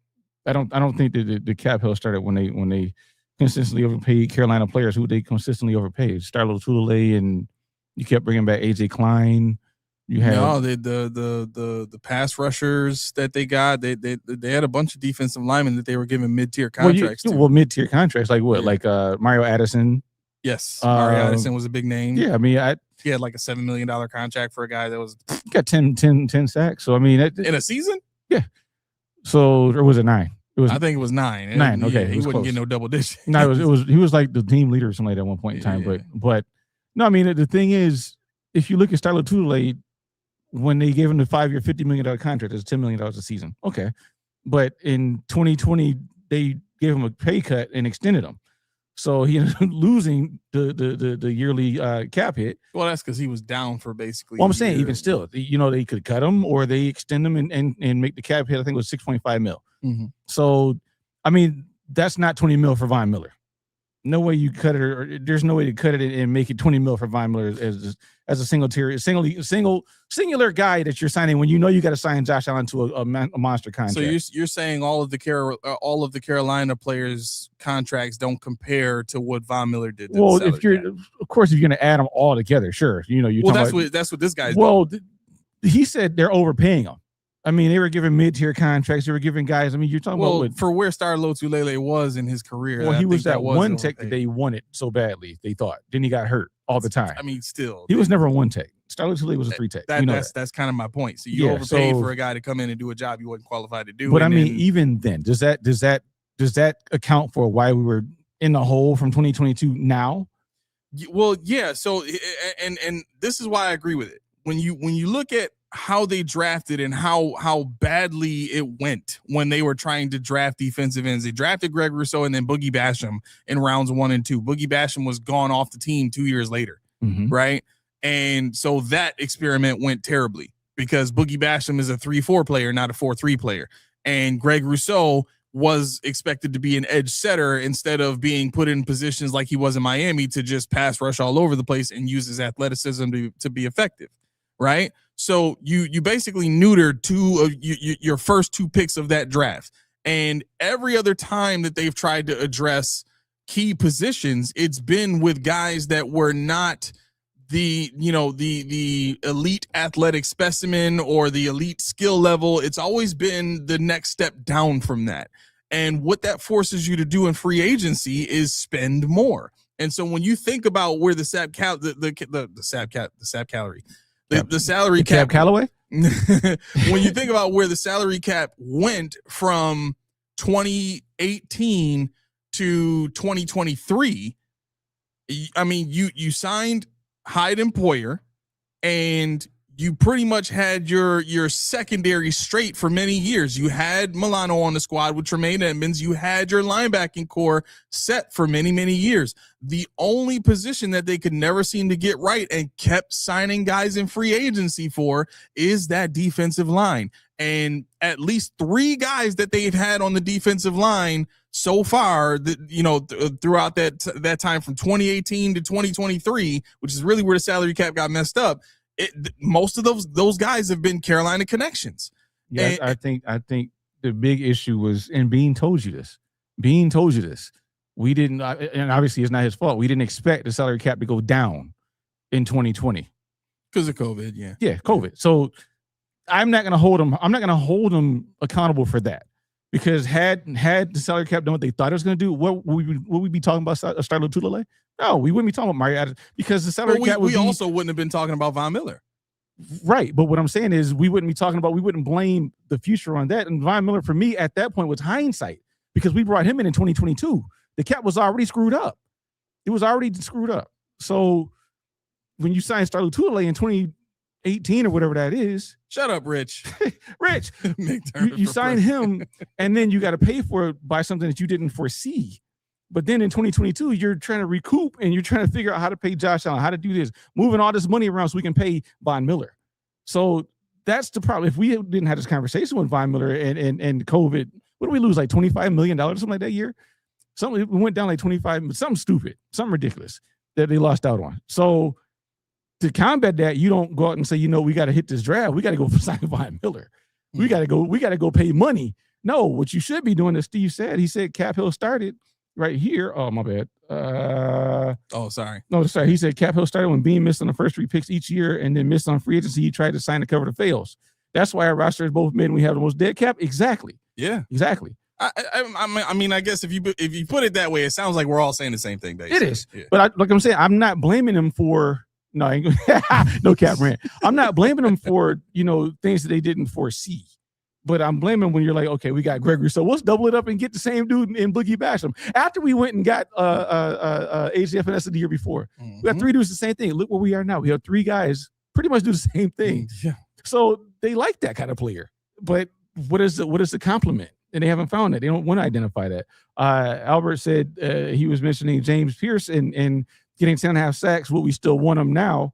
C: I don't think that the cap hill started when they consistently overpaid Carolina players who they consistently overpaid. Starlo Tulele, and you kept bringing back AJ Klein. You had
A: the pass rushers that they got. They had a bunch of defensive linemen that they were giving mid-tier contracts to.
C: Well, mid-tier contracts like what? Yeah. Like Mario Addison.
A: Yes, Mario Addison was a big name.
C: Yeah, I mean,
A: he had like a $7 million contract for a guy that was
C: got 10 sacks. So I mean,
A: in a season.
C: Yeah. So or was it 9?
A: I think it was 9.
C: 9. Okay,
A: he wouldn't get no double digits.
C: No, he was like the team leader or something like that at one point in time. Yeah. But no, I mean the thing is, if you look at Starlo Tulele, when they gave him the 5-year, $50 million contract, it's $10 million a season. Okay. But in 2020, they gave him a pay cut and extended him. So he ended up losing the yearly cap hit.
A: Well, that's because he was down for basically.
C: Well, I'm saying even still, they could cut him or they extend him and make the cap hit. I think it was $6.5 million.
A: Mm-hmm.
C: So, I mean, that's not $20 million for Von Miller. No way you cut it, or there's no way to cut it and make it $20 million for Von Miller as a singular guy that you're signing when you got to sign Josh Allen to a monster contract.
A: So you're saying all of the Carolina players' contracts don't compare to what Von Miller did.
C: Well, of course, if you're going to add them all together, sure.
A: That's what this guy's.
C: Well, he said they're overpaying them. I mean, they were giving mid-tier contracts. They were giving guys. I mean, you're talking about
A: for where Starlo Tulele was in his career.
C: Well, he was that one tech that they wanted so badly. They thought. Then he got hurt all the time.
A: I mean, still,
C: he was never a one tech. Starlo Tulele was a 3 tech.
A: That's kind of my point. So you overpaid for a guy to come in and do a job you wasn't qualified to do.
C: But I mean, even then, does that account for why we were in the hole from 2022 now?
A: Well, yeah. So and this is why I agree with it. When you look at how they drafted and how badly it went when they were trying to draft defensive ends. They drafted Greg Rousseau and then Boogie Basham in rounds 1 and 2. Boogie Basham was gone off the team 2 years later, right? And so that experiment went terribly because Boogie Basham is a 3-4 player, not a 4-3 player. And Greg Rousseau was expected to be an edge setter instead of being put in positions like he was in Miami to just pass rush all over the place and use his athleticism to be effective, right? So you basically neutered two of your first 2 picks of that draft. And every other time that they've tried to address key positions, it's been with guys that were not the elite athletic specimen or the elite skill level. It's always been the next step down from that. And what that forces you to do in free agency is spend more. And so when you think about where the salary cap
C: Callaway.
A: When you think about where the salary cap went from 2018 to 2023, I mean, you signed Hyde and Poyer, and you pretty much had your secondary straight for many years. You had Milano on the squad with Tremaine Edmonds. You had your linebacking core set for many, many years. The only position that they could never seem to get right and kept signing guys in free agency for is that defensive line. And at least 3 guys that they've had on the defensive line so far, throughout that time from 2018 to 2023, which is really where the salary cap got messed up. Most of those guys have been Carolina connections.
C: Yeah, and I think the big issue was, and Bean told you this. We didn't, and obviously it's not his fault. We didn't expect the salary cap to go down in 2020
A: because of COVID.
C: Yeah, COVID. So I'm not going to hold them. I'm not going to hold them accountable for that, because had the salary cap done what they thought it was going to do, what would we be talking about? Starlo Tulele? No, we wouldn't be talking about Mario, because the salary cap would
A: also wouldn't have been talking about Von Miller.
C: Right. But what I'm saying is we wouldn't blame the future on that. And Von Miller, for me, at that point was hindsight, because we brought him in 2022. The cap was already screwed up. It was already screwed up. So when you sign Starlo Tulele in 2018 or whatever that is.
A: Shut up, Rich.
C: Rich. you sign him, and then you got to pay for it by something that you didn't foresee. But then in 2022, you're trying to recoup, and you're trying to figure out how to pay Josh Allen, how to do this, moving all this money around so we can pay Von Miller. So that's the problem. If we didn't have this conversation with Von Miller and COVID, what did we lose, like $25 million or something like that year? We went down like 25, something stupid, something ridiculous that they lost out on. So to combat that, you don't go out and say, we got to hit this draft. We got to go sign Von Miller. We got to go pay money. No, what you should be doing, as Steve said, he said Cap Hill started right here. Oh, my bad.
A: Sorry.
C: No, sorry. He said Cap Hill started when Bean missed on the first 3 picks each year and then missed on free agency. He tried to sign to cover the fails. That's why our roster is both mid and we have the most dead cap. Exactly.
A: Yeah.
C: Exactly.
A: I mean, I guess if you put it that way, it sounds like we're all saying the same thing. Basically.
C: It is. Yeah. But like I'm saying, I'm not blaming him for no cap rant. I'm not blaming them for, things that they didn't foresee. But I'm blaming when you're like, okay, we got Gregory, so let's double it up and get the same dude in Boogie Basham. After we went and got AJ FNS the year before. We got 3 dudes the same thing. Look where we are now. We have 3 guys pretty much do the same thing.
A: Yeah.
C: So they like that kind of player. But what is the compliment? And they haven't found that. They don't want to identify that. Albert said he was mentioning James Pierce and getting 10.5 sacks. Will we still want him now?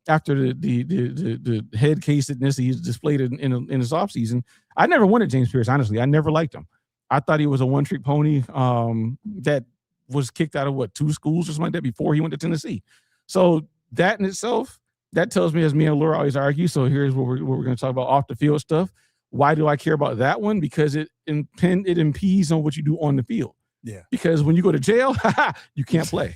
C: After the head casedness he's displayed in his offseason. I never wanted James Pierce, honestly. I never liked him. I thought he was a one-trick pony that was kicked out of 2 schools or something like that before he went to Tennessee. So that in itself, that tells me, as me and Laura always argue, so here's what we're going to talk about off the field stuff. Why do I care about that one? Because it impedes on what you do on the field.
A: Yeah. Because
C: when you go to jail, you can't play.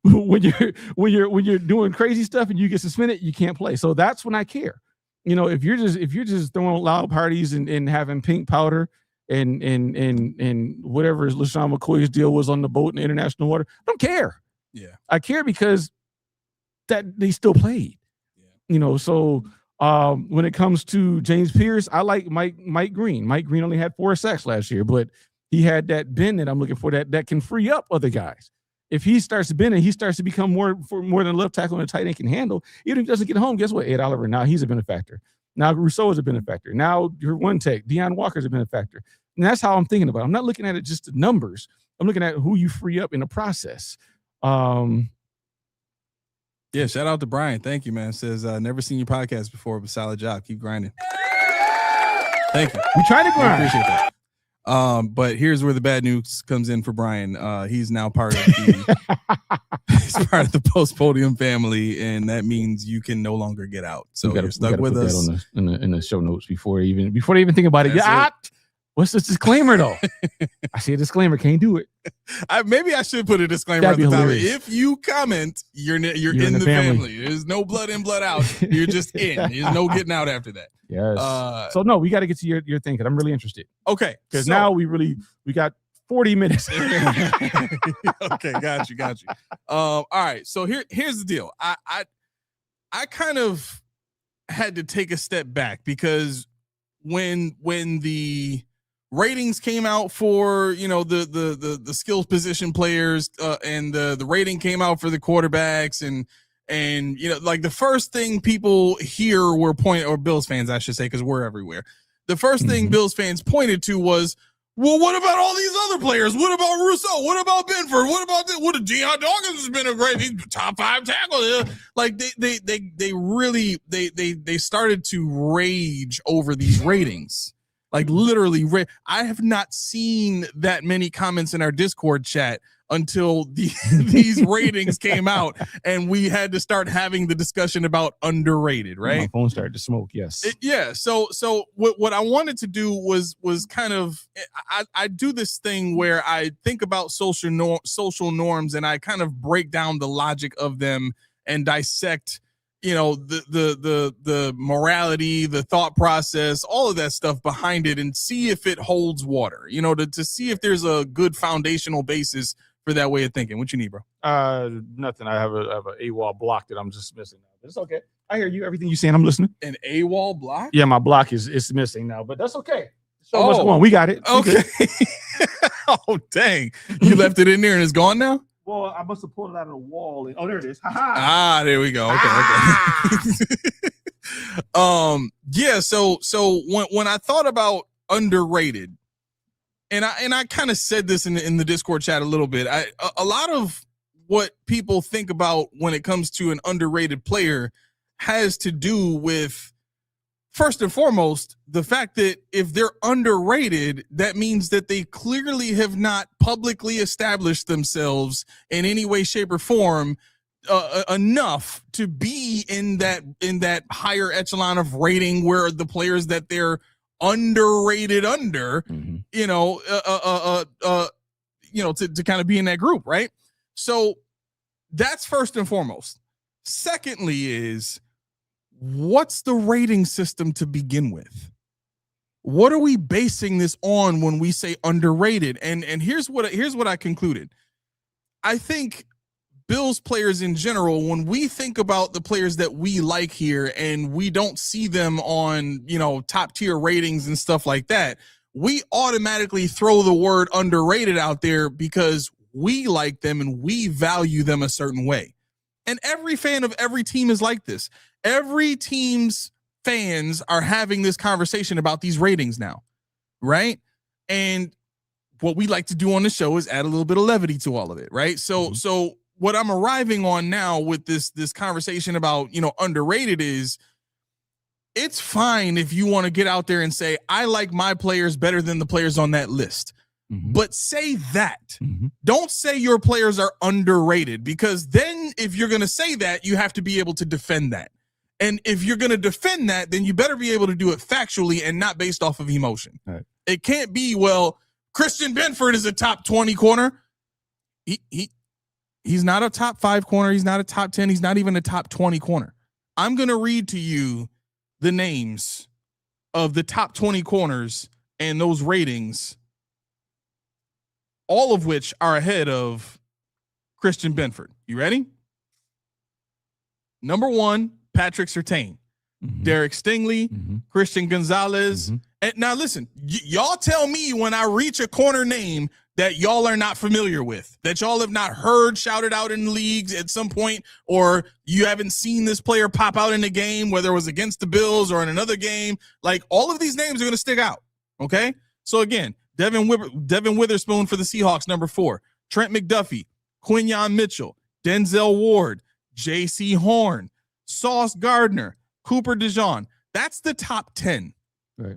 C: when you're doing crazy stuff and you get suspended, you can't play. So that's when I care. If you're just throwing loud parties and having pink powder and whatever LaShawn McCoy's deal was on the boat in international water, I don't care.
A: Yeah.
C: I care because that they still played. Yeah. So when it comes to James Pierce, I like Mike Green. Mike Green only had 4 sacks last year, but he had that bend that I'm looking for that can free up other guys. If he starts bending, he starts to become more than a left tackle and a tight end can handle. Even if he doesn't get home, guess what? Ed Oliver, now he's a benefactor. Now Rousseau is a benefactor. Now your one tech, Deion Walker's a benefactor. And that's how I'm thinking about it. I'm not looking at it just the numbers. I'm looking at who you free up in the process.
A: Yeah, shout out to Brian. Thank you, man. Says, never seen your podcast before, but solid job. Keep grinding. Thank you.
C: We try to grind.
A: I appreciate that. But here's where the bad news comes in for Brian. He's now part of the Post-Podium family, and that means you can no longer get out. So you're stuck with us.
C: That in the show notes before they even think about it. What's this disclaimer though? I see a disclaimer. Can't do it.
A: Maybe I should put a disclaimer at the top. If you comment, you're in the family. There's no blood in, blood out. You're just in. There's no getting out after that.
C: Yes. So no, we got to get to your thing because I'm really interested.
A: Okay.
C: Because now we got 40 minutes.
A: Okay, got you. All right. So here's the deal. I kind of had to take a step back because when the ratings came out for the skills position players and the rating came out for the quarterbacks and And, like the first thing people here were or Bills fans, I should say, because we're everywhere. The first thing Bills fans pointed to was, well, what about all these other players? What about Rousseau? What about Benford? What about this? What Deion Dawkins has been a great top 5 tackle. Like they really started to rage over these ratings. Like literally, I have not seen that many comments in our Discord chat until these ratings came out, and we had to start having the discussion about underrated, right?
C: My phone started to smoke. Yes.
A: So what I wanted to do was kind of, I do this thing where I think about social norms, and I kind of break down the logic of them and dissect, the morality, the thought process, all of that stuff behind it, and see if it holds water, to see if there's a good foundational basis for that way of thinking. What you need, bro?
C: Nothing. I have a AWOL block that I'm just missing now. But it's okay. I hear you. Everything you're saying, I'm listening.
A: An AWOL block?
C: Yeah, my block is missing now, but that's okay. So what's going on? We got it.
A: Okay. Oh, dang. You left it in there and it's gone now?
C: Well, I must have pulled it out of the wall. There it is. Ha-ha.
A: There we go. Okay. Yeah. So when I thought about underrated, and I kind of said this in the Discord chat a little bit, a lot of what people think about when it comes to an underrated player has to do with, first and foremost, the fact that if they're underrated, that means that they clearly have not publicly established themselves in any way, shape, or form enough to be in that higher echelon of rating where the players that they're underrated under, to kind of be in that group, right? So that's first and foremost. Secondly is, what's the rating system to begin with? What are we basing this on when we say underrated? And here's what I concluded. I think Bills players in general, when we think about the players that we like here and we don't see them on, top tier ratings and stuff like that, we automatically throw the word underrated out there because we like them and we value them a certain way. And every fan of every team is like this. Every team's fans are having this conversation about these ratings now, right? And what we like to do on the show is add a little bit of levity to all of it, right? So what I'm arriving on now with this conversation about, underrated is, it's fine if you want to get out there and say, I like my players better than the players on that list. But say that. Don't say your players are underrated, because then if you're going to say that, you have to be able to defend that. And if you're going to defend that, then you better be able to do it factually and not based off of emotion. Right. It can't be, well, Christian Benford is a top 20 corner. He's not a top 5 corner. He's not a top 10. He's not even a top 20 corner. I'm going to read to you the names of the top 20 corners and those ratings, all of which are ahead of Christian Benford. You ready? Number 1, Patrick Surtain, Derek Stingley, Christian Gonzalez. And now listen, y'all tell me when I reach a corner name that y'all are not familiar with, that y'all have not heard shouted out in the leagues at some point, or you haven't seen this player pop out in the game, whether it was against the Bills or in another game. Like, all of these names are going to stick out. Okay. So again, Devin Witherspoon for the Seahawks, number 4, Trent McDuffie, Quinyon Mitchell, Denzel Ward, J.C. Horn, Sauce Gardner, Cooper DeJean. That's the top 10.
C: Right.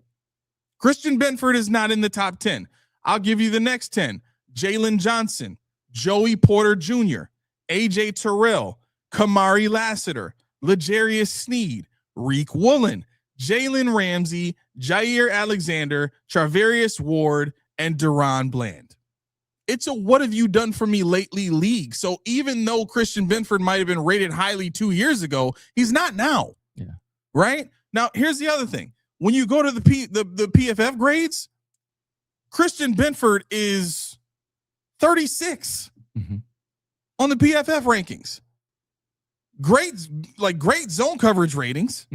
A: Christian Benford is not in the top 10. I'll give you the next 10. Jalen Johnson, Joey Porter Jr., A.J. Terrell, Kamari Lassiter, L'Jarius Sneed, Reek Woolen, Jalen Ramsey, Jair Alexander, Charvarius Ward, and Deron Bland. It's a what have you done for me lately league. So even though Christian Benford might have been rated highly 2 years ago, he's not now.
C: Yeah.
A: Right? Now, here's the other thing. When you go to the PFF grades, Christian Benford is 36 on the PFF rankings. Great zone coverage ratings,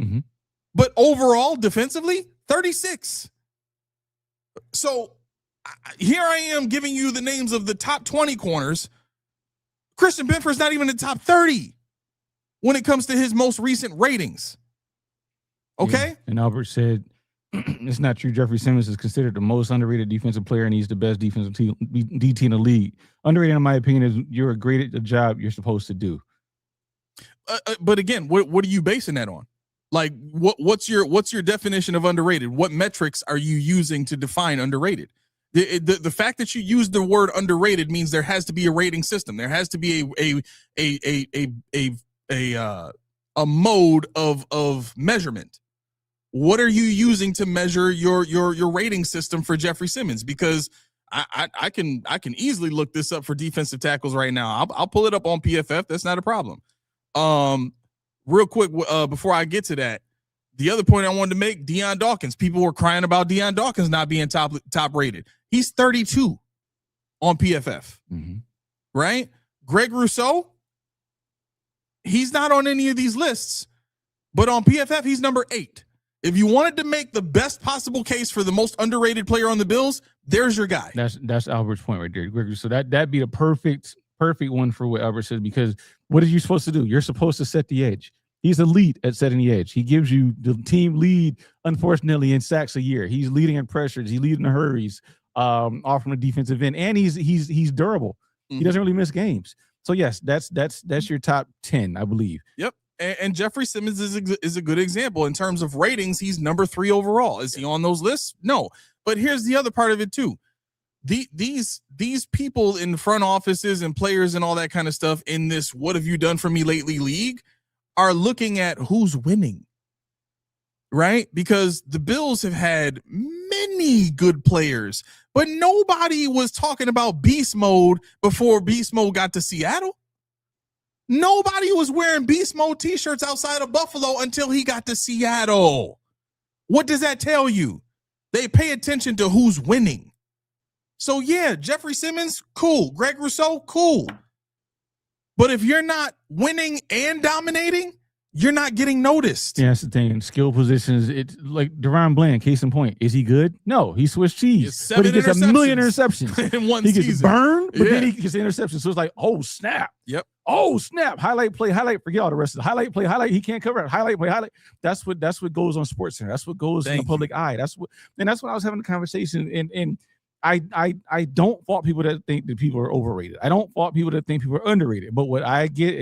A: but overall defensively, 36. So here I am giving you the names of the top 20 corners. Christian Benford's not even in the top 30. when it comes to his most recent ratings. Okay?
C: Yeah. And Albert said, it's not true. Jeffrey Simmons is considered the most underrated defensive player, and he's the best defensive DT in the league. Underrated, in my opinion, is you're great at the job you're supposed to do.
A: But again, what are you basing that on? Like, what's your definition of underrated? What metrics are you using to define underrated? The fact that you use the word underrated means there has to be a rating system. There has to be a mode of measurement. What are you using to measure your rating system for Jeffrey Simmons? Because I can easily look this up for defensive tackles right now. I'll pull it up on PFF. That's not a problem. Real quick, before I get to that, the other point I wanted to make, Deion Dawkins. People were crying about Deion Dawkins not being top rated. He's 32 on PFF, right? Greg Rousseau, he's not on any of these lists, but on PFF, he's number 8. If you wanted to make the best possible case for the most underrated player on the Bills, there's your guy.
C: That's Albert's point right there, Greg. So that'd be the perfect one for what Albert said, because what are you supposed to do? You're supposed to set the edge. He's elite at setting the edge. He gives you the team lead, unfortunately, in sacks a year. He's leading in pressures. He's leading in hurries off from the defensive end, and he's durable. He doesn't really miss games. So yes, that's your top 10, I believe.
A: Yep. And Jeffrey Simmons is a good example in terms of ratings. He's number 3 overall. Is he on those lists? No. But here's the other part of it too. These people in front offices and players and all that kind of stuff in this "what have you done for me lately" league are looking at who's winning, right? Because the Bills have had many good players, but nobody was talking about beast mode before beast mode got to Seattle. Nobody was wearing beast mode t-shirts outside of Buffalo until he got to Seattle. What does that tell you? They pay attention to who's winning. So yeah, Jeffrey Simmons, cool. Greg Rousseau, cool. But if you're not winning and dominating, you're not getting noticed.
C: Yeah, that's the thing. Skill positions, it's like Deron Bland, case in point. Is he good? No, he switched cheese. But he gets a million interceptions
A: in one
C: season. He gets
A: season.
C: burned, but then he gets the interception. So it's like, oh, snap.
A: Yep.
C: Oh, snap. Highlight play, highlight. Forget all the rest of the highlight play, highlight. He can't cover it. Highlight play, highlight. That's what goes on SportsCenter. That's what goes in the public eye. That's what I was having a conversation. And I don't fault people that think that people are overrated. I don't fault people that think people are underrated. But what I get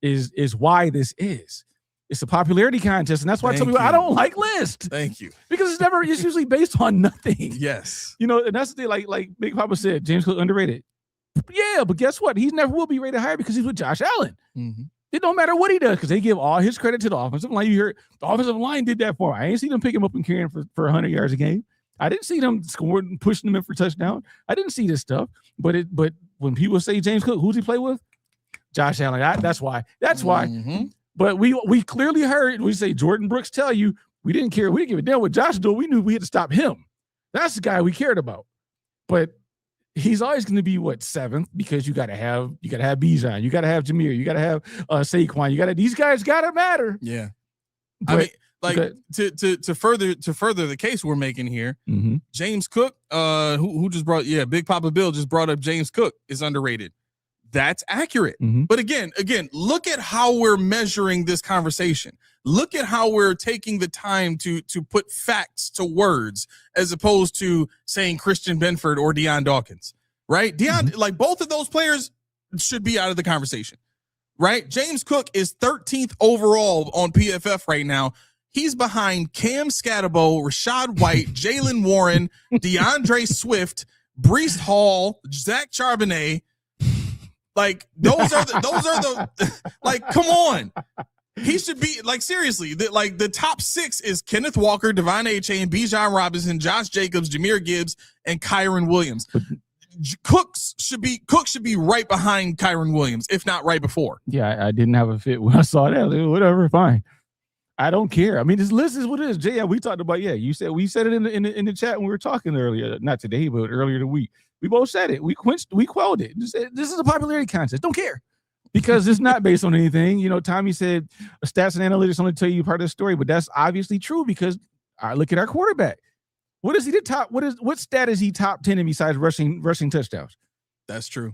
C: is why this is. It's a popularity contest, and that's why I tell people I don't like lists.
A: Thank you.
C: Because it's usually based on nothing.
A: Yes.
C: You know, and that's the thing, like Big Papa said, James Cook underrated. Yeah, but guess what? He never will be rated higher because he's with Josh Allen. It don't matter what he does because they give all his credit to the offensive line. You heard the offensive line did that for him. I ain't seen them pick him up and carry him for 100 yards a game. I didn't see them scoring, pushing him in for touchdown. I didn't see this stuff. But when people say James Cook, who's he play with? Josh Allen. That's why. That's why. But we clearly heard, we say Jordan Brooks tell you, we didn't care. We didn't give a damn what Josh did. We knew we had to stop him. That's the guy we cared about. But he's always going to be 7th because you got to have Bijan, you got to have Jameer, you got to have Saquon, these guys got to matter.
A: Yeah.
C: But,
A: I mean, like to further the case we're making here, James Cook, who just brought, Big Papa Bill just brought up James Cook is underrated. That's accurate. But again, look at how we're measuring this conversation. Look at how we're taking the time to put facts to words as opposed to saying Christian Benford or Deion Dawkins, right? Like both of those players should be out of the conversation, right? James Cook is 13th overall on PFF right now. He's behind Cam Scatterbo, Rashad White, Jalen Warren, DeAndre Swift, Breece Hall, Zach Charbonnet. Like those are the like, come on. He should be like, seriously, the top 6 is Kenneth Walker, Devon Achane, Bijan Robinson, Josh Jacobs, Jahmyr Gibbs, and Kyron Williams. Cook should be right behind Kyron Williams, if not right before.
C: Yeah, I didn't have a fit when I saw that. Whatever, fine. I don't care. I mean, this list is what it is. Jay, we talked about, we said it in the chat when we were talking earlier, not today, but earlier the week. We both said it. We quelled it. This is a popularity contest. Don't care. Because it's not based on anything. You know, Tommy said stats and analytics only tell you part of the story, but that's obviously true because I look at our quarterback. What stat is he top 10 in besides rushing touchdowns?
A: That's true.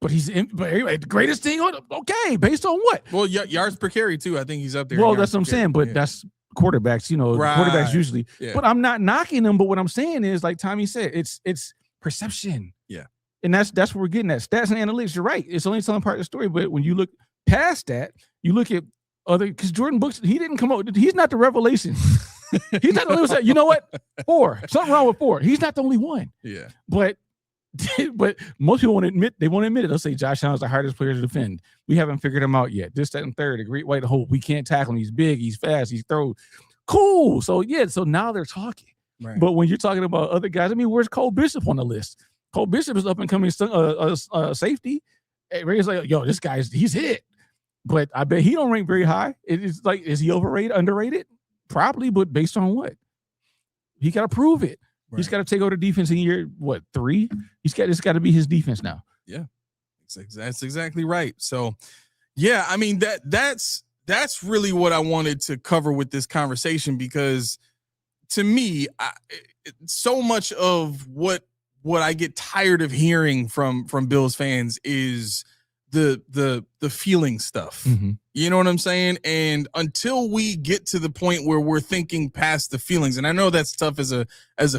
C: But but anyway, the greatest thing okay, based on what?
A: Well, yards per carry too. I think he's up there.
C: Well, that's what I'm saying. But that's quarterbacks, quarterbacks usually. Yeah. But I'm not knocking them. But what I'm saying is, like Tommy said, it's perception.
A: Yeah.
C: And that's what we're getting at. Stats and analytics, you're right. It's only telling part of the story. But when you look past that, you look at because Jordan Brooks, he didn't come out. He's not the revelation. He's not the only one. You know what? 4. Something wrong with 4. He's not the only one.
A: Yeah.
C: But most people won't admit it. They'll say Josh Allen's the hardest player to defend. We haven't figured him out yet. This, that, and third. A great white hope. We can't tackle him. He's big. He's fast. He's throws. Cool. So so now they're talking.
A: Right.
C: But when you're talking about other guys, I mean, where's Cole Bishop on the list? Cole Bishop is up and coming safety. Ray's like, yo, this he's hit. But I bet he don't rank very high. It's like, is he overrated, underrated? Probably, but based on what? He got to prove it. Right. He's got to take over the defense in year 3. It's got to be his defense now.
A: Yeah, that's exactly right. So, yeah, I mean that's really what I wanted to cover with this conversation, because to me, so much of what I get tired of hearing from Bills fans is the feeling stuff.
C: Mm-hmm.
A: You know what I'm saying? And until we get to the point where we're thinking past the feelings, and I know that's tough as a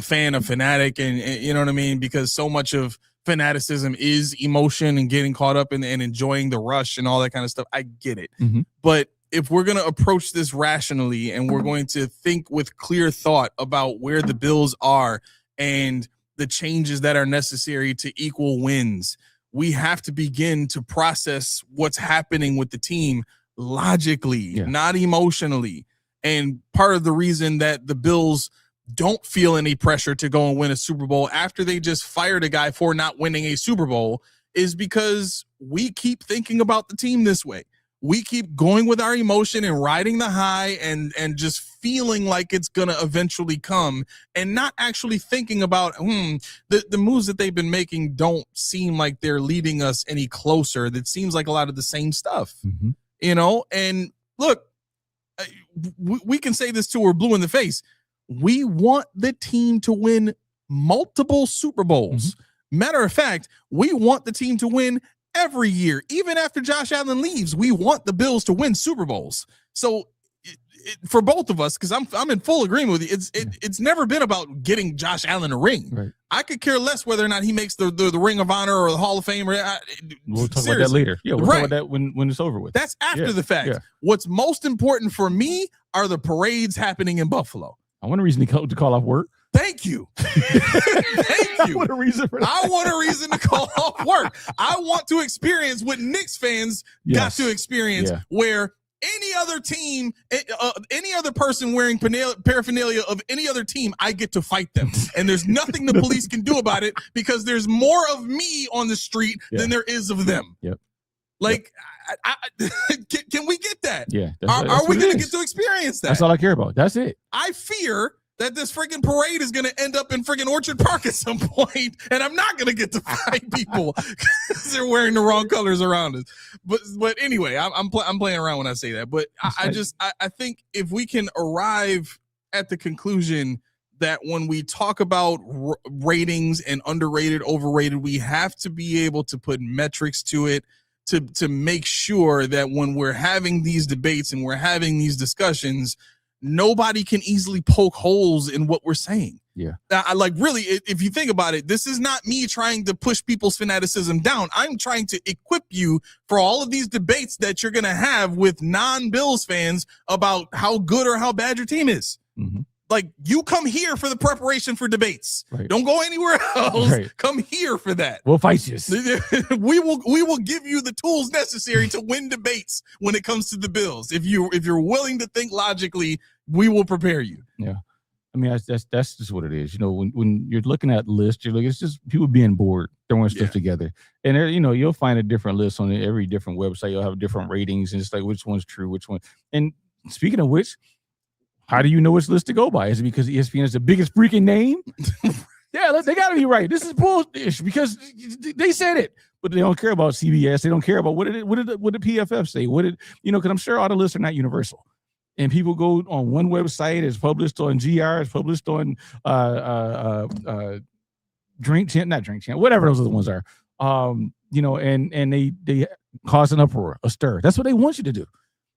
A: fan, a fanatic, and you know what I mean, because so much of fanaticism is emotion and getting caught up and enjoying the rush and all that kind of stuff. I get it.
C: Mm-hmm.
A: But if we're going to approach this rationally and we're going to think with clear thought about where the Bills are and the changes that are necessary to equal wins, we have to begin to process what's happening with the team logically, not emotionally. And part of the reason that the Bills don't feel any pressure to go and win a Super Bowl after they just fired a guy for not winning a Super Bowl is because we keep thinking about the team this way. We keep going with our emotion and riding the high and just feeling like it's going to eventually come and not actually thinking about, the moves that they've been making don't seem like they're leading us any closer. That seems like a lot of the same stuff, and look, we can say this till we're blue in the face. We want the team to win multiple Super Bowls. Mm-hmm. Matter of fact, we want the team to win every year. Even after Josh Allen leaves, we want the Bills to win Super Bowls. So for both of us, because I'm in full agreement with you, it's never been about getting Josh Allen a ring.
C: Right.
A: I could care less whether or not he makes the Ring of Honor or the Hall of Fame.
C: We'll talk about that later. Yeah, we'll talk about that when it's over with.
A: That's after the fact. Yeah. What's most important for me are the parades happening in Buffalo.
C: I want a reason to call off work.
A: Thank you. Thank you.
C: I want a reason for that.
A: I want a reason to call off work. I want to experience what Knicks fans got to experience, where any other team, any other person wearing paraphernalia of any other team, I get to fight them. And there's nothing the police can do about it because there's more of me on the street than there is of them.
C: Yep.
A: Like, can we get that?
C: Yeah.
A: Are we going to get to experience that?
C: That's all I care about. That's it.
A: I fear that this freaking parade is going to end up in freaking Orchard Park at some point, and I'm not going to get to fight people because they're wearing the wrong colors around us. But anyway, I'm playing around when I say that. But I think if we can arrive at the conclusion that when we talk about ratings and underrated, overrated, we have to be able to put metrics to it to make sure that when we're having these debates and we're having these discussions, nobody can easily poke holes in what we're saying.
C: Yeah.
A: Really, if you think about it, this is not me trying to push people's fanaticism down. I'm trying to equip you for all of these debates that you're going to have with non-Bills fans about how good or how bad your team is.
C: Mm-hmm.
A: Like, you come here for the preparation for debates.
C: Right.
A: Don't go anywhere else.
C: Right.
A: Come here for that.
C: We'll fight you.
A: We will give you the tools necessary to win debates when it comes to the Bills. If you're willing to think logically, we will prepare you.
C: Yeah. I mean, that's just what it is. When you're looking at lists, it's just people being bored, throwing stuff together. And you'll find a different list on every different website. You'll have different ratings, and it's like, which one's true, which one. And speaking of which, how do you know which list to go by? Is it because ESPN is the biggest freaking name? Yeah, they got to be right. This is bullshit because they said it, but they don't care about CBS. They don't care about what did the PFF say? Because I'm sure all the lists are not universal. And people go on one website, it's published on GR, it's published on Drink Champ, not Drink Champ, whatever those other ones are. and they cause an uproar, a stir. That's what they want you to do,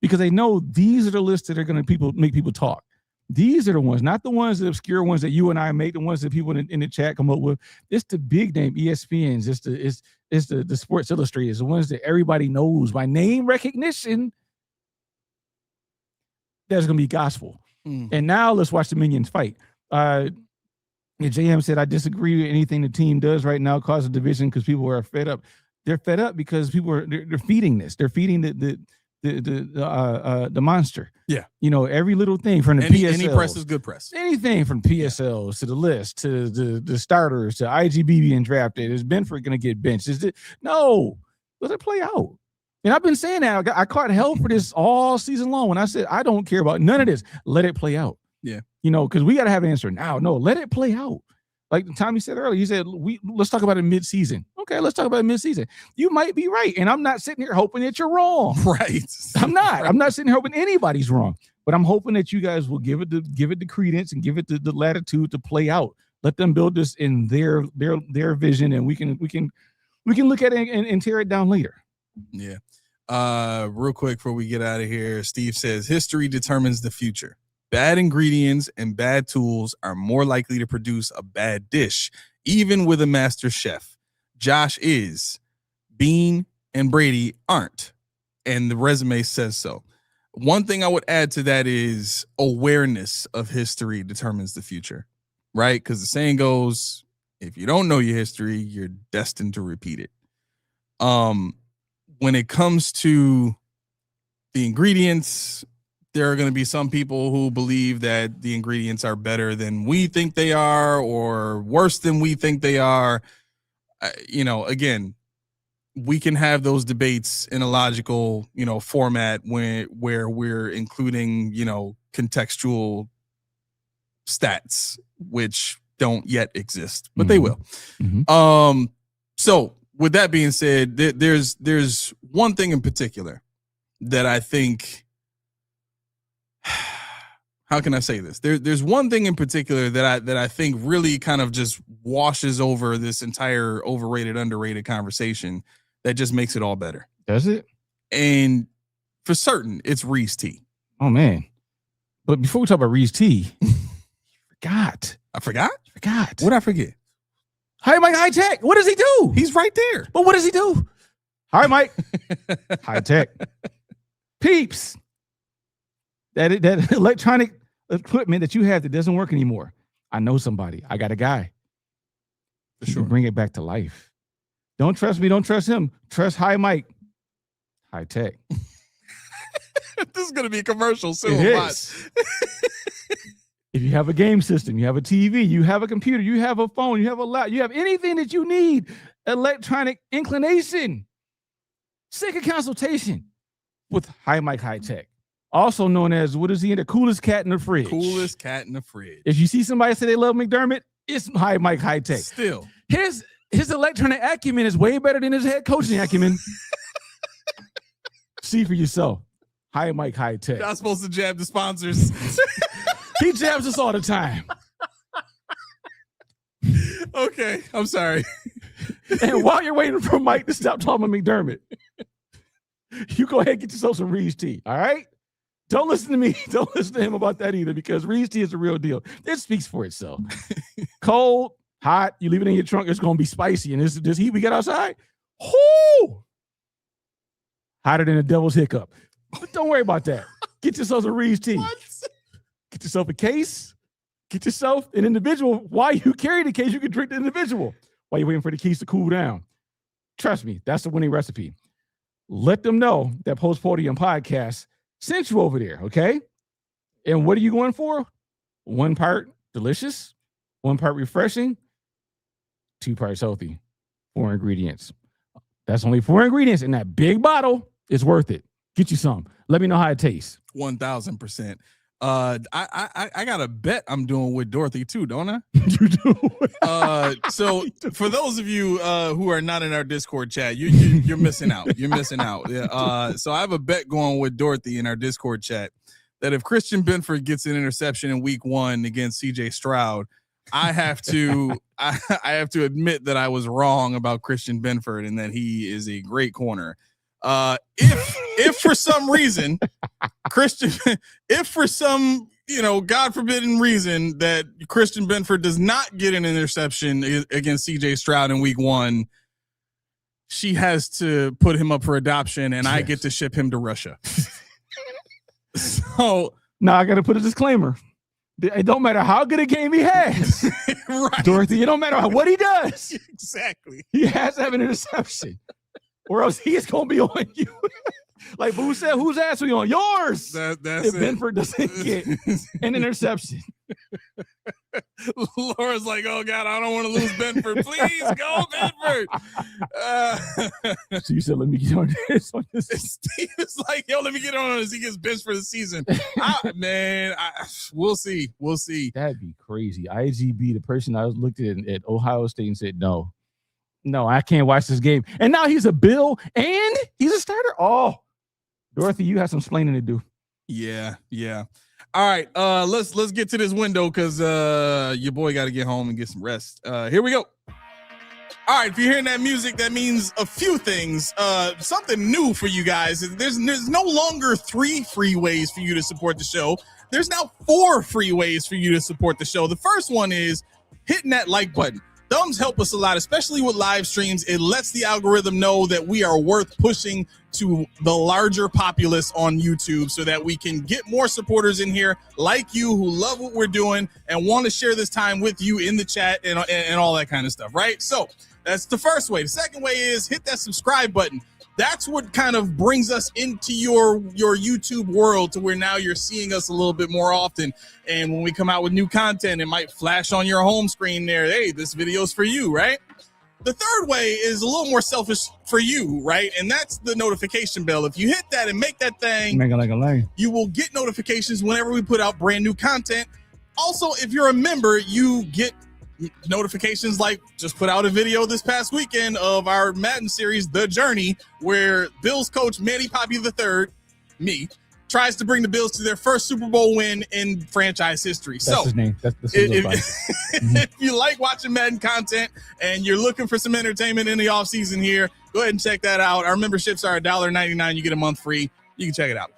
C: because they know these are the lists that are going to make people talk. These are the ones, not the ones, the obscure ones that you and I make, the ones that people in the chat come up with. It's the big name ESPNs. It's the Sports Illustrateds, the ones that everybody knows by name recognition. That's going to be gospel. And now let's watch the minions fight. JM said, I disagree with anything the team does right now, cause a division because people are fed up. They're fed up because people they're feeding this. They're feeding the monster. Yeah. Every little thing from the PSLs. Any
A: press is good press.
C: Anything from PSLs to the list to the starters to IGB being drafted. Is Benford going to get benched? No. Let it play out. And I've been saying that. I caught hell for this all season long when I said I don't care about none of this. Let it play out.
A: Yeah.
C: Because we got to have an answer now. No, let it play out. Like Tommy said earlier, he said, let's talk about it mid-season. Okay, let's talk about it mid-season. You might be right, and I'm not sitting here hoping that you're wrong.
A: Right.
C: I'm not sitting here hoping anybody's wrong, but I'm hoping that you guys will give it the credence and give it the latitude to play out. Let them build this in their vision, and we can look at it and tear it down later.
A: Yeah. Real quick before we get out of here, Steve says history determines the future. Bad ingredients and bad tools are more likely to produce a bad dish, even with a master chef. Josh is, Bean and Brady aren't, and the resume says so. One thing I would add to that is awareness of history determines the future, right? Because the saying goes, if you don't know your history, you're destined to repeat it. When it comes to the ingredients, there are going to be some people who believe that the ingredients are better than we think they are or worse than we think they are. Again, we can have those debates in a logical, format where we're including, contextual stats, which don't yet exist, but they will. Mm-hmm. So with that being said, there's one thing in particular that I think, how can I say this? There's one thing in particular that I think really kind of just washes over this entire overrated, underrated conversation that just makes it all better.
C: Does it?
A: And for certain, it's Reese T.
C: Oh man. But before we talk about Reese T,
A: I forgot?
C: What
A: did I forget?
C: Hi, Mike High Tech. What does he do?
A: He's right there.
C: But what does he do? Hi, Mike. High Tech. Peeps. That electronic equipment that you have that doesn't work anymore. I know somebody. I got a guy. For sure. Bring it back to life. Don't trust me. Don't trust him. Trust Hi Mike. High Tech.
A: This is going to be a commercial soon.
C: If you have a game system, you have a TV, you have a computer, you have a phone, you have a laptop, you have anything that you need, electronic inclination, seek a consultation with Hi Mike High Tech. Also known as, what is he in? The coolest cat in the fridge.
A: Coolest cat in the fridge.
C: If you see somebody say they love McDermott, it's Hi Mike High Tech.
A: Still.
C: His electronic acumen is way better than his head coaching acumen. See for yourself. Hi Mike High Tech.
A: Not supposed to jab the sponsors.
C: He jabs us all the time.
A: Okay, I'm sorry.
C: And while you're waiting for Mike to stop talking about McDermott, you go ahead and get yourself some Reese Tea, all right? Don't listen to me. Don't listen to him about that either, because Reese Tea is the real deal. It speaks for itself. Cold, hot, you leave it in your trunk, it's going to be spicy. And this heat we got outside, whoo! Hotter than a devil's hiccup. But don't worry about that. Get yourself some Reese Tea. What? Get yourself a case. Get yourself an individual. While you carry the case, you can drink the individual while you're waiting for the keys to cool down. Trust me, that's the winning recipe. Let them know that Post-Podium Podcast sent you over there, okay? And what are you going for? 1 part delicious, 1 part refreshing, 2 parts healthy, 4 ingredients. That's only 4 ingredients in that big bottle. It's worth it. Get you some. Let me know how it tastes.
A: 1,000%. I got a bet I'm doing with Dorothy too, don't I?
C: You do.
A: So for those of you who are not in our Discord chat, you're missing out. You're missing out. Yeah. So I have a bet going with Dorothy in our Discord chat that if Christian Benford gets an interception in week 1 against CJ Stroud, I have to admit that I was wrong about Christian Benford and that he is a great corner. If for some reason if for some God forbidden reason that Christian Benford does not get an interception against CJ Stroud in week 1, she has to put him up for adoption and I get to ship him to Russia. So
C: now I got to put a disclaimer. It don't matter how good a game he has.
A: Right.
C: Dorothy, it don't matter what he does.
A: Exactly.
C: He has to have an interception or else he's going to be on you. Like Boo said, whose ass are you on? Yours.
A: That's
C: if Benford doesn't get an interception.
A: Laura's like, oh God, I don't want to lose Benford. Please go Benford.
C: So you said, let me get on this.
A: Steve is like, yo, let me get on this. He gets benched for the season. We'll see. We'll see.
C: That'd be crazy. IGB, the person I looked at Ohio State and said, no, I can't watch this game. And now he's a Bill and he's a starter. Oh, Dorothy, you have some explaining to do.
A: Yeah. All right, let's get to this window because your boy got to get home and get some rest. Here we go. All right, if you're hearing that music, that means a few things. Something new for you guys. There's no longer 3 free ways for you to support the show. There's now 4 free ways for you to support the show. The first one is hitting that like button. Thumbs help us a lot, especially with live streams. It lets the algorithm know that we are worth pushing to the larger populace on YouTube so that we can get more supporters in here like you who love what we're doing and want to share this time with you in the chat and all that kind of stuff, right? So that's the first way. The second way is hit that subscribe button. That's what kind of brings us into your YouTube world to where now you're seeing us a little bit more often. And when we come out with new content, it might flash on your home screen there. Hey, this video's for you, right? The third way is a little more selfish for you, right? And that's the notification bell. If you hit that and make that thing, you will get notifications whenever we put out brand new content. Also, if you're a member, you get notifications like just put out a video this past weekend of our Madden series, The Journey, where Bills coach Manny Poppy III, me, tries to bring the Bills to their first Super Bowl win in franchise history.
C: That's his name.
A: If you like watching Madden content and you're looking for some entertainment in the offseason here, go ahead and check that out. Our memberships are $1.99. You get a month free. You can check it out.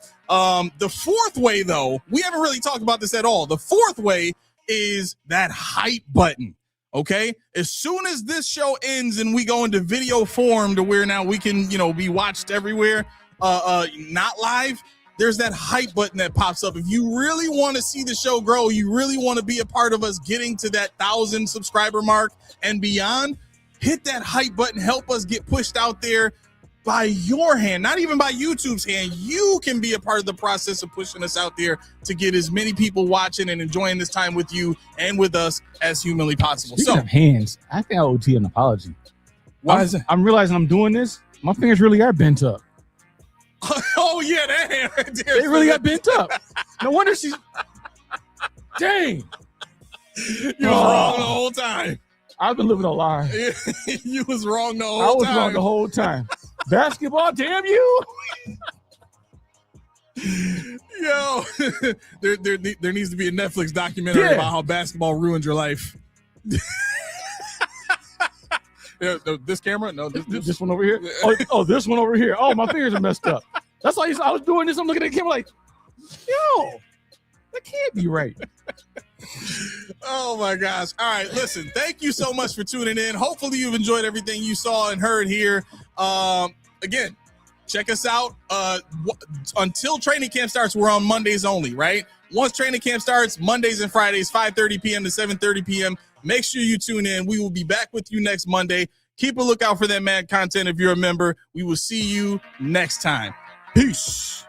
A: The fourth way, though, we haven't really talked about this at all. The fourth way is that hype button. Okay, as soon as this show ends and we go into video form to where now we can be watched everywhere, not live, there's that hype button that pops up. If you really want to see the show grow, you really want to be a part of us getting to that 1,000 subscriber mark and beyond, hit that hype button. Help us get pushed out there by your hand, not even by YouTube's hand. You can be a part of the process of pushing us out there to get as many people watching and enjoying this time with you and with us as humanly possible.
C: Speaking of hands, I think I owe T an apology.
A: Why is it?
C: I'm realizing I'm doing this. My fingers really are bent up.
A: Oh yeah, that hand right there.
C: They really got bent up. No wonder she's. Dang.
A: You was wrong the whole time.
C: I've been living a lie.
A: You was wrong the whole time.
C: I was wrong the whole time. Basketball, damn you.
A: Yo, there needs to be a Netflix documentary about how basketball ruined your life. This camera? No,
C: this one over here. Oh, this one over here. Oh, my fingers are messed up. That's why I was doing this. I'm looking at the camera like, yo, that can't be right.
A: Oh my gosh. All right, listen, thank you so much for tuning in. Hopefully you've enjoyed everything you saw and heard here. Again, check us out. Until training camp starts, we're on Mondays only, right? Once training camp starts, Mondays and Fridays, 5:30 p.m. to 7:30 p.m. Make sure you tune in. We will be back with you next Monday. Keep a lookout for that mad content if you're a member. We will see you next time. Peace.